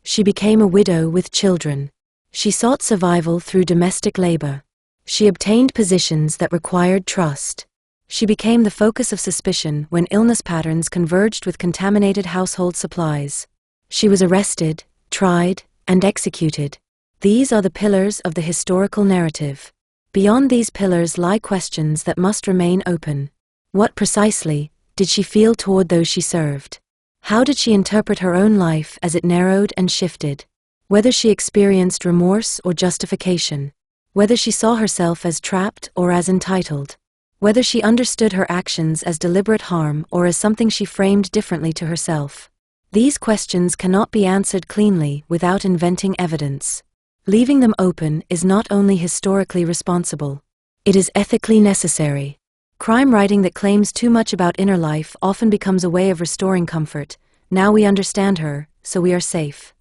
She became a widow with children. She sought survival through domestic labor. She obtained positions that required trust. She became the focus of suspicion when illness patterns converged with contaminated household supplies. She was arrested, tried, and executed. These are the pillars of the historical narrative. Beyond these pillars lie questions that must remain open. What precisely did she feel toward those she served? How did she interpret her own life as it narrowed and shifted? Whether she experienced remorse or justification. Whether she saw herself as trapped or as entitled. Whether she understood her actions as deliberate harm or as something she framed differently to herself. These questions cannot be answered cleanly without inventing evidence. Leaving them open is not only historically responsible. It is ethically necessary. Crime writing that claims too much about inner life often becomes a way of restoring comfort. Now we understand her, so we are safe.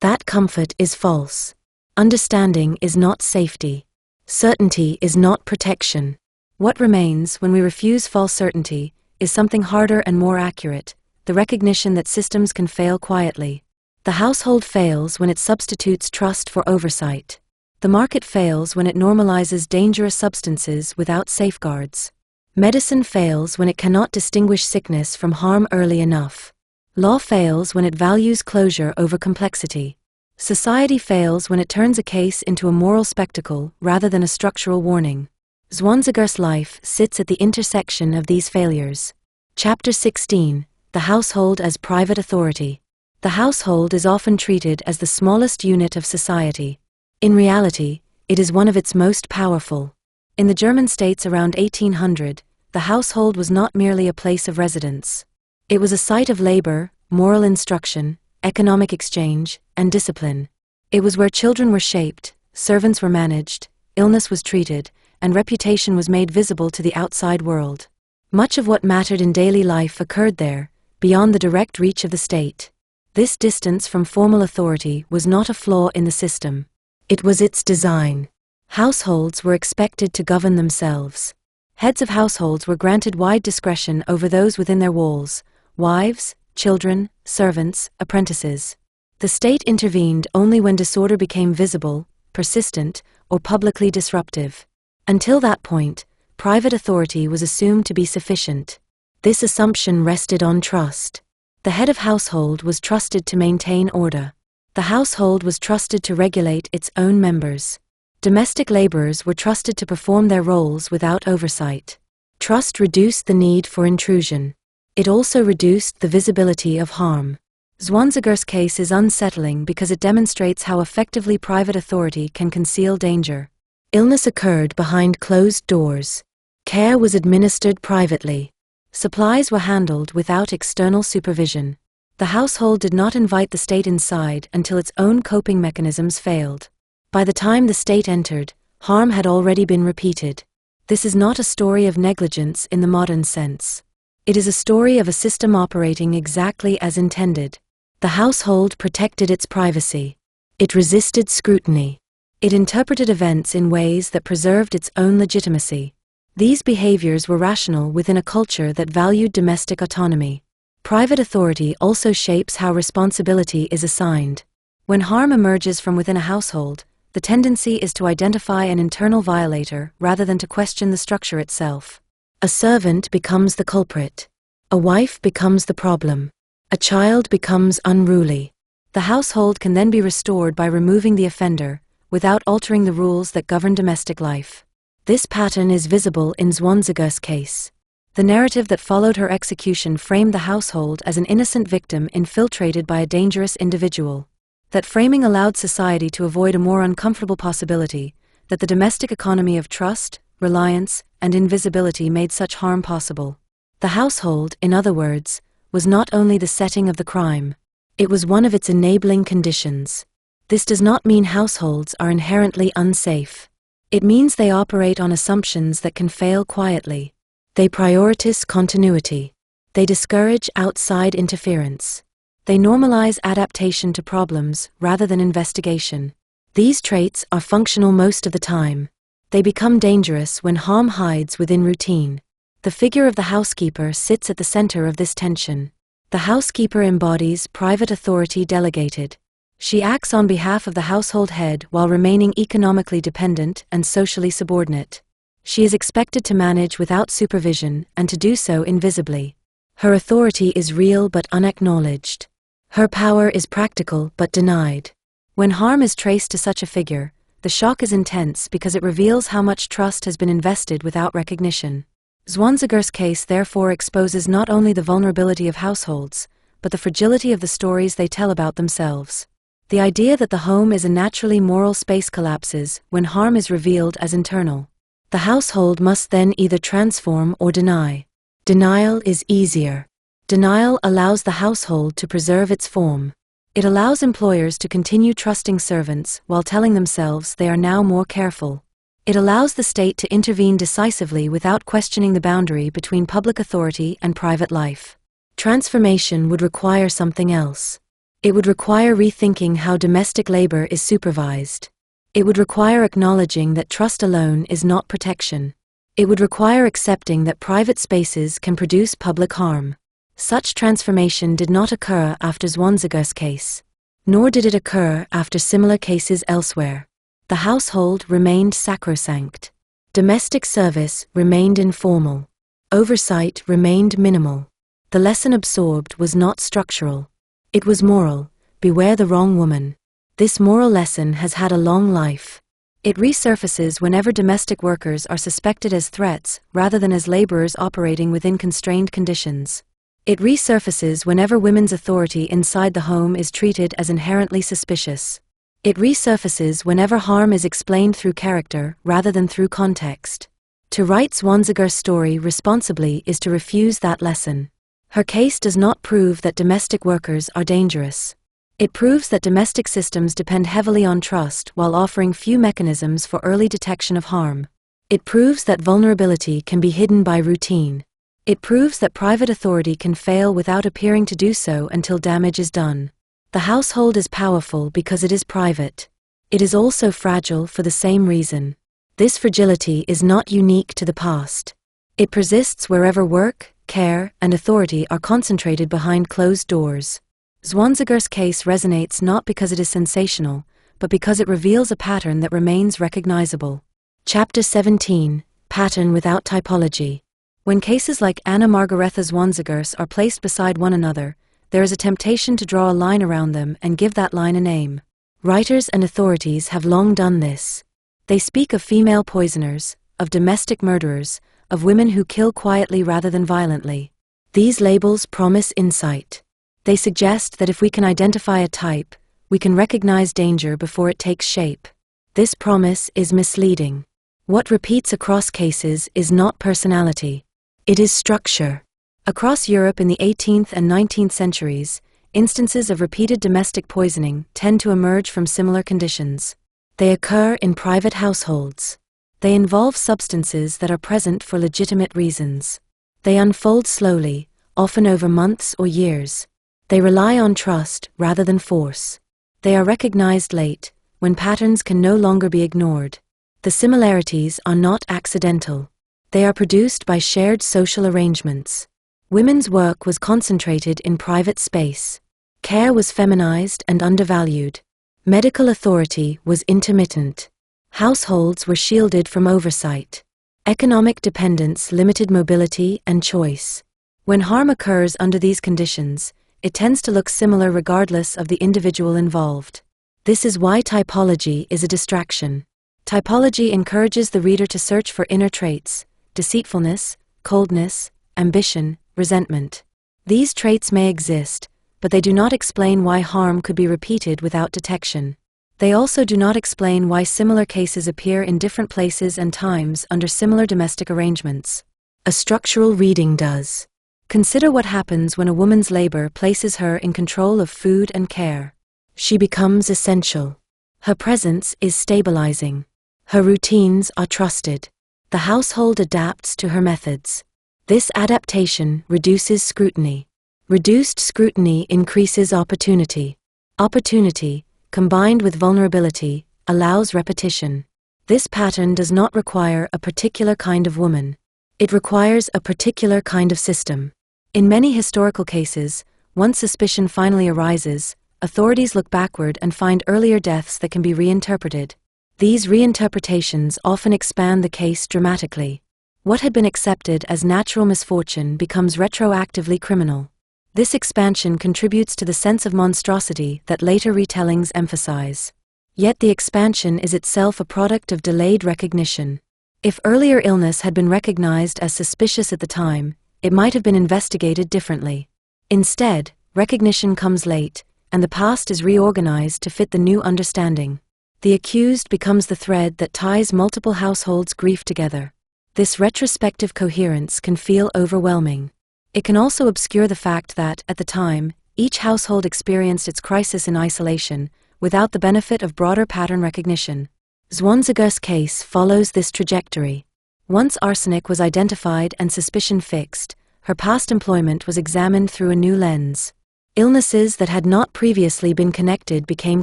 That comfort is false. Understanding is not safety. Certainty is not protection. What remains when we refuse false certainty is something harder and more accurate, the recognition that systems can fail quietly. The household fails when it substitutes trust for oversight. The market fails when it normalizes dangerous substances without safeguards. Medicine fails when it cannot distinguish sickness from harm early enough. Law fails when it values closure over complexity. Society fails when it turns a case into a moral spectacle rather than a structural warning. Zwanziger's life sits at the intersection of these failures. Chapter 16. The household as private authority. The household is often treated as the smallest unit of society. In reality, it is one of its most powerful. In the German states around 1800, the household was not merely a place of residence. It was a site of labor, moral instruction, economic exchange, and discipline. It was where children were shaped, servants were managed, illness was treated, and reputation was made visible to the outside world. Much of what mattered in daily life occurred there, beyond the direct reach of the state. This distance from formal authority was not a flaw in the system. It was its design. Households were expected to govern themselves. Heads of households were granted wide discretion over those within their walls: wives, children, servants, apprentices. The state intervened only when disorder became visible, persistent, or publicly disruptive. Until that point, private authority was assumed to be sufficient. This assumption rested on trust. The head of household was trusted to maintain order. The household was trusted to regulate its own members. Domestic laborers were trusted to perform their roles without oversight. Trust reduced the need for intrusion. It also reduced the visibility of harm. Zwanziger's case is unsettling because it demonstrates how effectively private authority can conceal danger. Illness occurred behind closed doors. Care was administered privately. Supplies were handled without external supervision. The household did not invite the state inside until its own coping mechanisms failed. By the time the state entered, harm had already been repeated. This is not a story of negligence in the modern sense. It is a story of a system operating exactly as intended. The household protected its privacy. It resisted scrutiny. It interpreted events in ways that preserved its own legitimacy. These behaviors were rational within a culture that valued domestic autonomy. Private authority also shapes how responsibility is assigned. When harm emerges from within a household, the tendency is to identify an internal violator rather than to question the structure itself. A servant becomes the culprit. A wife becomes the problem. A child becomes unruly. The household can then be restored by removing the offender, without altering the rules that govern domestic life. This pattern is visible in Zwanziger's case. The narrative that followed her execution framed the household as an innocent victim infiltrated by a dangerous individual. That framing allowed society to avoid a more uncomfortable possibility, that the domestic economy of trust, reliance, and invisibility made such harm possible. The household, in other words, was not only the setting of the crime. It was one of its enabling conditions. This does not mean households are inherently unsafe. It means they operate on assumptions that can fail quietly. They prioritize continuity. They discourage outside interference. They normalize adaptation to problems rather than investigation. These traits are functional most of the time. They become dangerous when harm hides within routine. The figure of the housekeeper sits at the center of this tension. The housekeeper embodies private authority delegated. She acts on behalf of the household head while remaining economically dependent and socially subordinate. She is expected to manage without supervision and to do so invisibly. Her authority is real but unacknowledged. Her power is practical but denied. When harm is traced to such a figure, the shock is intense because it reveals how much trust has been invested without recognition. Zwanziger's case therefore exposes not only the vulnerability of households, but the fragility of the stories they tell about themselves. The idea that the home is a naturally moral space collapses when harm is revealed as internal. The household must then either transform or deny. Denial is easier. Denial allows the household to preserve its form. It allows employers to continue trusting servants while telling themselves they are now more careful. It allows the state to intervene decisively without questioning the boundary between public authority and private life. Transformation would require something else. It would require rethinking how domestic labor is supervised. It would require acknowledging that trust alone is not protection. It would require accepting that private spaces can produce public harm. Such transformation did not occur after Zwanziger's case. Nor did it occur after similar cases elsewhere. The household remained sacrosanct. Domestic service remained informal. Oversight remained minimal. The lesson absorbed was not structural. It was moral. Beware the wrong woman. This moral lesson has had a long life. It resurfaces whenever domestic workers are suspected as threats rather than as laborers operating within constrained conditions. It resurfaces whenever women's authority inside the home is treated as inherently suspicious. It resurfaces whenever harm is explained through character rather than through context. To write Zwanziger's story responsibly is to refuse that lesson. Her case does not prove that domestic workers are dangerous. It proves that domestic systems depend heavily on trust while offering few mechanisms for early detection of harm. It proves that vulnerability can be hidden by routine. It proves that private authority can fail without appearing to do so until damage is done. The household is powerful because it is private. It is also fragile for the same reason. This fragility is not unique to the past. It persists wherever work, care, and authority are concentrated behind closed doors. Zwanziger's case resonates not because it is sensational, but because it reveals a pattern that remains recognizable. Chapter 17, Pattern Without Typology. When cases like Margaretha Zwanziger's are placed beside one another, there is a temptation to draw a line around them and give that line a name. Writers and authorities have long done this. They speak of female poisoners, of domestic murderers, of women who kill quietly rather than violently. These labels promise insight. They suggest that if we can identify a type, we can recognize danger before it takes shape. This promise is misleading. What repeats across cases is not personality. It is structure. Across Europe in the 18th and 19th centuries, instances of repeated domestic poisoning tend to emerge from similar conditions. They occur in private households. They involve substances that are present for legitimate reasons. They unfold slowly, often over months or years. They rely on trust rather than force. They are recognized late, when patterns can no longer be ignored. The similarities are not accidental. They are produced by shared social arrangements. Women's work was concentrated in private space. Care was feminized and undervalued. Medical authority was intermittent. Households were shielded from oversight. Economic dependence limited mobility and choice. When harm occurs under these conditions, it tends to look similar regardless of the individual involved. This is why typology is a distraction. Typology encourages the reader to search for inner traits: deceitfulness, coldness, ambition, resentment. These traits may exist, but they do not explain why harm could be repeated without detection. They also do not explain why similar cases appear in different places and times under similar domestic arrangements. A structural reading does. Consider what happens when a woman's labor places her in control of food and care. She becomes essential. Her presence is stabilizing. Her routines are trusted. The household adapts to her methods. This adaptation reduces scrutiny. Reduced scrutiny increases opportunity. Opportunity, combined with vulnerability, allows repetition. This pattern does not require a particular kind of woman. It requires a particular kind of system. In many historical cases, once suspicion finally arises, authorities look backward and find earlier deaths that can be reinterpreted. These reinterpretations often expand the case dramatically. What had been accepted as natural misfortune becomes retroactively criminal. This expansion contributes to the sense of monstrosity that later retellings emphasize. Yet the expansion is itself a product of delayed recognition. If earlier illness had been recognized as suspicious at the time, it might have been investigated differently. Instead, recognition comes late, and the past is reorganized to fit the new understanding. The accused becomes the thread that ties multiple households' grief together. This retrospective coherence can feel overwhelming. It can also obscure the fact that, at the time, each household experienced its crisis in isolation, without the benefit of broader pattern recognition. Zwanziger's case follows this trajectory. Once arsenic was identified and suspicion fixed, her past employment was examined through a new lens. Illnesses that had not previously been connected became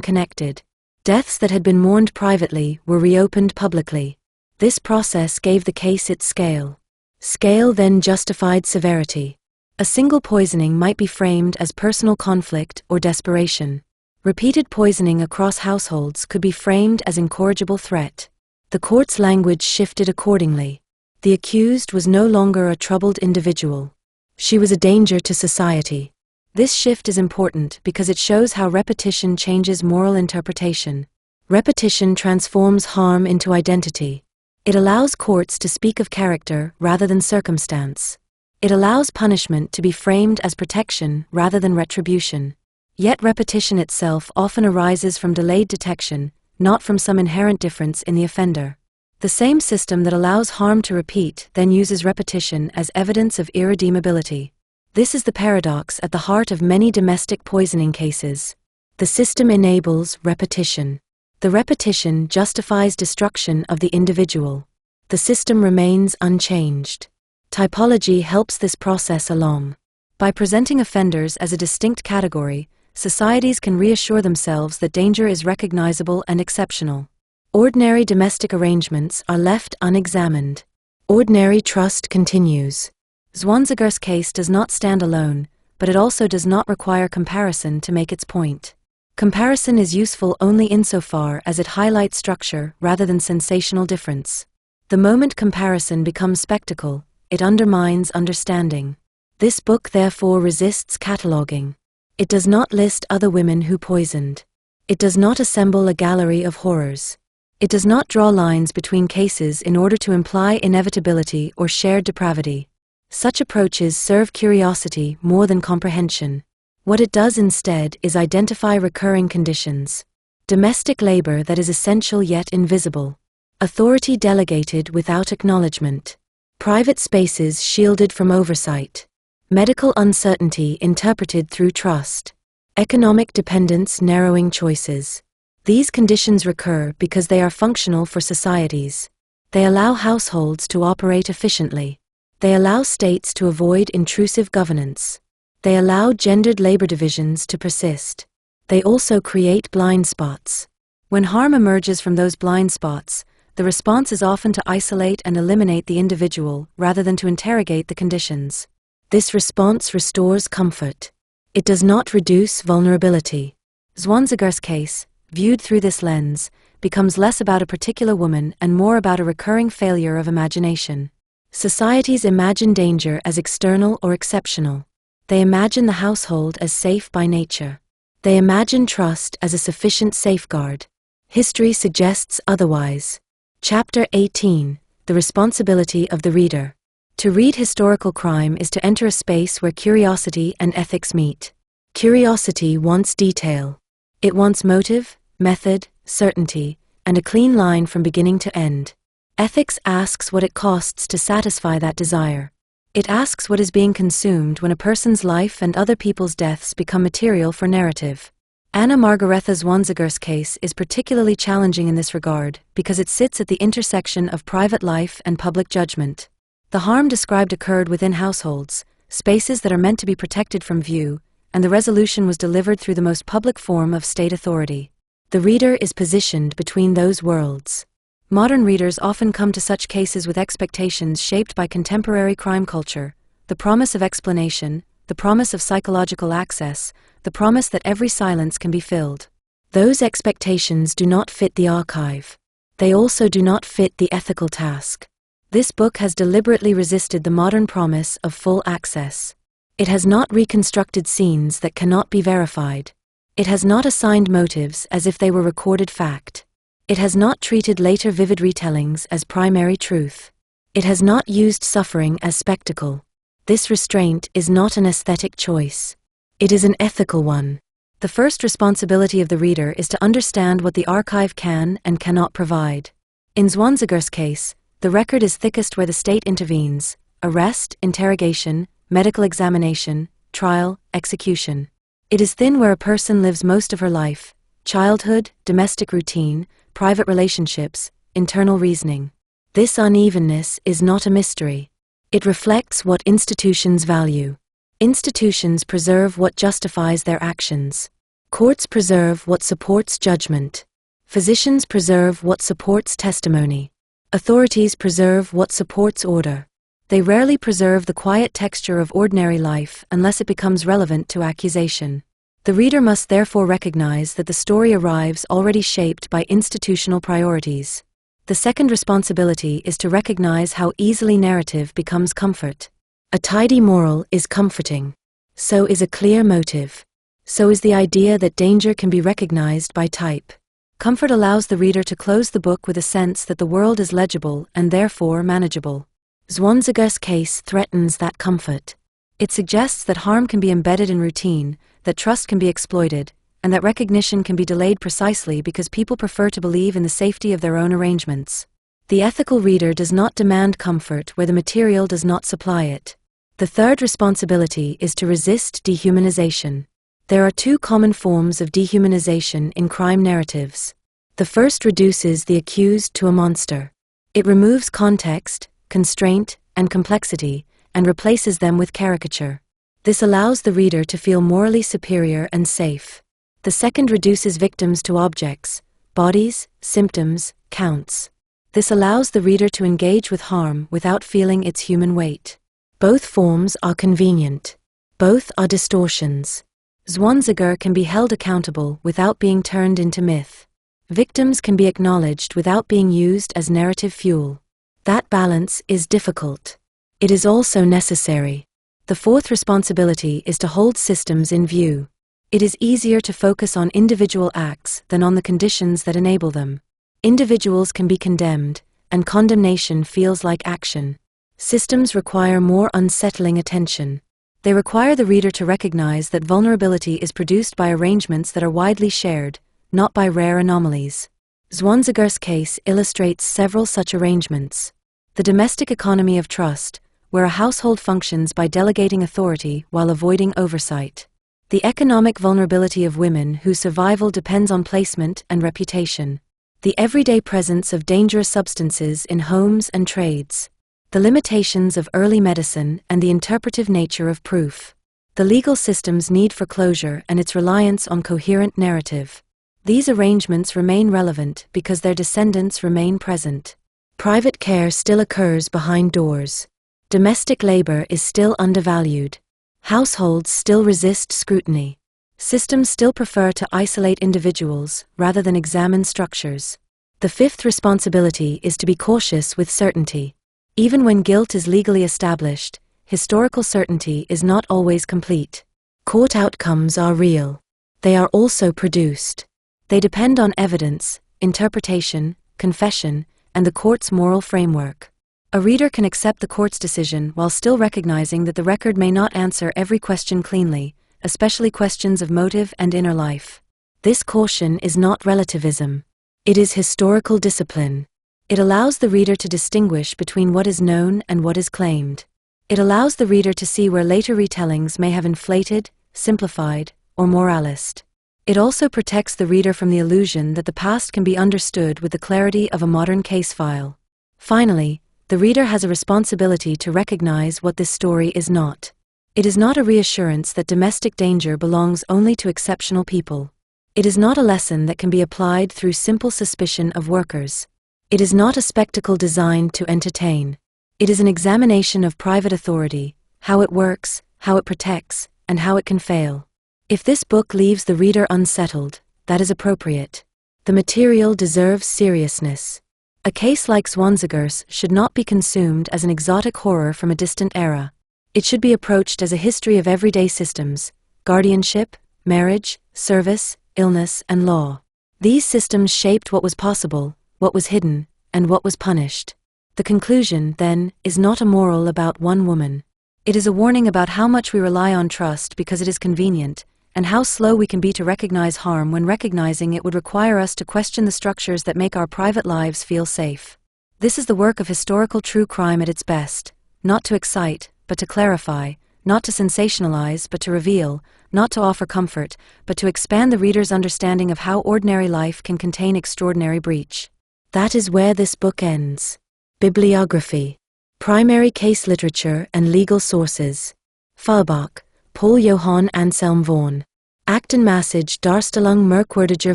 connected. Deaths that had been mourned privately were reopened publicly. This process gave the case its scale. Scale then justified severity. A single poisoning might be framed as personal conflict or desperation. Repeated poisoning across households could be framed as incorrigible threat. The court's language shifted accordingly. The accused was no longer a troubled individual. She was a danger to society. This shift is important because it shows how repetition changes moral interpretation. Repetition transforms harm into identity. It allows courts to speak of character rather than circumstance. It allows punishment to be framed as protection rather than retribution. Yet repetition itself often arises from delayed detection, not from some inherent difference in the offender. The same system that allows harm to repeat then uses repetition as evidence of irredeemability. This is the paradox at the heart of many domestic poisoning cases. The system enables repetition. The repetition justifies destruction of the individual. The system remains unchanged. Typology helps this process along. By presenting offenders as a distinct category, societies can reassure themselves that danger is recognizable and exceptional. Ordinary domestic arrangements are left unexamined. Ordinary trust continues. Zwanziger's case does not stand alone, but it also does not require comparison to make its point. Comparison is useful only insofar as it highlights structure rather than sensational difference. The moment comparison becomes spectacle, it undermines understanding. This book therefore resists cataloging. It does not list other women who poisoned. It does not assemble a gallery of horrors. It does not draw lines between cases in order to imply inevitability or shared depravity. Such approaches serve curiosity more than comprehension. What it does instead is identify recurring conditions. Domestic labor that is essential yet invisible. Authority delegated without acknowledgement. Private spaces shielded from oversight. Medical uncertainty interpreted through trust. Economic dependence narrowing choices. These conditions recur because they are functional for societies. They allow households to operate efficiently. They allow states to avoid intrusive governance. They allow gendered labor divisions to persist. They also create blind spots. When harm emerges from those blind spots, the response is often to isolate and eliminate the individual rather than to interrogate the conditions. This response restores comfort. It does not reduce vulnerability. Zwanziger's case, viewed through this lens, becomes less about a particular woman and more about a recurring failure of imagination. Societies imagine danger as external or exceptional. They imagine the household as safe by nature. They imagine trust as a sufficient safeguard. History suggests otherwise. Chapter 18: The Responsibility of the Reader. To read historical crime is to enter a space where curiosity and ethics meet. Curiosity wants detail. It wants motive, method, certainty, and a clean line from beginning to end. Ethics asks what it costs to satisfy that desire. It asks what is being consumed when a person's life and other people's deaths become material for narrative. Margaretha Zwanziger's case is particularly challenging in this regard because it sits at the intersection of private life and public judgment. The harm described occurred within households, spaces that are meant to be protected from view, and the resolution was delivered through the most public form of state authority. The reader is positioned between those worlds. Modern readers often come to such cases with expectations shaped by contemporary crime culture, the promise of explanation, the promise of psychological access, the promise that every silence can be filled. Those expectations do not fit the archive. They also do not fit the ethical task. This book has deliberately resisted the modern promise of full access. It has not reconstructed scenes that cannot be verified. It has not assigned motives as if they were recorded fact. It has not treated later vivid retellings as primary truth. It has not used suffering as spectacle. This restraint is not an aesthetic choice. It is an ethical one. The first responsibility of the reader is to understand what the archive can and cannot provide. In Zwanziger's case, the record is thickest where the state intervenes: arrest, interrogation, medical examination, trial, execution. It is thin where a person lives most of her life: childhood, domestic routine, private relationships, internal reasoning. This unevenness is not a mystery. It reflects what institutions value. Institutions preserve what justifies their actions. Courts preserve what supports judgment. Physicians preserve what supports testimony. Authorities preserve what supports order. They rarely preserve the quiet texture of ordinary life unless it becomes relevant to accusation. The reader must therefore recognize that the story arrives already shaped by institutional priorities. The second responsibility is to recognize how easily narrative becomes comfort. A tidy moral is comforting. So is a clear motive. So is the idea that danger can be recognized by type. Comfort allows the reader to close the book with a sense that the world is legible and therefore manageable. Zwanziger's case threatens that comfort. It suggests that harm can be embedded in routine, that trust can be exploited, and that recognition can be delayed precisely because people prefer to believe in the safety of their own arrangements. The ethical reader does not demand comfort where the material does not supply it. The third responsibility is to resist dehumanization. There are two common forms of dehumanization in crime narratives. The first reduces the accused to a monster. It removes context, constraint, and complexity, and replaces them with caricature. This allows the reader to feel morally superior and safe. The second reduces victims to objects, bodies, symptoms, counts. This allows the reader to engage with harm without feeling its human weight. Both forms are convenient. Both are distortions. Zwanziger can be held accountable without being turned into myth. Victims can be acknowledged without being used as narrative fuel. That balance is difficult. It is also necessary. The fourth responsibility is to hold systems in view. It is easier to focus on individual acts than on the conditions that enable them. Individuals can be condemned, and condemnation feels like action. Systems require more unsettling attention. They require the reader to recognize that vulnerability is produced by arrangements that are widely shared, not by rare anomalies. Zwanziger's case illustrates several such arrangements. The domestic economy of trust, where a household functions by delegating authority while avoiding oversight. The economic vulnerability of women whose survival depends on placement and reputation. The everyday presence of dangerous substances in homes and trades. The limitations of early medicine and the interpretive nature of proof. The legal system's need for closure and its reliance on coherent narrative. These arrangements remain relevant because their descendants remain present. Private care still occurs behind doors. Domestic labor is still undervalued. Households still resist scrutiny. Systems still prefer to isolate individuals rather than examine structures. The fifth responsibility is to be cautious with certainty. Even when guilt is legally established, historical certainty is not always complete. Court outcomes are real. They are also produced. They depend on evidence, interpretation, confession, and the court's moral framework. A reader can accept the court's decision while still recognizing that the record may not answer every question cleanly, especially questions of motive and inner life. This caution is not relativism. It is historical discipline. It allows the reader to distinguish between what is known and what is claimed. It allows the reader to see where later retellings may have inflated, simplified, or moralist. It also protects the reader from the illusion that the past can be understood with the clarity of a modern case file. Finally, the reader has a responsibility to recognize what this story is not. It is not a reassurance that domestic danger belongs only to exceptional people. It is not a lesson that can be applied through simple suspicion of workers. It is not a spectacle designed to entertain. It is an examination of private authority, how it works, how it protects, and how it can fail. If this book leaves the reader unsettled, that is appropriate. The material deserves seriousness. A case like Zwanziger's should not be consumed as an exotic horror from a distant era. It should be approached as a history of everyday systems, guardianship, marriage, service, illness, and law. These systems shaped what was possible, what was hidden, and what was punished. The conclusion, then, is not a moral about one woman. It is a warning about how much we rely on trust because it is convenient, and how slow we can be to recognize harm when recognizing it would require us to question the structures that make our private lives feel safe. This is the work of historical true crime at its best, not to excite, but to clarify, not to sensationalize, but to reveal, not to offer comfort, but to expand the reader's understanding of how ordinary life can contain extraordinary breach. That is where this book ends. Bibliography. Primary case literature and legal sources. Fallbach, Paul Johann Anselm Vaughan. Aktenmassage Darstellung merkwürdiger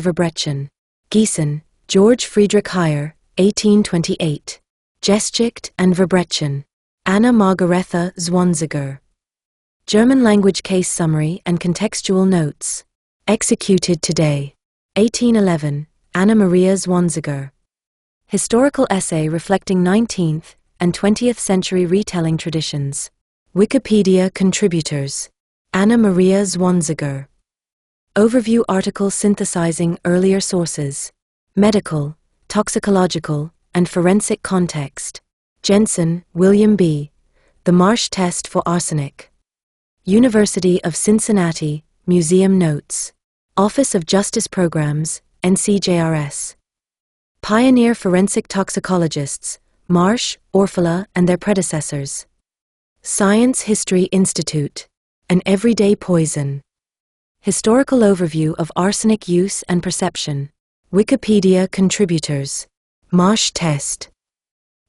Verbrechen. Gießen, George Friedrich Heyer, 1828. Geschichte and Verbrechen. Anna Margaretha Zwanziger. German language case summary and contextual notes. Executed today. 1811, Anna Maria Zwanziger. Historical essay reflecting 19th and 20th century retelling traditions. Wikipedia contributors. Anna Maria Zwanziger. Overview article synthesizing earlier sources. Medical, toxicological, and forensic context. Jensen, William B. The Marsh Test for Arsenic. University of Cincinnati, Museum Notes. Office of Justice Programs, NCJRS. Pioneer forensic toxicologists, Marsh, Orfila, and their predecessors. Science History Institute. An Everyday Poison. Historical overview of arsenic use and perception. Wikipedia contributors. Marsh Test.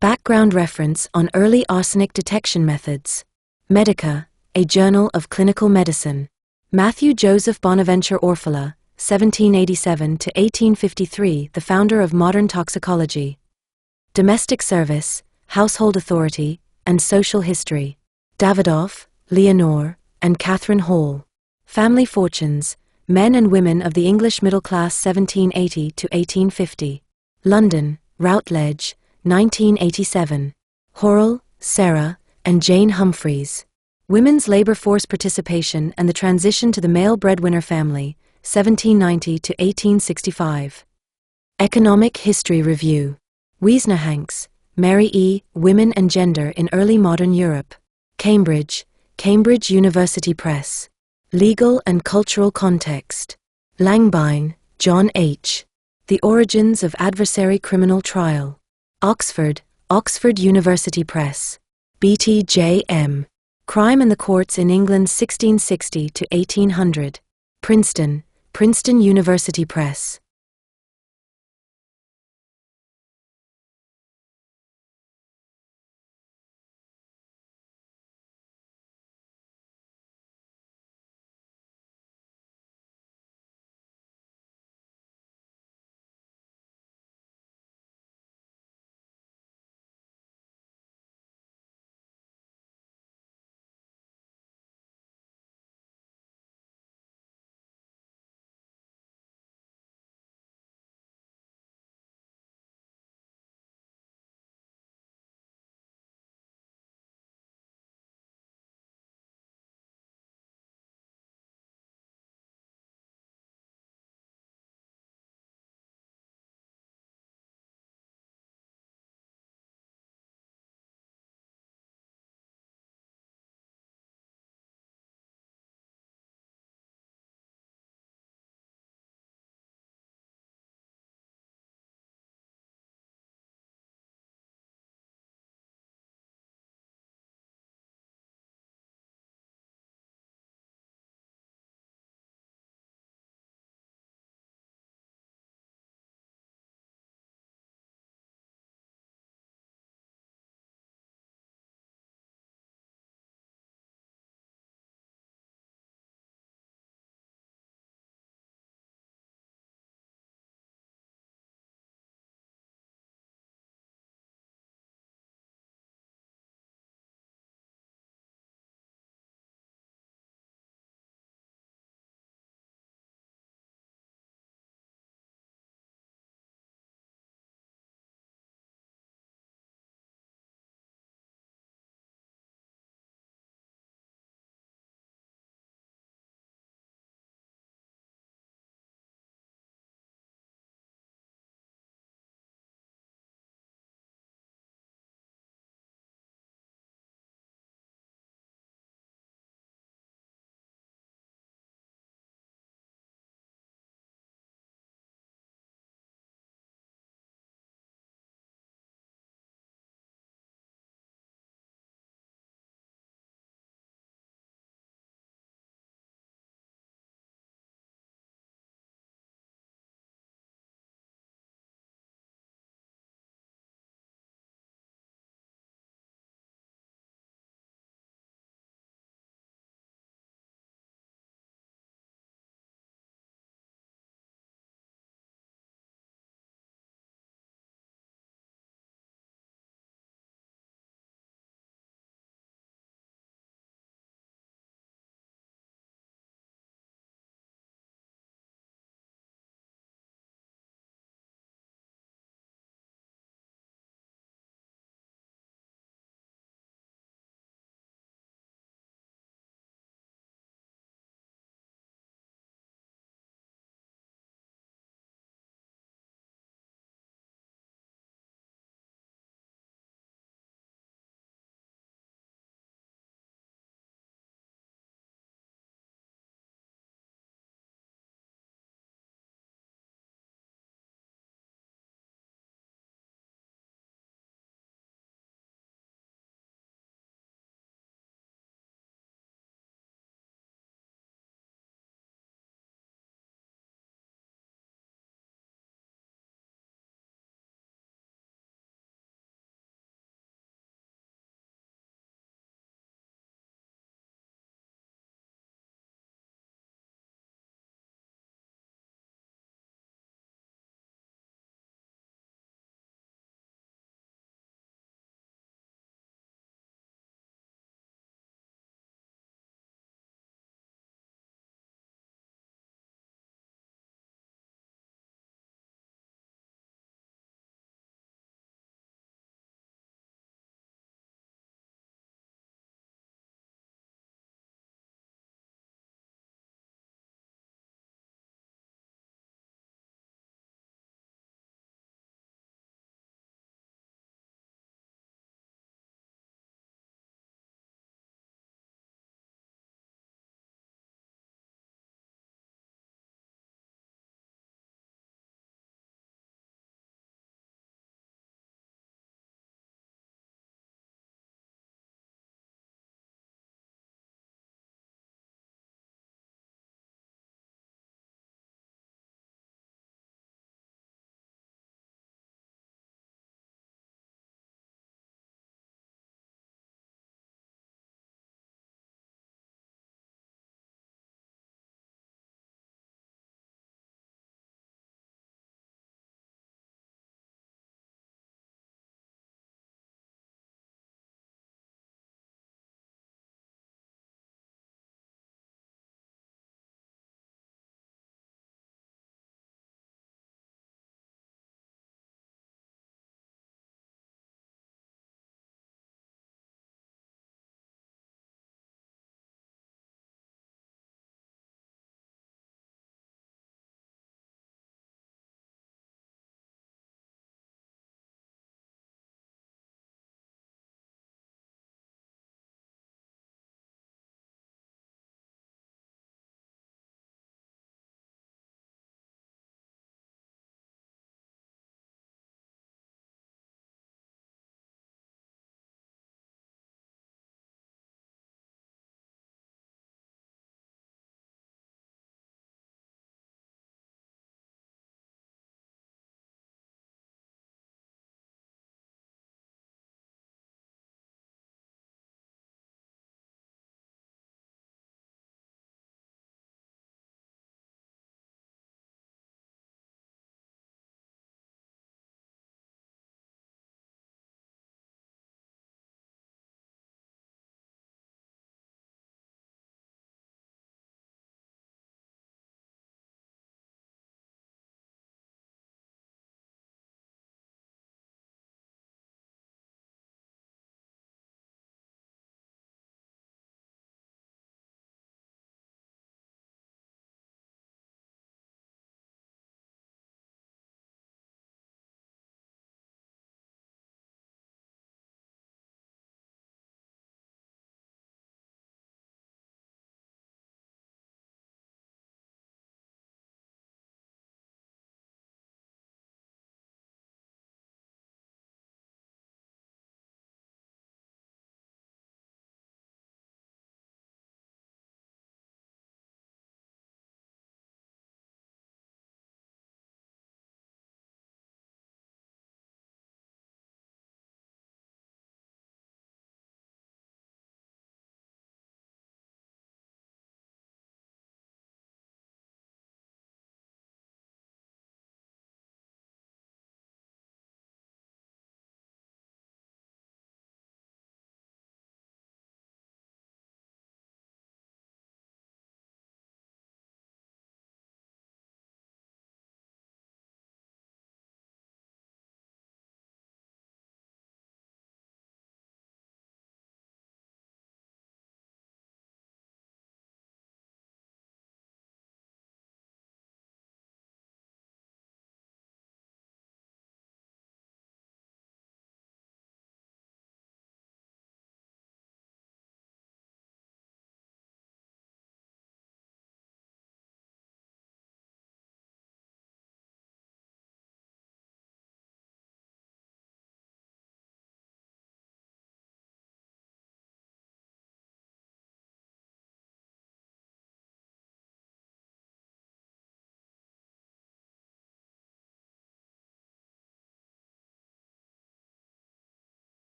Background reference on early arsenic detection methods. Medica, a journal of clinical medicine. Matthew Joseph Bonaventure Orfila, 1787 to 1853, the founder of modern toxicology. Domestic Service, Household Authority, and Social History. Davidoff, Leonore, and Catherine Hall. Family Fortunes, Men and Women of the English Middle Class 1780 to 1850. London, Routledge, 1987. Horrell, Sarah, and Jane Humphreys. Women's labor force participation and the transition to the male breadwinner family, 1790 to 1865. Economic History Review. Wiesner-Hanks, Mary E., Women and Gender in Early Modern Europe. Cambridge, Cambridge University Press. Legal and Cultural Context. Langbein, John H. The Origins of Adversary Criminal Trial. Oxford, Oxford University Press. BTJ.M. Crime and the Courts in England 1660 to 1800. Princeton, Princeton University Press.